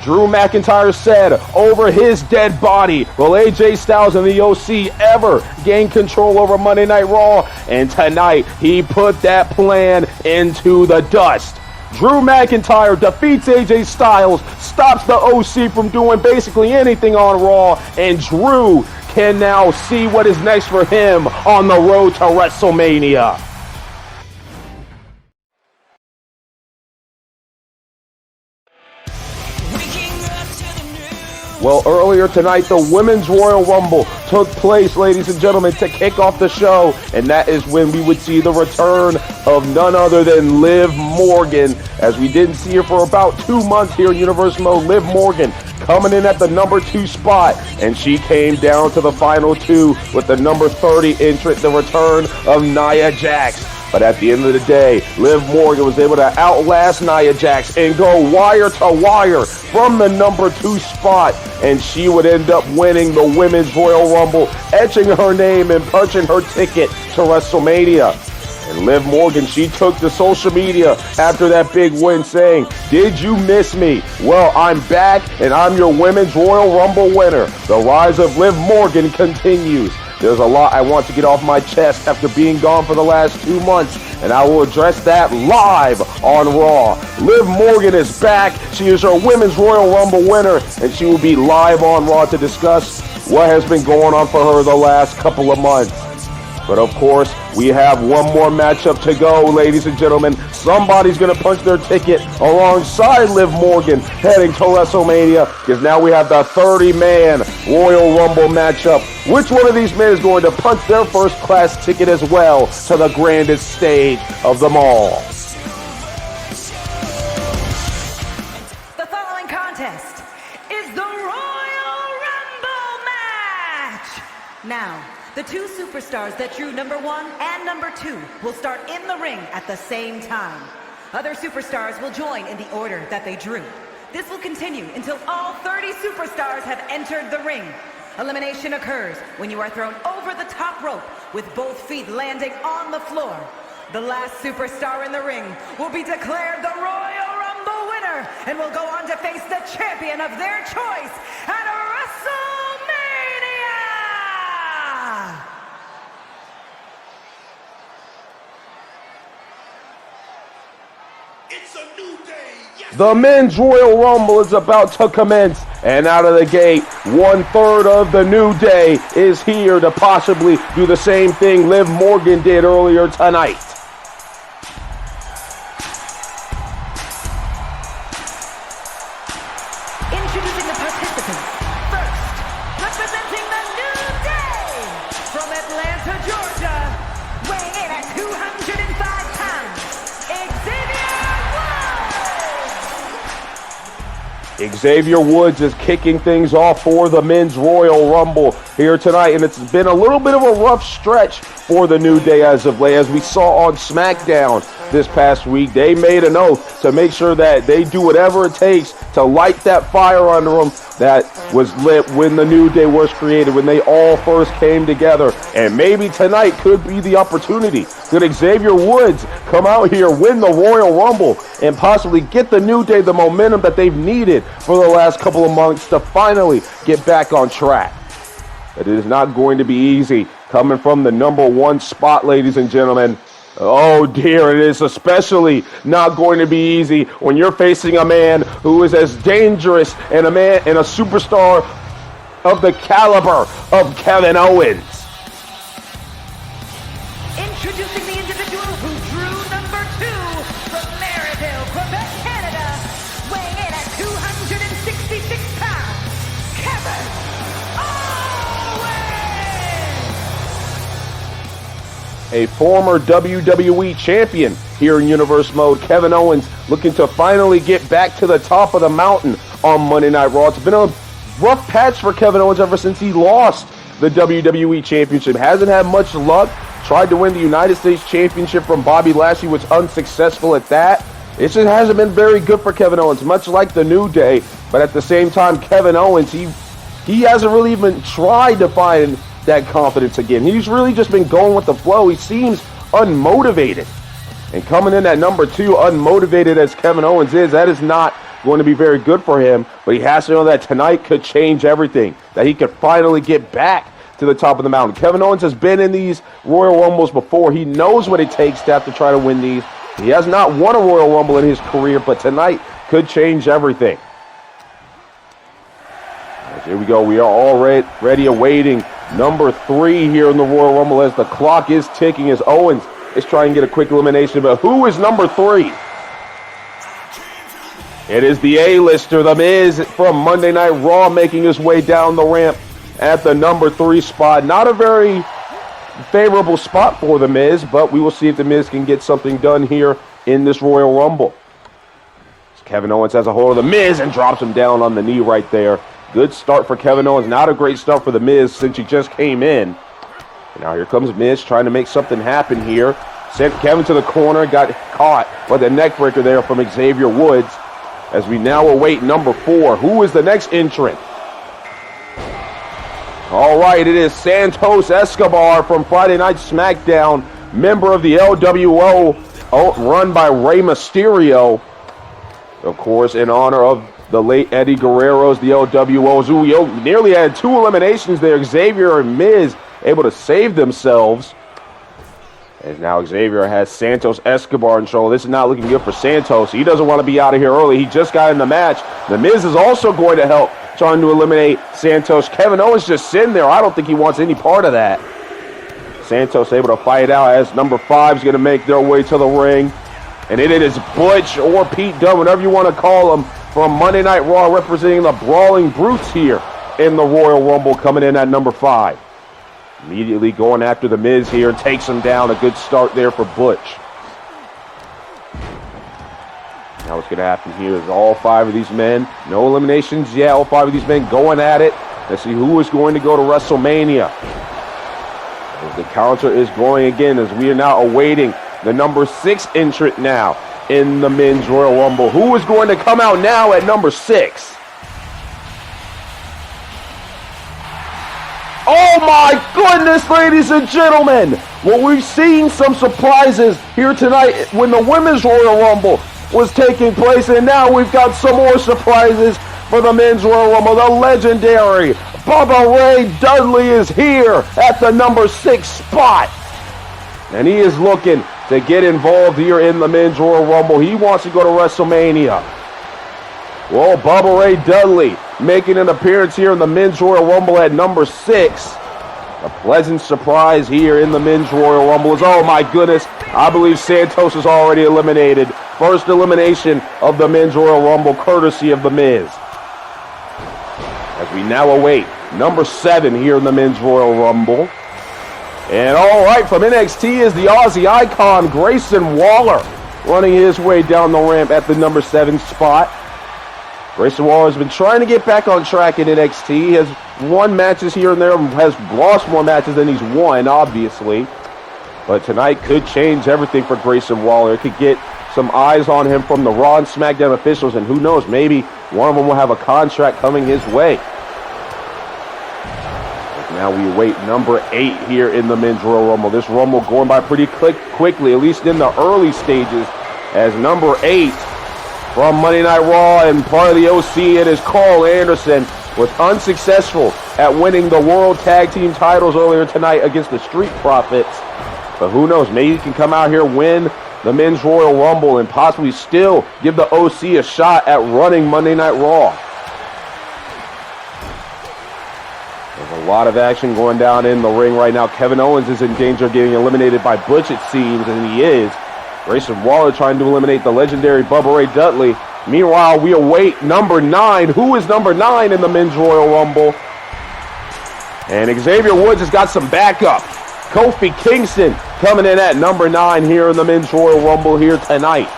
Drew McIntyre said over his dead body, will AJ Styles and the OC ever gain control over Monday Night Raw? And tonight, he put that plan into the dust. Drew McIntyre defeats AJ Styles, stops the OC from doing basically anything on Raw, and Drew can now see what is next for him on the road to WrestleMania. Well, earlier tonight, the Women's Royal Rumble took place, ladies and gentlemen, to kick off the show. And that is when we would see the return of none other than Liv Morgan. As we didn't see her for about 2 months here in Universe Mode, Liv Morgan coming in at the number 2 spot. And she came down to the final 2 with the number 30 entrant, the return of Nia Jax. But at the end of the day, Liv Morgan was able to outlast Nia Jax and go wire to wire from the number 2 spot. And she would end up winning the Women's Royal Rumble, etching her name and punching her ticket to WrestleMania. And Liv Morgan, she took to social media after that big win saying, "Did you miss me? Well, I'm back and I'm your Women's Royal Rumble winner. The rise of Liv Morgan continues. There's a lot I want to get off my chest after being gone for the last 2 months, and I will address that live on Raw. Liv Morgan is back. She is our Women's Royal Rumble winner, and she will be live on Raw to discuss what has been going on for her the last couple of months." But of course, we have one more matchup to go, ladies and gentlemen. Somebody's going to punch their ticket alongside Liv Morgan heading to WrestleMania, because now we have the 30-man Royal Rumble matchup. Which one of these men is going to punch their first-class ticket as well to the grandest stage of them all? The following contest is the Royal Rumble match. Now, the 2 superstars that drew number 1 and number 2 will start in the ring at the same time. Other superstars will join in the order that they drew. This will continue until all 30 superstars have entered the ring. Elimination occurs when you are thrown over the top rope with both feet landing on the floor. The last superstar in the ring will be declared the Royal Rumble winner and will go on to face the champion of their choice at WrestleMania! It's a new day. Yes. The Men's Royal Rumble is about to commence, and out of the gate, 1/3 of the New Day is here to possibly do the same thing Liv Morgan did earlier tonight. Introducing the participants. First, representing the New Day from Atlanta, Georgia, weighing in at 205 pounds, Xavier Woods is kicking things off for the Men's Royal Rumble here tonight, and it's been a little bit of a rough stretch for the New Day as of late. As we saw on SmackDown this past week, they made an oath to make sure that they do whatever it takes to light that fire under them that was lit when the New Day was created, when they all first came together. And maybe tonight could be the opportunity. Could Xavier Woods come out here, win the Royal Rumble, and possibly get the New Day the momentum that they've needed for the last couple of months to finally get back on track? But it is not going to be easy coming from the number 1 spot, ladies and gentlemen. Oh dear, it is especially not going to be easy when you're facing a man who is as dangerous and a superstar of the caliber of Kevin Owens. Introducing the individual who drew number 2 from Maryville, Quebec, Canada, weighing in at 266 pounds, Kevin Owens! A former WWE champion here in Universe Mode, Kevin Owens, looking to finally get back to the top of the mountain on Monday Night Raw. It's been a rough patch for Kevin Owens ever since he lost the WWE Championship. Hasn't had much luck. Tried to win the United States Championship from Bobby Lashley, was unsuccessful at that. It just hasn't been very good for Kevin Owens, much like the New Day. But at the same time, Kevin Owens, he hasn't really even tried to find that confidence again. He's really just been going with the flow. He seems unmotivated. And coming in at number 2, unmotivated as Kevin Owens is, that is not going to be very good for him. But he has to know that tonight could change everything, that he could finally get back to the top of the mountain. Kevin Owens has been in these Royal Rumbles before. He knows what it takes to have to try to win these. He has not won a Royal Rumble in his career, but tonight could change everything. Here we go. We are already awaiting number 3 here in the Royal Rumble as the clock is ticking, as Owens is trying to get a quick elimination. But who is number 3? It is the A-lister, The Miz, from Monday Night Raw, making his way down the ramp at the number 3 spot. Not a very favorable spot for The Miz, but we will see if The Miz can get something done here in this Royal Rumble. Kevin Owens has a hold of The Miz and drops him down on the knee right there. Good start for Kevin Owens. Not a great start for The Miz since he just came in. And now here comes Miz trying to make something happen here. Sent Kevin to the corner, got caught by the neck breaker there from Xavier Woods. As we now await number 4. Who is the next entrant? All right, it is Santos Escobar from Friday Night SmackDown, member of the LWO, run by Rey Mysterio. Of course, in honor of the late Eddie Guerrero's, the LWOs, who nearly had 2 eliminations there. Xavier and Miz able to save themselves. As now Xavier has Santos Escobar in trouble. This is not looking good for Santos. He doesn't want to be out of here early. He just got in the match. The Miz is also going to help, trying to eliminate Santos. Kevin Owens just sitting there. I don't think he wants any part of that. Santos able to fight out as number 5 is going to make their way to the ring. And it is Butch or Pete Dunne, whatever you want to call him, from Monday Night Raw, representing the Brawling Brutes here in the Royal Rumble, coming in at number 5. Immediately going after The Miz here and takes him down. A good start there for Butch. Now what's going to happen here is all 5 of these men, no eliminations yet, all 5 of these men going at it. Let's see who is going to go to WrestleMania. As the counter is going again, as we are now awaiting the number 6 entrant now in the Men's Royal Rumble. Who is going to come out now at number 6? Oh my goodness, ladies and gentlemen! Well, we've seen some surprises here tonight when the Women's Royal Rumble was taking place, and now we've got some more surprises for the Men's Royal Rumble. The legendary Bubba Ray Dudley is here at the number 6 spot. And he is looking to get involved here in the Men's Royal Rumble. He wants to go to WrestleMania. Well, Bubba Ray Dudley making an appearance here in the Men's Royal Rumble at number 6. A pleasant surprise here in the Men's Royal Rumble is, oh my goodness, I believe Santos is already eliminated. First elimination of the Men's Royal Rumble, courtesy of The Miz. As we now await number 7 here in the Men's Royal Rumble. And all right, from NXT is the Aussie icon, Grayson Waller, running his way down the ramp at the number 7 spot. Grayson Waller has been trying to get back on track in NXT. He has won matches here and there, has lost more matches than he's won, obviously. But tonight could change everything for Grayson Waller. It could get some eyes on him from the Raw and SmackDown officials, and who knows, maybe one of them will have a contract coming his way. Now we await number 8 here in the Men's Royal Rumble. This Rumble going by pretty quickly, at least in the early stages, as number 8 from Monday Night Raw and part of the OC, it is Carl Anderson, was unsuccessful at winning the World Tag Team titles earlier tonight against the Street Profits. But who knows, maybe he can come out here, win the Men's Royal Rumble, and possibly still give the OC a shot at running Monday Night Raw. There's a lot of action going down in the ring right now. Kevin Owens is in danger of getting eliminated by Butch, it seems, and he is. Grayson Waller trying to eliminate the legendary Bubba Ray Dudley. Meanwhile, we await number 9. Who is number 9 in the Men's Royal Rumble? And Xavier Woods has got some backup. Kofi Kingston coming in at number 9 here in the Men's Royal Rumble here tonight.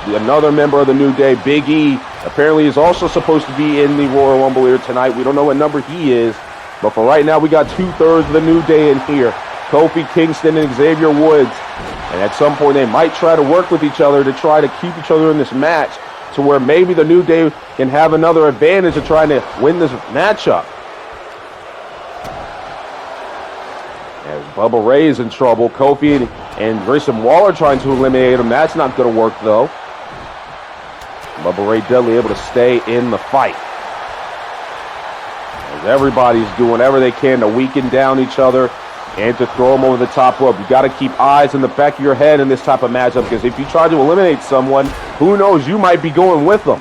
Another member of the New Day, Big E, apparently is also supposed to be in the Royal Rumble here tonight. We don't know what number he is, but for right now, we got 2/3 of the New Day in here. Kofi Kingston and Xavier Woods. And at some point, they might try to work with each other to try to keep each other in this match to where maybe the New Day can have another advantage of trying to win this matchup. As Bubba Ray is in trouble, Kofi and Grayson Waller trying to eliminate him. That's not going to work, though. Bubba Ray Dudley able to stay in the fight. As everybody's doing whatever they can to weaken down each other and to throw them over the top rope. You got to keep eyes in the back of your head in this type of matchup, because if you try to eliminate someone, who knows, you might be going with them.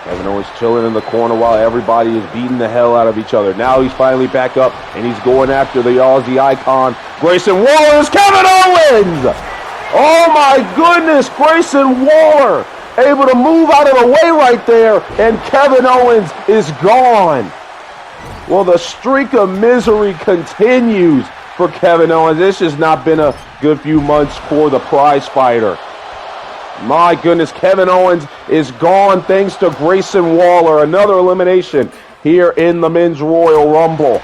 Kevin Owens chilling in the corner while everybody is beating the hell out of each other. Now he's finally back up, and he's going after the Aussie icon, Grayson Waller. Kevin Owens Oh my goodness, Grayson Waller able to move out of the way right there, and Kevin Owens is gone. Well, the streak of misery continues for Kevin Owens. This has not been a good few months for the prize fighter. My goodness, Kevin Owens is gone thanks to Grayson Waller. Another elimination here in the Men's Royal Rumble.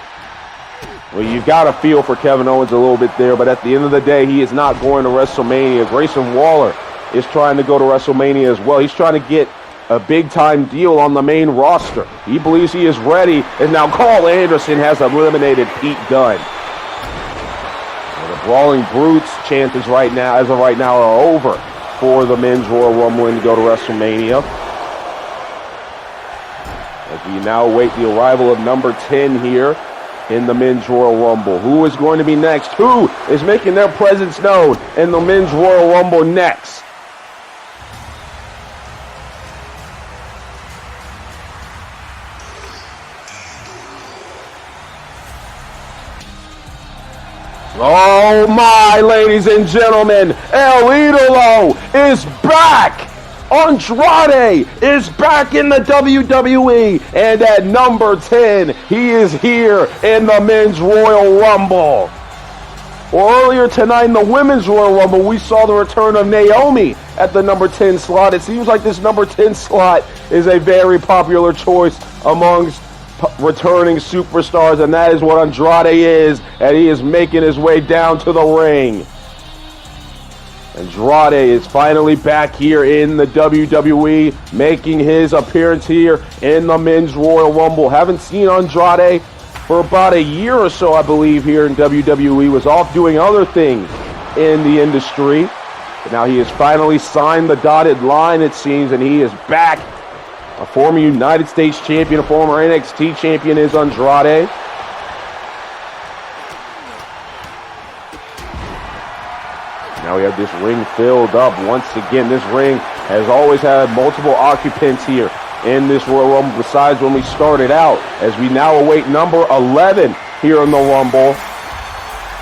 Well, you've got to feel for Kevin Owens a little bit there, but at the end of the day, he is not going to WrestleMania. Grayson Waller is trying to go to WrestleMania as well. He's trying to get a big-time deal on the main roster. He believes he is ready, and now Carl Anderson has eliminated Pete Dunne. Well, the Brawling Brutes chant is right now, as of right now, are over for the Men's Royal Rumble and to go to WrestleMania. As we now await the arrival of number 10 here in the Men's Royal Rumble. Who is going to be next? Who is making their presence known in the Men's Royal Rumble next? Oh my, ladies and gentlemen, El Idolo is back! Andrade is back in the WWE, and at number 10, he is here in the Men's Royal Rumble. Well, earlier tonight in the Women's Royal Rumble, we saw the return of Naomi at the number 10 slot. It seems like this number 10 slot is a very popular choice amongst returning superstars, and that is what Andrade is, and he is making his way down to the ring. Andrade is finally back here in the WWE, making his appearance here in the Men's Royal Rumble. Haven't seen Andrade for about a year or so, I believe, here in WWE. Was off doing other things in the industry. But now he has finally signed the dotted line, it seems, and he is back. A former United States champion, a former NXT champion is Andrade. Now we have this ring filled up once again. This ring has always had multiple occupants here in this Royal Rumble, besides when we started out, as we now await number 11 here in the Rumble.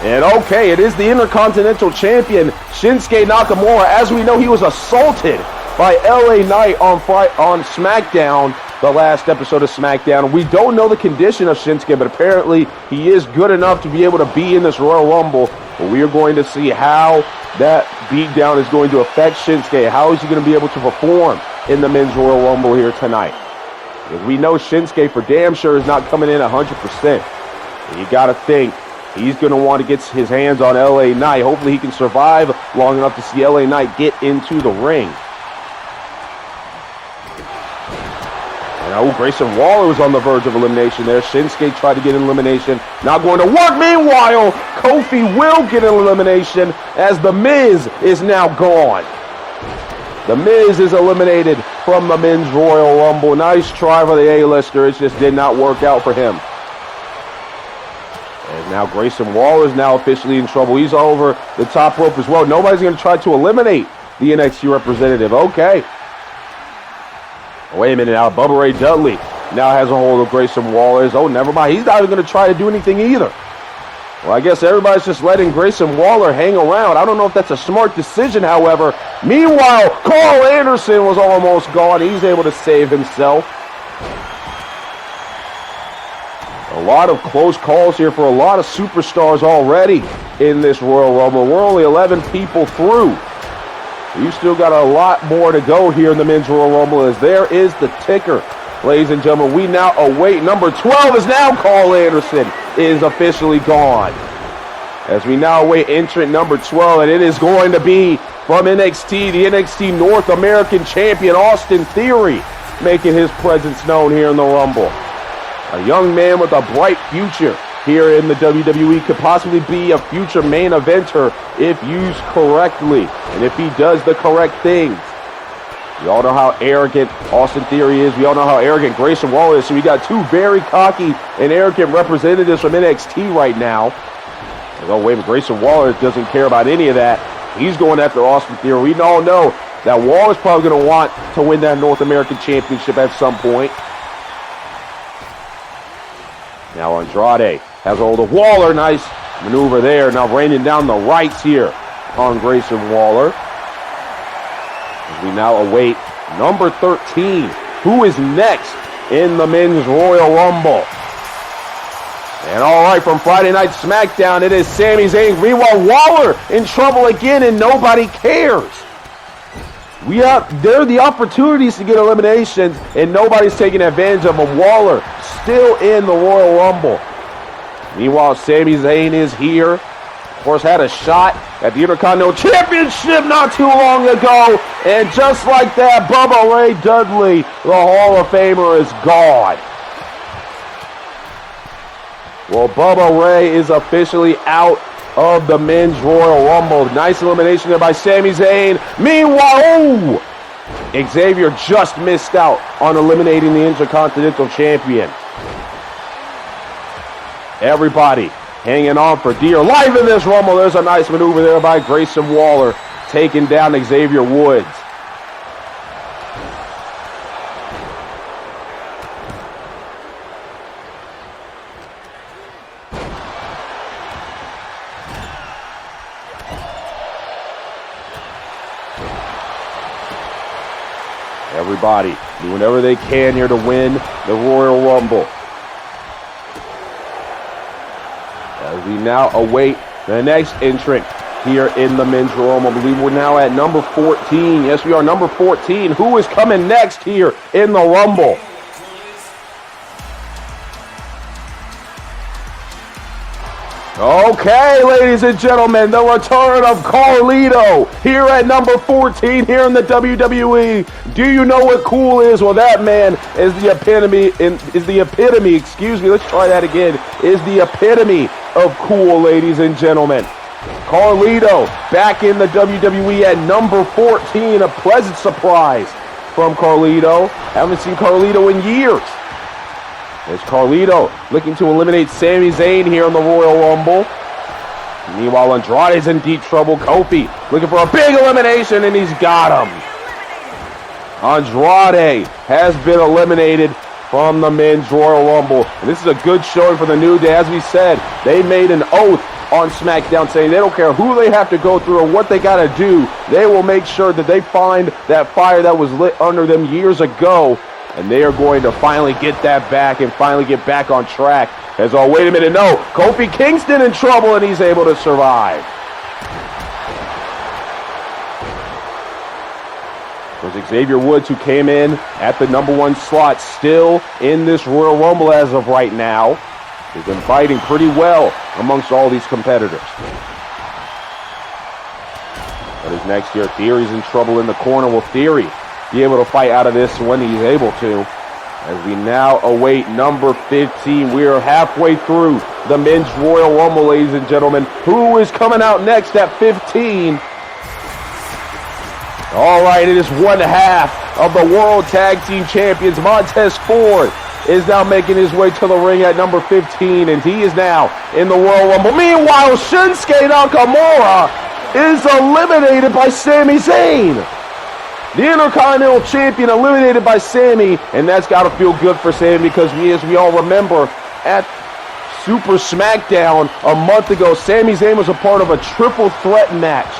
And okay, it is the Intercontinental Champion, Shinsuke Nakamura. As we know, he was assaulted by LA Knight on SmackDown, the last episode of SmackDown. We don't know the condition of Shinsuke, but apparently he is good enough to be able to be in this Royal Rumble. But we are going to see how that beatdown is going to affect Shinsuke. How is he going to be able to perform in the Men's Royal Rumble here tonight? Because we know Shinsuke for damn sure is not coming in 100%. And you got to think he's going to want to get his hands on LA Knight. Hopefully he can survive long enough to see LA Knight get into the ring. Now, Grayson Waller was on the verge of elimination there. Shinsuke tried to get an elimination. Not going to work. Meanwhile, Kofi will get an elimination as The Miz is now gone. The Miz is eliminated from the Men's Royal Rumble. Nice try for the A-lister. It just did not work out for him. And now Grayson Waller is now officially in trouble. He's over the top rope as well. Nobody's going to try to eliminate the NXT representative. Okay. Wait a minute now, Bubba Ray Dudley now has a hold of Grayson Waller. Oh, never mind. He's not even going to try to do anything either. Well, I guess everybody's just letting Grayson Waller hang around. I don't know if that's a smart decision, however. Meanwhile, Carl Anderson was almost gone. He's able to save himself. A lot of close calls here for a lot of superstars already in this Royal Rumble. We're only 11 people through. You still got a lot more to go here in the Men's Royal Rumble, as there is the ticker. Ladies and gentlemen, we now await number 12 is now Carl Anderson is officially gone. As we now await entrant number 12, and it is going to be from NXT, the NXT North American Champion, Austin Theory, making his presence known here in the Rumble. A young man with a bright future here in the WWE, could possibly be a future main eventer if used correctly and if he does the correct things. We all know how arrogant Austin Theory is. We all know how arrogant Grayson Waller is. So we got two very cocky and arrogant representatives from NXT right now. Oh, wait, but Grayson Waller doesn't care about any of that. He's going after Austin Theory. We all know that Waller's probably going to want to win that North American Championship at some point. Now Andrade has a hold of Waller. Nice maneuver there. Now raining down the rights here on Grayson Waller. As we now await number 13, who is next in the Men's Royal Rumble. And all right, from Friday Night SmackDown, it is Sami Zayn. Meanwhile, Waller in trouble again, and nobody cares. There are the opportunities to get eliminations, and nobody's taking advantage of them. Waller still in the Royal Rumble. Meanwhile, Sami Zayn is here. Of course, had a shot at the Intercontinental Championship not too long ago. And just like that, Bubba Ray Dudley, the Hall of Famer, is gone. Well, Bubba Ray is officially out of the Men's Royal Rumble. Nice elimination there by Sami Zayn. Meanwhile, Xavier just missed out on eliminating the Intercontinental Champion. Everybody hanging on for dear life in this Rumble. There's a nice maneuver there by Grayson Waller, taking down Xavier Woods. Everybody doing whatever they can here to win the Royal Rumble. As we now await the next entrant here in the Men's Royal Rumble. I believe we're now at number 14. Yes, we are number 14. Who is coming next here in the Rumble? Okay, ladies and gentlemen, the return of Carlito here at number 14 here in the WWE. Do you know what cool is? Well, that man is the epitome, let's try that again, is the epitome of cool, ladies and gentlemen. Carlito back in the WWE at number 14, a pleasant surprise from Carlito. Haven't seen Carlito in years. As Carlito looking to eliminate Sami Zayn here in the Royal Rumble. Meanwhile, Andrade's in deep trouble. Kofi looking for a big elimination, and he's got him. Andrade has been eliminated from the Men's Royal Rumble. And this is a good showing for the New Day. As we said, they made an oath on SmackDown saying they don't care who they have to go through or what they got to do. They will make sure that they find that fire that was lit under them years ago. And they are going to finally get that back and finally get back on track. As, oh, wait a minute, no. Kofi Kingston in trouble, and he's able to survive. There's Xavier Woods, who came in at the number 1 slot, still in this Royal Rumble as of right now. He's been fighting pretty well amongst all these competitors. But his next year, Theory's in trouble in the corner. Will Theory be able to fight out of this when he's able to? As we now await number 15. We are halfway through the Men's Royal Rumble, ladies and gentlemen. Who is coming out next at 15? All right, it is one half of the World Tag Team Champions. Montez Ford is now making his way to the ring at number 15, and he is now in the Royal Rumble. Meanwhile, Shinsuke Nakamura is eliminated by Sami Zayn. The Intercontinental Champion eliminated by Sami, and that's got to feel good for Sami because as we all remember, at Super SmackDown a month ago, Sami Zayn was a part of a triple threat match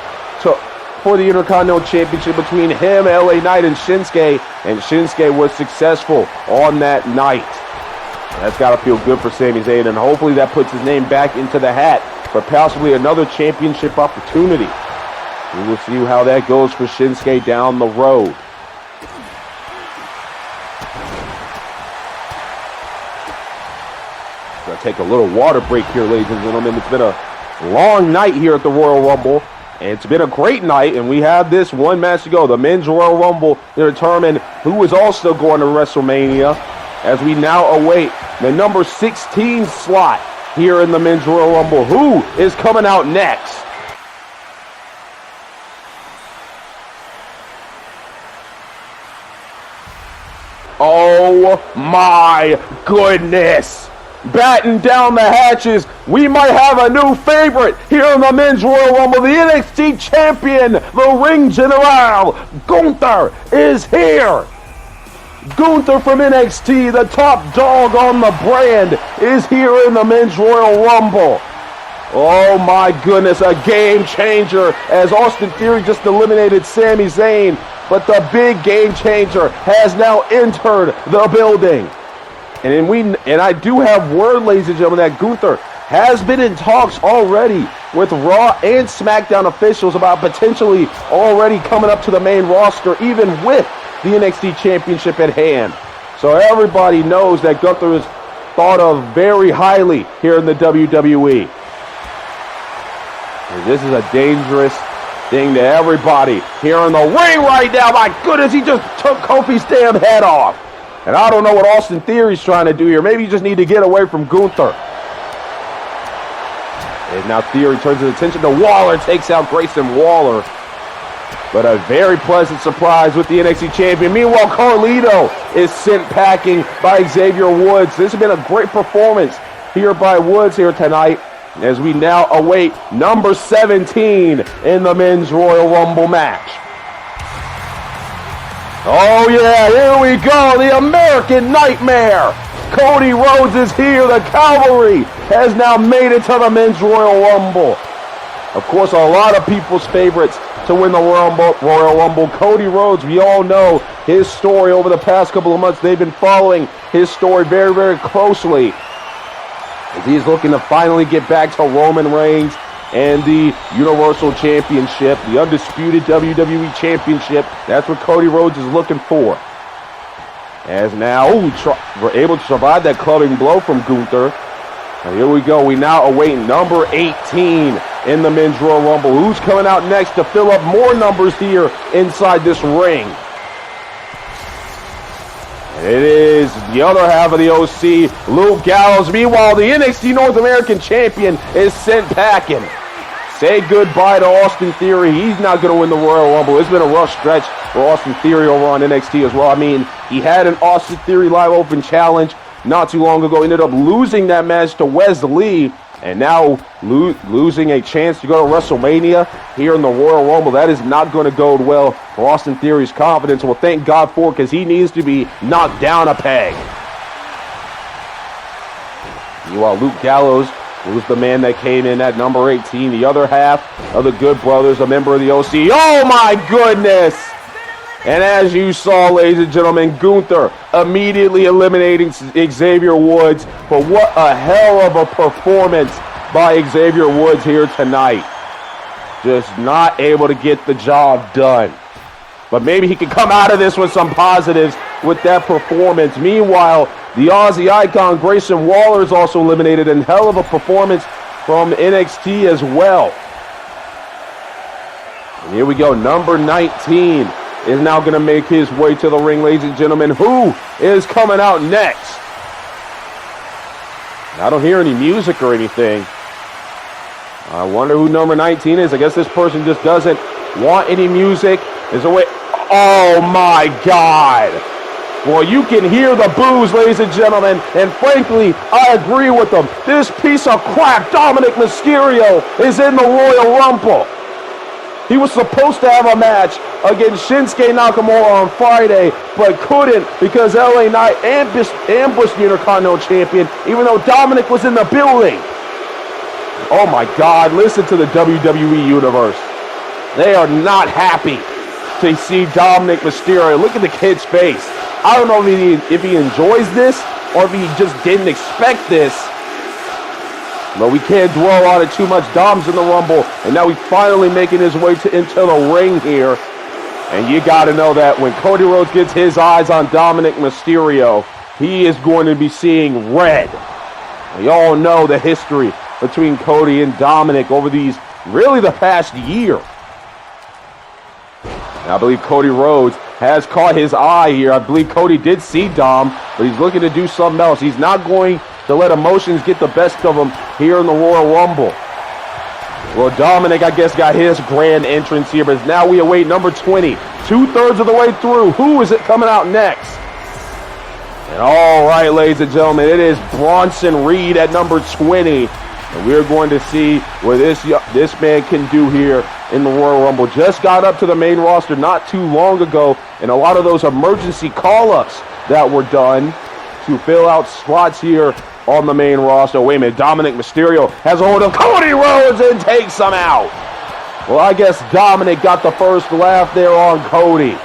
for the Intercontinental Championship between him, LA Knight, and Shinsuke was successful on that night. That's got to feel good for Sami Zayn, and hopefully that puts his name back into the hat for possibly another championship opportunity. We will see how that goes for Shinsuke down the road. Gonna take a little water break here, ladies and gentlemen. It's been a long night here at the Royal Rumble. And it's been a great night, and we have this one match to go. The Men's Royal Rumble to determine who is also going to WrestleMania as we now await the number 16 slot here in the Men's Royal Rumble. Who is coming out next? Oh my goodness! Batten down the hatches, we might have a new favorite here in the Men's Royal Rumble. The NXT Champion, the Ring General, Gunther is here. Gunther from NXT, the top dog on the brand, is here in the Men's Royal Rumble. Oh my goodness, a game changer as Austin Theory just eliminated Sami Zayn. But the big game changer has now entered the building. And I do have word, ladies and gentlemen, that Gunther has been in talks already with Raw and SmackDown officials about potentially already coming up to the main roster, even with the NXT Championship at hand. So everybody knows that Gunther is thought of very highly here in the WWE. And this is a dangerous thing to everybody here in the ring right now. My goodness, he just took Kofi's damn head off. And I don't know what Austin Theory's trying to do here. Maybe you just need to get away from Gunther. And now Theory turns his attention to Waller, takes out Grayson Waller. But a very pleasant surprise with the NXT champion. Meanwhile, Carlito is sent packing by Xavier Woods. This has been a great performance here by Woods here tonight as we now await number 17 in the Men's Royal Rumble match. Oh yeah, here we go, the American Nightmare. Cody Rhodes is here. The Cavalry has now made it to the Men's Royal Rumble. Of course, a lot of people's favorites to win the Royal Rumble. Cody Rhodes, we all know his story over the past couple of months. They've been following his story very, very closely as he's looking to finally get back to Roman Reigns and the Universal Championship, the undisputed WWE Championship. That's what Cody Rhodes is looking for. As now, we're able to survive that clubbing blow from Gunther. And here we go. We now await number 18 in the Men's Royal Rumble. Who's coming out next to fill up more numbers here inside this ring? It is the other half of the OC, Luke Gallows. Meanwhile, the NXT North American Champion is sent packing. Say goodbye to Austin Theory. He's not going to win the Royal Rumble. It's been a rough stretch for Austin Theory over on NXT as well. I mean, he had an Austin Theory Live Open Challenge not too long ago. Ended up losing that match to Wes Lee. And now losing a chance to go to WrestleMania here in the Royal Rumble. That is not going to bode well for Austin Theory's confidence. Well, thank God for it, because he needs to be knocked down a peg. Meanwhile, Luke Gallows, who's the man that came in at number 18, the other half of the Good Brothers, a member of the OC. Oh, my goodness! And as you saw, ladies and gentlemen, Gunther immediately eliminating Xavier Woods. But what a hell of a performance by Xavier Woods here tonight. Just not able to get the job done. But maybe he can come out of this with some positives with that performance. Meanwhile, the Aussie icon Grayson Waller is also eliminated, and hell of a performance from NXT as well. And here we go, number 19 is now going to make his way to the ring, ladies and gentlemen. Who is coming out next? I don't hear any music or anything. I wonder who number 19 is. I guess this person just doesn't want any music. Is away. Oh my God. Well, you can hear the boos, ladies and gentlemen, and frankly, I agree with them. This piece of crap, Dominic Mysterio, is in the Royal Rumble. He was supposed to have a match against Shinsuke Nakamura on Friday, but couldn't because LA Knight ambushed the Intercontinental Champion, even though Dominic was in the building. Oh my God, listen to the WWE Universe. They are not happy to see Dominic Mysterio. Look at the kid's face. I don't know if he enjoys this or if he just didn't expect this. But we can't dwell on it too much. Dom's in the Rumble, and now he's finally making his way into the ring here. And you got to know that when Cody Rhodes gets his eyes on Dominic Mysterio, he is going to be seeing red. We all know the history between Cody and Dominic over really the past year. And I believe Cody Rhodes has caught his eye here. I believe Cody did see Dom, but he's looking to do something else. He's not going to let emotions get the best of him here in the Royal Rumble. Well, Dominic, I guess, got his grand entrance here, but now we await number 20. 2/3 of the way through. Who is it coming out next? And all right, ladies and gentlemen, it is Bronson Reed at number 20. And we're going to see what this man can do here in the Royal Rumble. Just got up to the main roster not too long ago, and a lot of those emergency call-ups that were done to fill out slots here on the main roster. Wait a minute, Dominic Mysterio has a hold of Cody Rhodes and takes him out. Well, I guess Dominic got the first laugh there on Cody.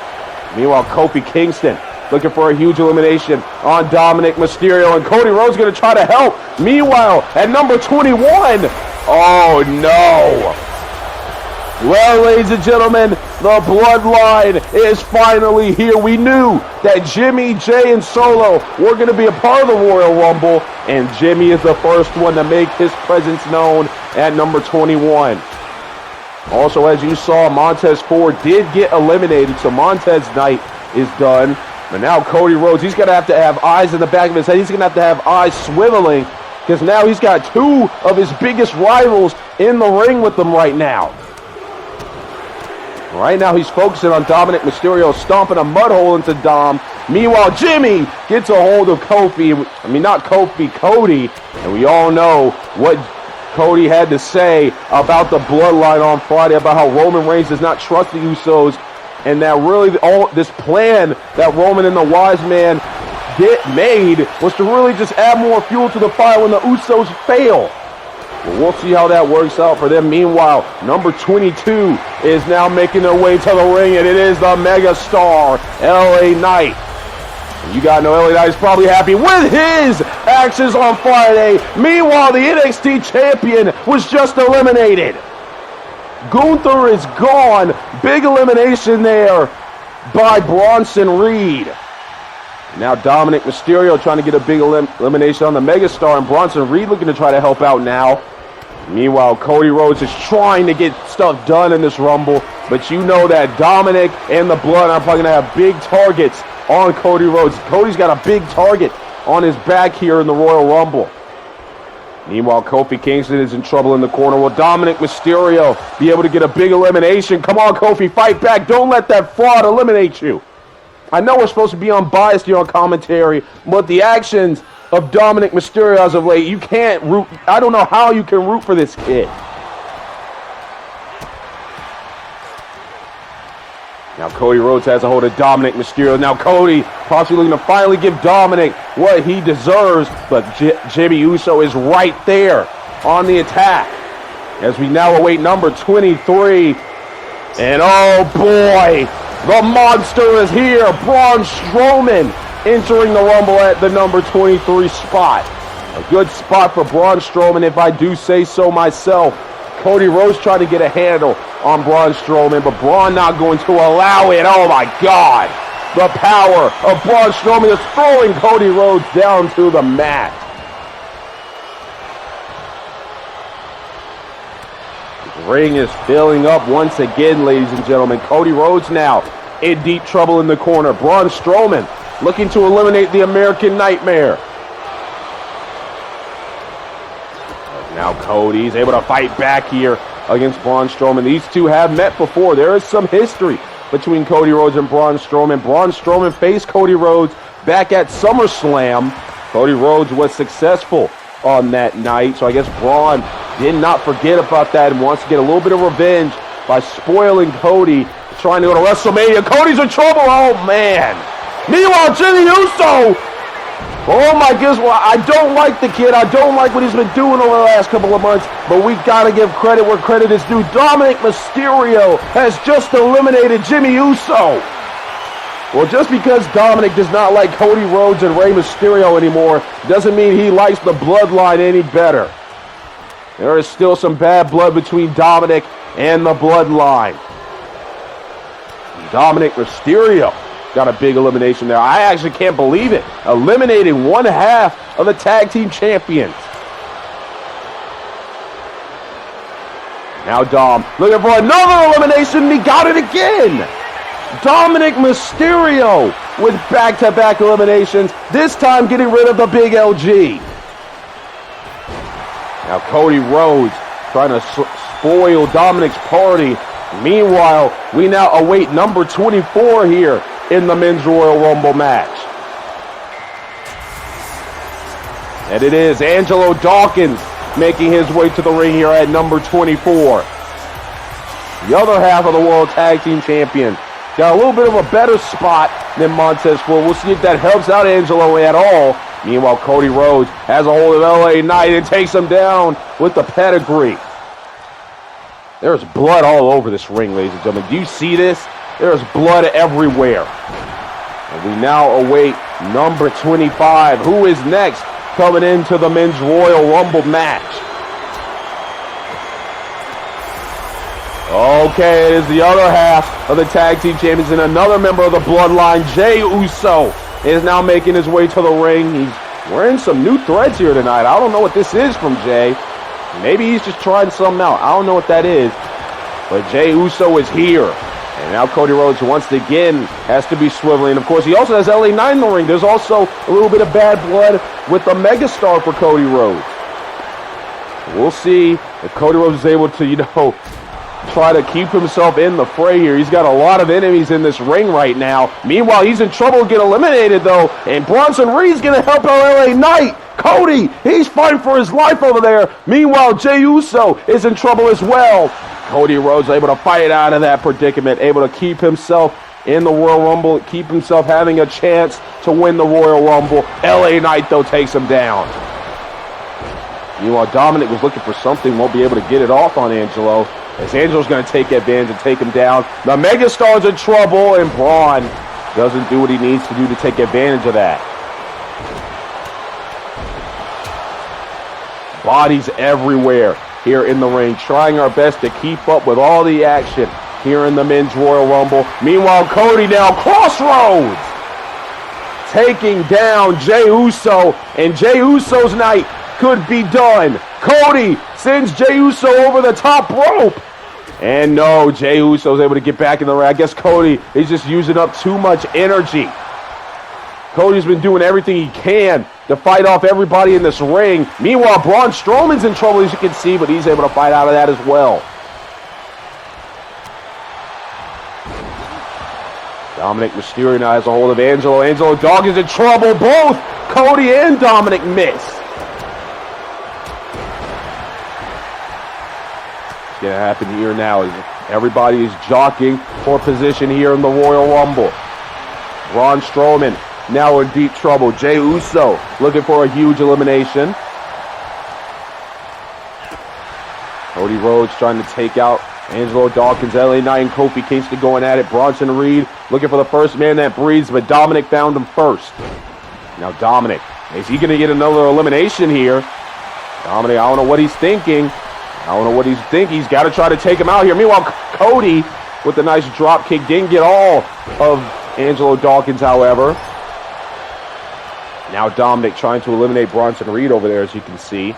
Meanwhile, Kofi Kingston looking for a huge elimination on Dominic Mysterio, and Cody Rhodes going to try to help. Meanwhile, at number 21, oh no. Well, ladies and gentlemen, the Bloodline is finally here. We knew that Jimmy, Jay, and Solo were going to be a part of the Royal Rumble, and Jimmy is the first one to make his presence known at number 21. Also, as you saw, Montez Ford did get eliminated, so Montez night is done. But now Cody Rhodes, he's going to have eyes in the back of his head. He's going to have eyes swiveling, because now he's got two of his biggest rivals in the ring with him right now. Right now, he's focusing on Dominic Mysterio, stomping a mud hole into Dom. Meanwhile, Jimmy gets a hold of Cody. And we all know what Cody had to say about the Bloodline on Friday, about how Roman Reigns does not trust the Usos, and that really all this plan that Roman and the Wise Man made was to really just add more fuel to the fire when the Usos fail. Well, we'll see how that works out for them. Meanwhile, number 22 is now making their way to the ring, and it is the megastar, LA Knight. And you got to know LA Knight is probably happy with his actions on Friday. Meanwhile, the NXT champion was just eliminated. Gunther is gone. Big elimination there by Bronson Reed. Now Dominic Mysterio trying to get a big elimination on the megastar, and Bronson Reed looking to try to help out now. Meanwhile, Cody Rhodes is trying to get stuff done in this Rumble, but you know that Dominic and the Blood are probably going to have big targets on Cody Rhodes. Cody's got a big target on his back here in the Royal Rumble. Meanwhile, Kofi Kingston is in trouble in the corner. Will Dominic Mysterio be able to get a big elimination? Come on, Kofi, fight back. Don't let that fraud eliminate you. I know we're supposed to be unbiased here on commentary, but the actions of Dominic Mysterio as of late, you can't root. I don't know how you can root for this kid. Now Cody Rhodes has a hold of Dominic Mysterio. Now Cody possibly going to finally give Dominic what he deserves, but Jimmy Uso is right there on the attack as we now await number 23. And oh boy, the monster is here. Braun Strowman entering the Rumble at the number 23 spot. A good spot for Braun Strowman, if I do say so myself. Cody Rhodes trying to get a handle on Braun Strowman, but Braun not going to allow it. Oh my God. The power of Braun Strowman is throwing Cody Rhodes down to the mat. The ring is filling up once again, ladies and gentlemen. Cody Rhodes now in deep trouble in the corner. Braun Strowman looking to eliminate the American Nightmare. Now Cody's able to fight back here against Braun Strowman. These two have met before. There is some history between Cody Rhodes and Braun Strowman. Braun Strowman faced Cody Rhodes back at SummerSlam. Cody Rhodes was successful on that night, so I guess Braun did not forget about that and wants to get a little bit of revenge by spoiling Cody, trying to go to WrestleMania. Cody's in trouble. Oh, man. Meanwhile, Jimmy Uso. Oh, my goodness. Well, I don't like the kid. I don't like what he's been doing over the last couple of months, but we've got to give credit where credit is due. Dominic Mysterio has just eliminated Jimmy Uso. Well, just because Dominic does not like Cody Rhodes and Rey Mysterio anymore doesn't mean he likes the Bloodline any better. There is still some bad blood between Dominic and the Bloodline. Dominic Mysterio got a big elimination there. I actually can't believe it. Eliminating one half of the tag team champions. Now Dom looking for another elimination. He got it again. Dominic Mysterio with back-to-back eliminations. This time getting rid of the big LG. Now Cody Rhodes trying to spoil Dominic's party. Meanwhile, we now await number 24 here in the Men's Royal Rumble match. And it is Angelo Dawkins making his way to the ring here at number 24. The other half of the World Tag Team Champion. Got a little bit of a better spot than Montez Ford. We'll see if that helps out Angelo at all. Meanwhile, Cody Rhodes has a hold of LA Knight and takes him down with the pedigree. There's blood all over this ring, ladies and gentlemen. Do you see this? There's blood everywhere. And we now await number 25. Who is next coming into the Men's Royal Rumble match? Okay, it is the other half of the Tag Team Champions and another member of the Bloodline, Jey Uso, is now making his way to the ring. He's wearing some new threads here tonight. I don't know what this is from Jey. Maybe he's just trying something out. I don't know what that is. But Jey Uso is here. And now Cody Rhodes once again has to be swiveling. Of course, he also has LA Knight in the ring. There's also a little bit of bad blood with the megastar for Cody Rhodes. We'll see if Cody Rhodes is able to, try to keep himself in the fray here. He's got a lot of enemies in this ring right now. Meanwhile, he's in trouble to get eliminated, though. And Bronson Reed's going to help out LA Knight. Cody, he's fighting for his life over there. Meanwhile, Jey Uso is in trouble as well. Cody Rhodes able to fight out of that predicament, able to keep himself in the Royal Rumble, keep himself having a chance to win the Royal Rumble. LA Knight, though, takes him down. Meanwhile, Dominic was looking for something, won't be able to get it off on Angelo, as Angelo's going to take advantage and take him down. The Megastar's in trouble, and Braun doesn't do what he needs to do to take advantage of that. Bodies everywhere here in the ring, trying our best to keep up with all the action here in the Men's Royal Rumble. Meanwhile, Cody now crossroads, taking down Jey Uso, and Jey Uso's night could be done. Cody sends Jey Uso over the top rope. And no, Jey Uso's able to get back in the ring. I guess Cody is just using up too much energy. Cody's been doing everything he can to fight off everybody in this ring. Meanwhile, Braun Strowman's in trouble, as you can see, but he's able to fight out of that as well. Dominic Mysterio now has a hold of Angelo. Angelo Dog is in trouble. Both Cody and Dominic miss. What's going to happen here now is everybody is jockeying for position here in the Royal Rumble. Braun Strowman now in deep trouble. Jey Uso looking for a huge elimination. Cody Rhodes trying to take out Angelo Dawkins, LA Knight and Kofi Kingston going at it. Bronson Reed looking for the first man that breathes, but Dominic found him first. Now Dominic, is he going to get another elimination here? Dominic, I don't know what he's thinking. He's got to try to take him out here. Meanwhile, Cody with a nice drop kick didn't get all of Angelo Dawkins, however. Now Dominic trying to eliminate Bronson Reed over there, as you can see.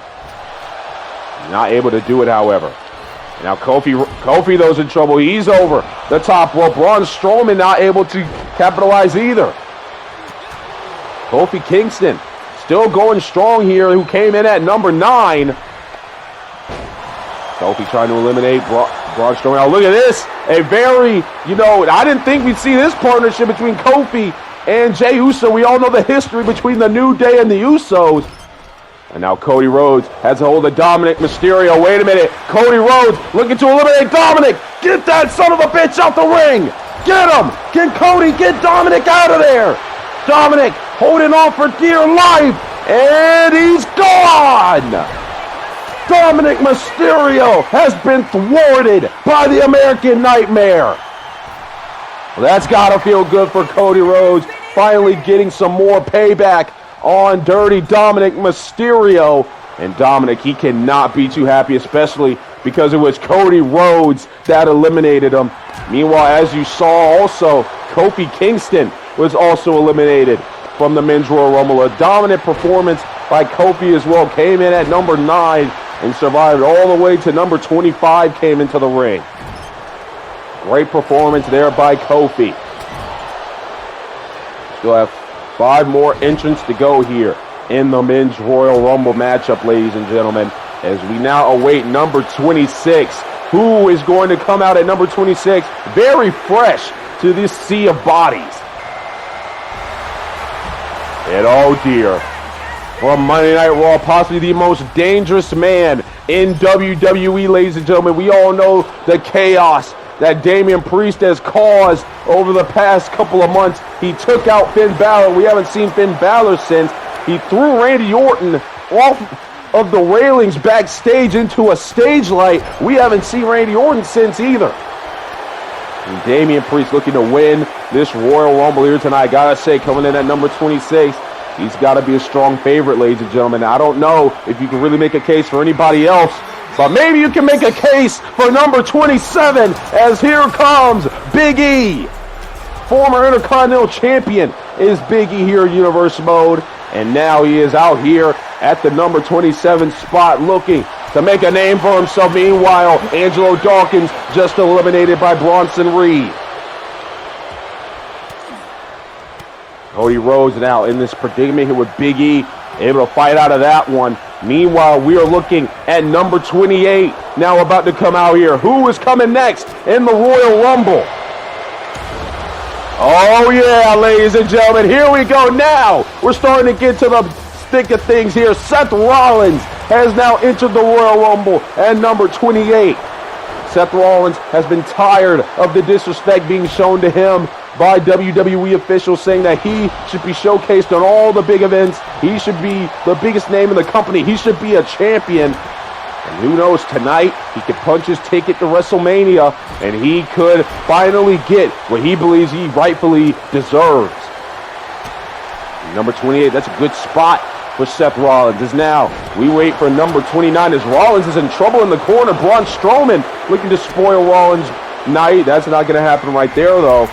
Not able to do it, however. Now Kofi though's in trouble. He's over the top rope. Braun Strowman not able to capitalize either. Kofi Kingston still going strong here, who came in at number 9. Kofi trying to eliminate Braun Strowman. Now look at this. A very, I didn't think we'd see this partnership between Kofi and Jey Uso. We all know the history between the New Day and the Usos. And now Cody Rhodes has a hold of Dominic Mysterio. Wait a minute. Cody Rhodes looking to eliminate Dominic. Get that son of a bitch out the ring. Get him. Can Cody get Dominic out of there? Dominic holding on for dear life. And he's gone. Dominic Mysterio has been thwarted by the American Nightmare. Well, that's got to feel good for Cody Rhodes. Finally getting some more payback on Dirty Dominic Mysterio. And Dominic, he cannot be too happy, especially because it was Cody Rhodes that eliminated him. Meanwhile, as you saw also, Kofi Kingston was also eliminated from the Men's Royal Rumble. A dominant performance by Kofi as well. Came in at number 9 and survived all the way to number 25, came into the ring. Great performance there by Kofi. Still have 5 more entrants to go here in the Men's Royal Rumble matchup, ladies and gentlemen, as we now await number 26. Who is going to come out at number 26? Very fresh to this sea of bodies. And oh dear, from Monday Night Raw, possibly the most dangerous man in WWE, ladies and gentlemen. We all know the chaos that Damian Priest has caused over the past couple of months. He took out Finn Balor. We haven't seen Finn Balor since. He threw Randy Orton off of the railings backstage into a stage light. We haven't seen Randy Orton since either. And Damian Priest looking to win this Royal Rumble here tonight. Gotta say, coming in at number 26, he's got to be a strong favorite, ladies and gentlemen. I don't know if you can really make a case for anybody else, but maybe you can make a case for number 27, as here comes Big E. Former Intercontinental Champion is Big E here in Universe Mode, and now he is out here at the number 27 spot looking to make a name for himself. Meanwhile, Angelo Dawkins just eliminated by Bronson Reed. Cody Rhodes now in this predicament here with Big E, able to fight out of that one. Meanwhile, we are looking at number 28 now about to come out here. Who is coming next in the Royal Rumble? Oh yeah, ladies and gentlemen, here we go now. We're starting to get to the thick of things here. Seth Rollins has now entered the Royal Rumble at number 28. Seth Rollins has been tired of the disrespect being shown to him by WWE officials, saying that he should be showcased on all the big events. He should be the biggest name in the company. He should be a champion. And who knows, tonight he could punch his ticket to WrestleMania and he could finally get what he believes he rightfully deserves. Number 28, that's a good spot for Seth Rollins. As now we wait for number 29 as Rollins is in trouble in the corner. Braun Strowman looking to spoil Rollins' night. That's not going to happen right there, though.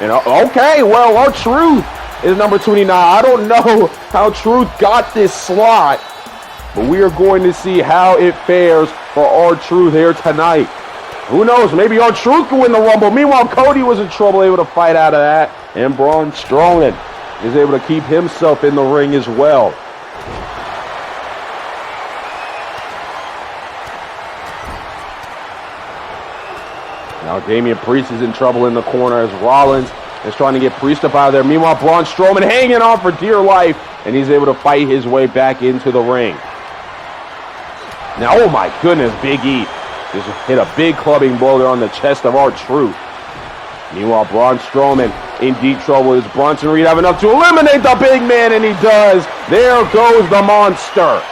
And okay, well, R-Truth is number 29. I don't know how Truth got this slot, but we are going to see how it fares for R-Truth here tonight. Who knows? Maybe R-Truth can win the Rumble. Meanwhile, Cody was in trouble, able to fight out of that. And Braun Strowman is able to keep himself in the ring as well. Now Damian Priest is in trouble in the corner as Rollins is trying to get Priest up out of there. Meanwhile, Braun Strowman hanging on for dear life, and he's able to fight his way back into the ring. Now, oh my goodness, Big E just hit a big clubbing blow there on the chest of R-Truth. Meanwhile, Braun Strowman in deep trouble. Does Bronson Reed have enough to eliminate the big man? And he does. There goes the monster.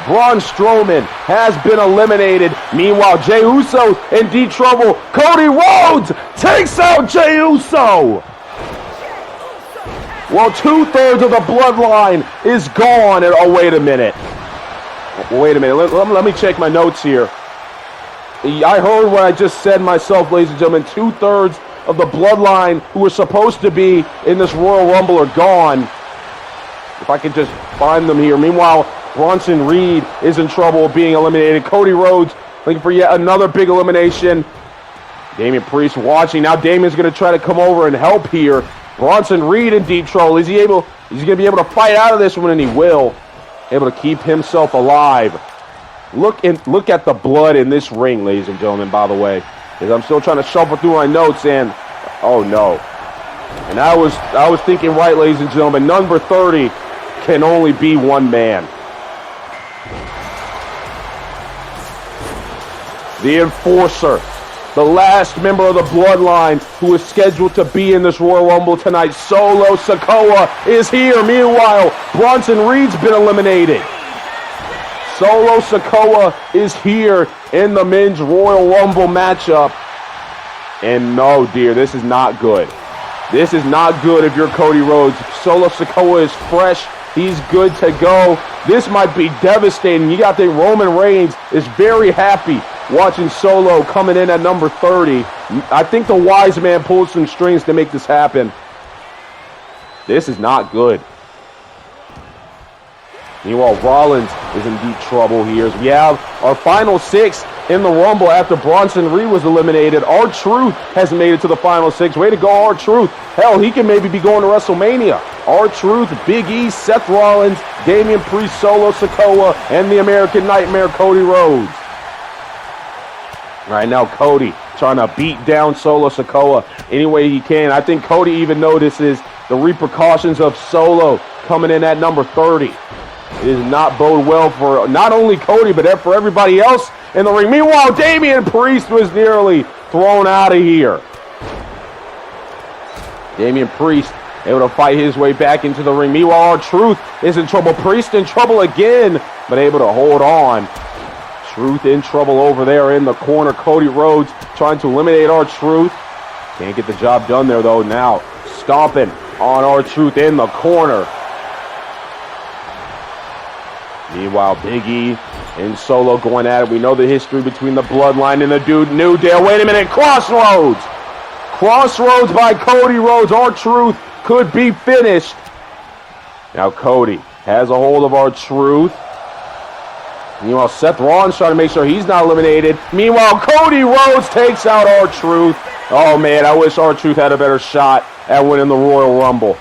Braun Strowman has been eliminated. Meanwhile, Jey Uso in deep trouble. Cody Rhodes takes out Jey Uso. Well, 2/3 of the bloodline is gone. And oh, wait a minute. Wait a minute. Let me check my notes here. I heard what I just said myself, ladies and gentlemen. 2/3 of the bloodline who were supposed to be in this Royal Rumble are gone. If I could just find them here. Meanwhile, Bronson Reed is in trouble being eliminated. Cody Rhodes looking for yet another big elimination. Damian Priest watching. Now Damian's going to try to come over and help here. Bronson Reed in deep trouble. Is he able? He's going to be able to fight out of this one, and he will. Able to keep himself alive. Look at the blood in this ring, ladies and gentlemen, by the way. As I'm still trying to shuffle through my notes, and oh no. And I was thinking right, ladies and gentlemen, number 30 can only be one man. The Enforcer, the last member of the bloodline who is scheduled to be in this Royal Rumble tonight, Solo Sikoa, is here. Meanwhile, Bronson Reed's been eliminated. Solo Sikoa is here in the men's Royal Rumble matchup. And no, dear, this is not good. This is not good if you're Cody Rhodes. Solo Sikoa is fresh. He's good to go. This might be devastating. You got to think Roman Reigns is very happy watching Solo coming in at number 30. I think the wise man pulled some strings to make this happen. This is not good. Meanwhile, Rollins is in deep trouble here as we have our final 6 in the Rumble after Bronson Reed was eliminated. R-Truth has made it to the final 6. Way to go, R-Truth. Hell, he can maybe be going to WrestleMania. R-Truth, Big E, Seth Rollins, Damian Priest, Solo Sikoa, and the American Nightmare, Cody Rhodes. Right now, Cody trying to beat down Solo Sikoa any way he can. I think Cody even notices the repercussions of Solo coming in at number 30. It does not bode well for not only Cody, but for everybody else in the ring. Meanwhile, Damian Priest was nearly thrown out of here. Damian Priest able to fight his way back into the ring. Meanwhile, R-Truth is in trouble. Priest in trouble again, but able to hold on. Truth in trouble over there in the corner. Cody Rhodes trying to eliminate R-Truth. Can't get the job done there, though. Now stomping on R-Truth in the corner. Meanwhile, Big E and Solo going at it. We know the history between the Bloodline and the New Day. Wait a minute. Crossroads. Crossroads by Cody Rhodes. R-Truth could be finished. Now Cody has a hold of R-Truth. Meanwhile, Seth Rollins trying to make sure he's not eliminated. Meanwhile, Cody Rhodes takes out R-Truth. Oh, man, I wish R-Truth had a better shot at winning the Royal Rumble.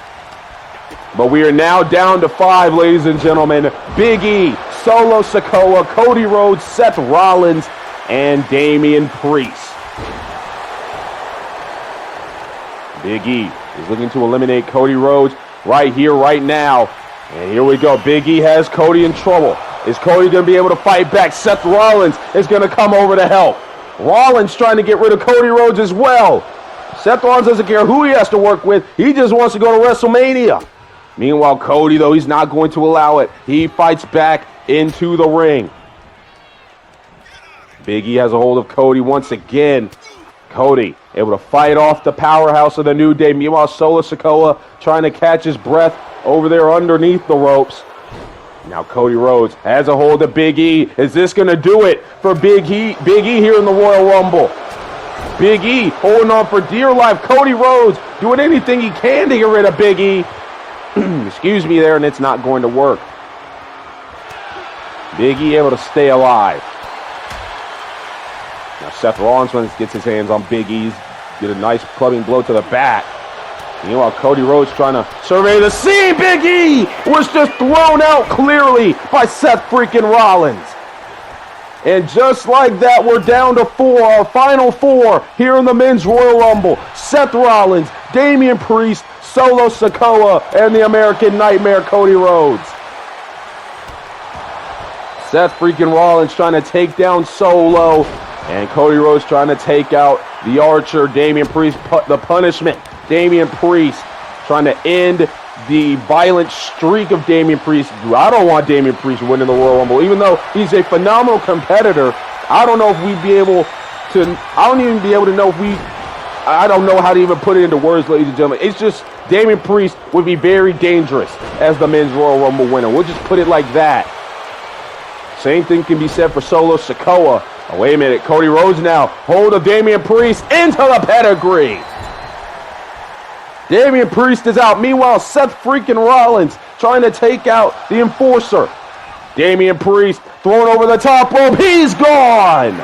But we are now down to 5, ladies and gentlemen. Big E, Solo Sikoa, Cody Rhodes, Seth Rollins, and Damian Priest. Big E is looking to eliminate Cody Rhodes right here, right now. And here we go. Big E has Cody in trouble. Is Cody going to be able to fight back? Seth Rollins is going to come over to help. Rollins trying to get rid of Cody Rhodes as well. Seth Rollins doesn't care who he has to work with. He just wants to go to WrestleMania. Meanwhile, Cody, though, he's not going to allow it. He fights back into the ring. Big E has a hold of Cody once again. Cody able to fight off the powerhouse of the New Day. Meanwhile, Solo Sikoa trying to catch his breath over there underneath the ropes. Now Cody Rhodes has a hold of Big E. Is this going to do it for Big E here in the Royal Rumble? Big E holding on for dear life. Cody Rhodes doing anything he can to get rid of Big E. Excuse me there, and it's not going to work. Big E able to stay alive. Now Seth Rollins, when he gets his hands on Big E's, get a nice clubbing blow to the back. Meanwhile, Cody Rhodes trying to survey the scene. Big E was just thrown out clearly by Seth freaking Rollins. And just like that, we're down to 4, our final 4 here in the Men's Royal Rumble. Seth Rollins, Damian Priest, Solo Sikoa, and the American Nightmare, Cody Rhodes. Seth freaking Rollins trying to take down Solo, and Cody Rhodes trying to take out the Archer, Damian Priest, the Punishment. Damian Priest trying to end the violent streak of Damian Priest. I don't want Damian Priest winning the Royal Rumble, even though he's a phenomenal competitor. I don't know if we'd be able to, I don't even be able to know if I don't know how to even put it into words, ladies and gentlemen. It's just Damian Priest would be very dangerous as the Men's Royal Rumble winner. We'll just put it like that. Same thing can be said for Solo Sikoa. Oh, wait a minute. Cody Rhodes now. Hold of Damian Priest into the pedigree. Damian Priest is out. Meanwhile, Seth freaking Rollins trying to take out the Enforcer. Damian Priest thrown over the top rope. He's gone.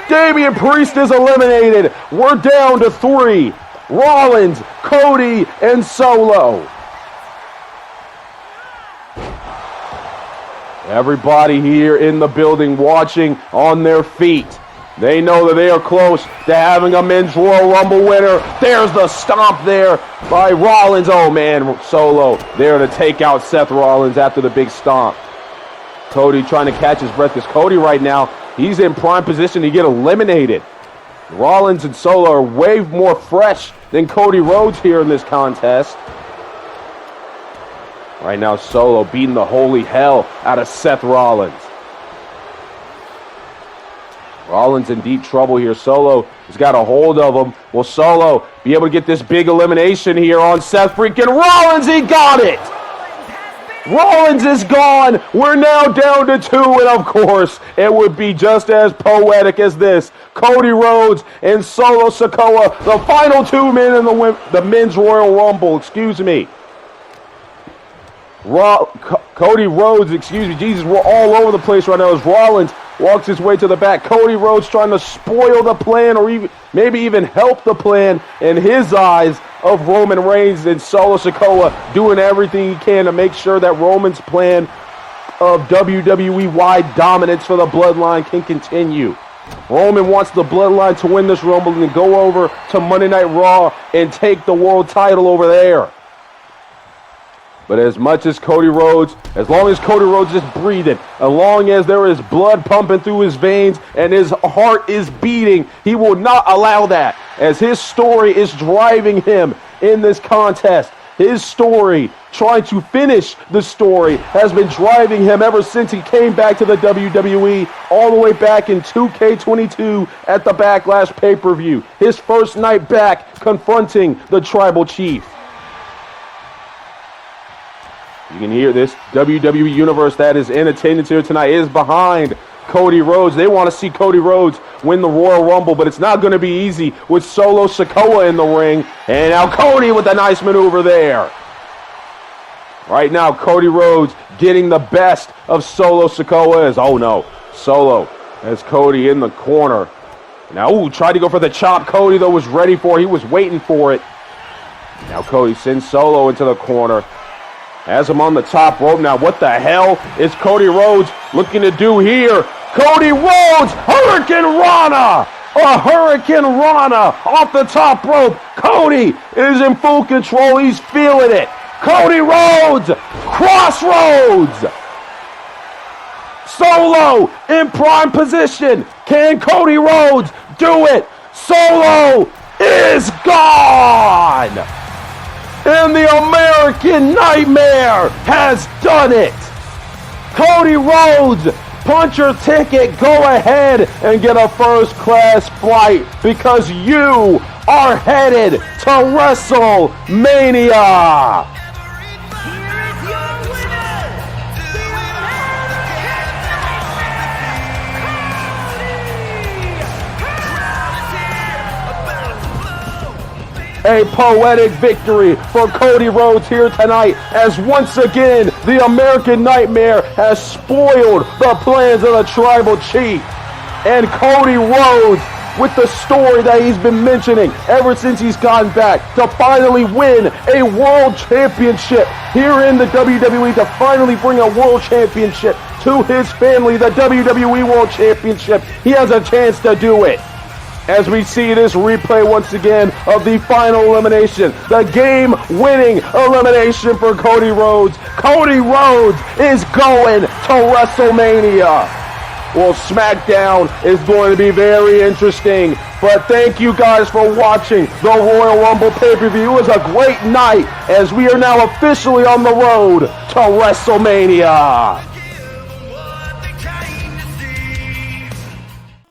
Damian Priest is eliminated. We're down to 3. Rollins, Cody, and Solo. Everybody here in the building watching on their feet. They know that they are close to having a Men's Royal Rumble winner. There's the stomp there by Rollins. Oh, man, Solo there to take out Seth Rollins after the big stomp. Cody trying to catch his breath because Cody right now, he's in prime position to get eliminated. Rollins and Solo are way more fresh than Cody Rhodes here in this contest. Right now, Solo beating the holy hell out of Seth Rollins. Rollins in deep trouble here. Solo has got a hold of him. Will Solo be able to get this big elimination here on Seth freaking Rollins? He got it! Rollins is gone. We're now down to 2, and of course, it would be just as poetic as this. Cody Rhodes and Solo Sikoa, the final 2 men in the Men's Royal Rumble. Excuse me. Cody Rhodes, excuse me, Jesus, we're all over the place right now as Rollins walks his way to the back. Cody Rhodes trying to spoil the plan or maybe even help the plan in his eyes of Roman Reigns, and Solo Sikoa doing everything he can to make sure that Roman's plan of WWE-wide dominance for the Bloodline can continue. Roman wants the Bloodline to win this Rumble and go over to Monday Night Raw and take the world title over there. But as much as Cody Rhodes, as long as Cody Rhodes is breathing, as long as there is blood pumping through his veins and his heart is beating, he will not allow that, as his story is driving him in this contest. His story, trying to finish the story, has been driving him ever since he came back to the WWE, all the way back in 2K22 at the Backlash pay-per-view. His first night back confronting the Tribal Chief. You can hear this WWE Universe that is in attendance here tonight is behind Cody Rhodes. They want to see Cody Rhodes win the Royal Rumble, but it's not going to be easy with Solo Sikoa in the ring. And now Cody with a nice maneuver there. Right now, Cody Rhodes getting the best of Solo Sikoa. Oh no, Solo has Cody in the corner. Now, tried to go for the chop. Cody, though, was ready for it. He was waiting for it. Now Cody sends Solo into the corner. Has him on the top rope. Now, what the hell is Cody Rhodes looking to do here? Cody Rhodes, Hurricane Rana! A Hurricane Rana off the top rope. Cody is in full control. He's feeling it. Cody Rhodes, Crossroads. Solo in prime position. Can Cody Rhodes do it? Solo is gone. And the American Nightmare has done it. Cody Rhodes, punch your ticket, go ahead and get a first-class flight because you are headed to WrestleMania. A poetic victory for Cody Rhodes here tonight, as once again the American Nightmare has spoiled the plans of the Tribal Chief. And Cody Rhodes, with the story that he's been mentioning ever since he's gotten back, to finally win a world championship here in the WWE, to finally bring a world championship to his family, the WWE World Championship. He has a chance to do it. As we see this replay once again of the final elimination, the game-winning elimination for Cody Rhodes. Cody Rhodes is going to WrestleMania. Well, SmackDown is going to be very interesting, but thank you guys for watching the Royal Rumble pay-per-view. It was a great night as we are now officially on the road to WrestleMania.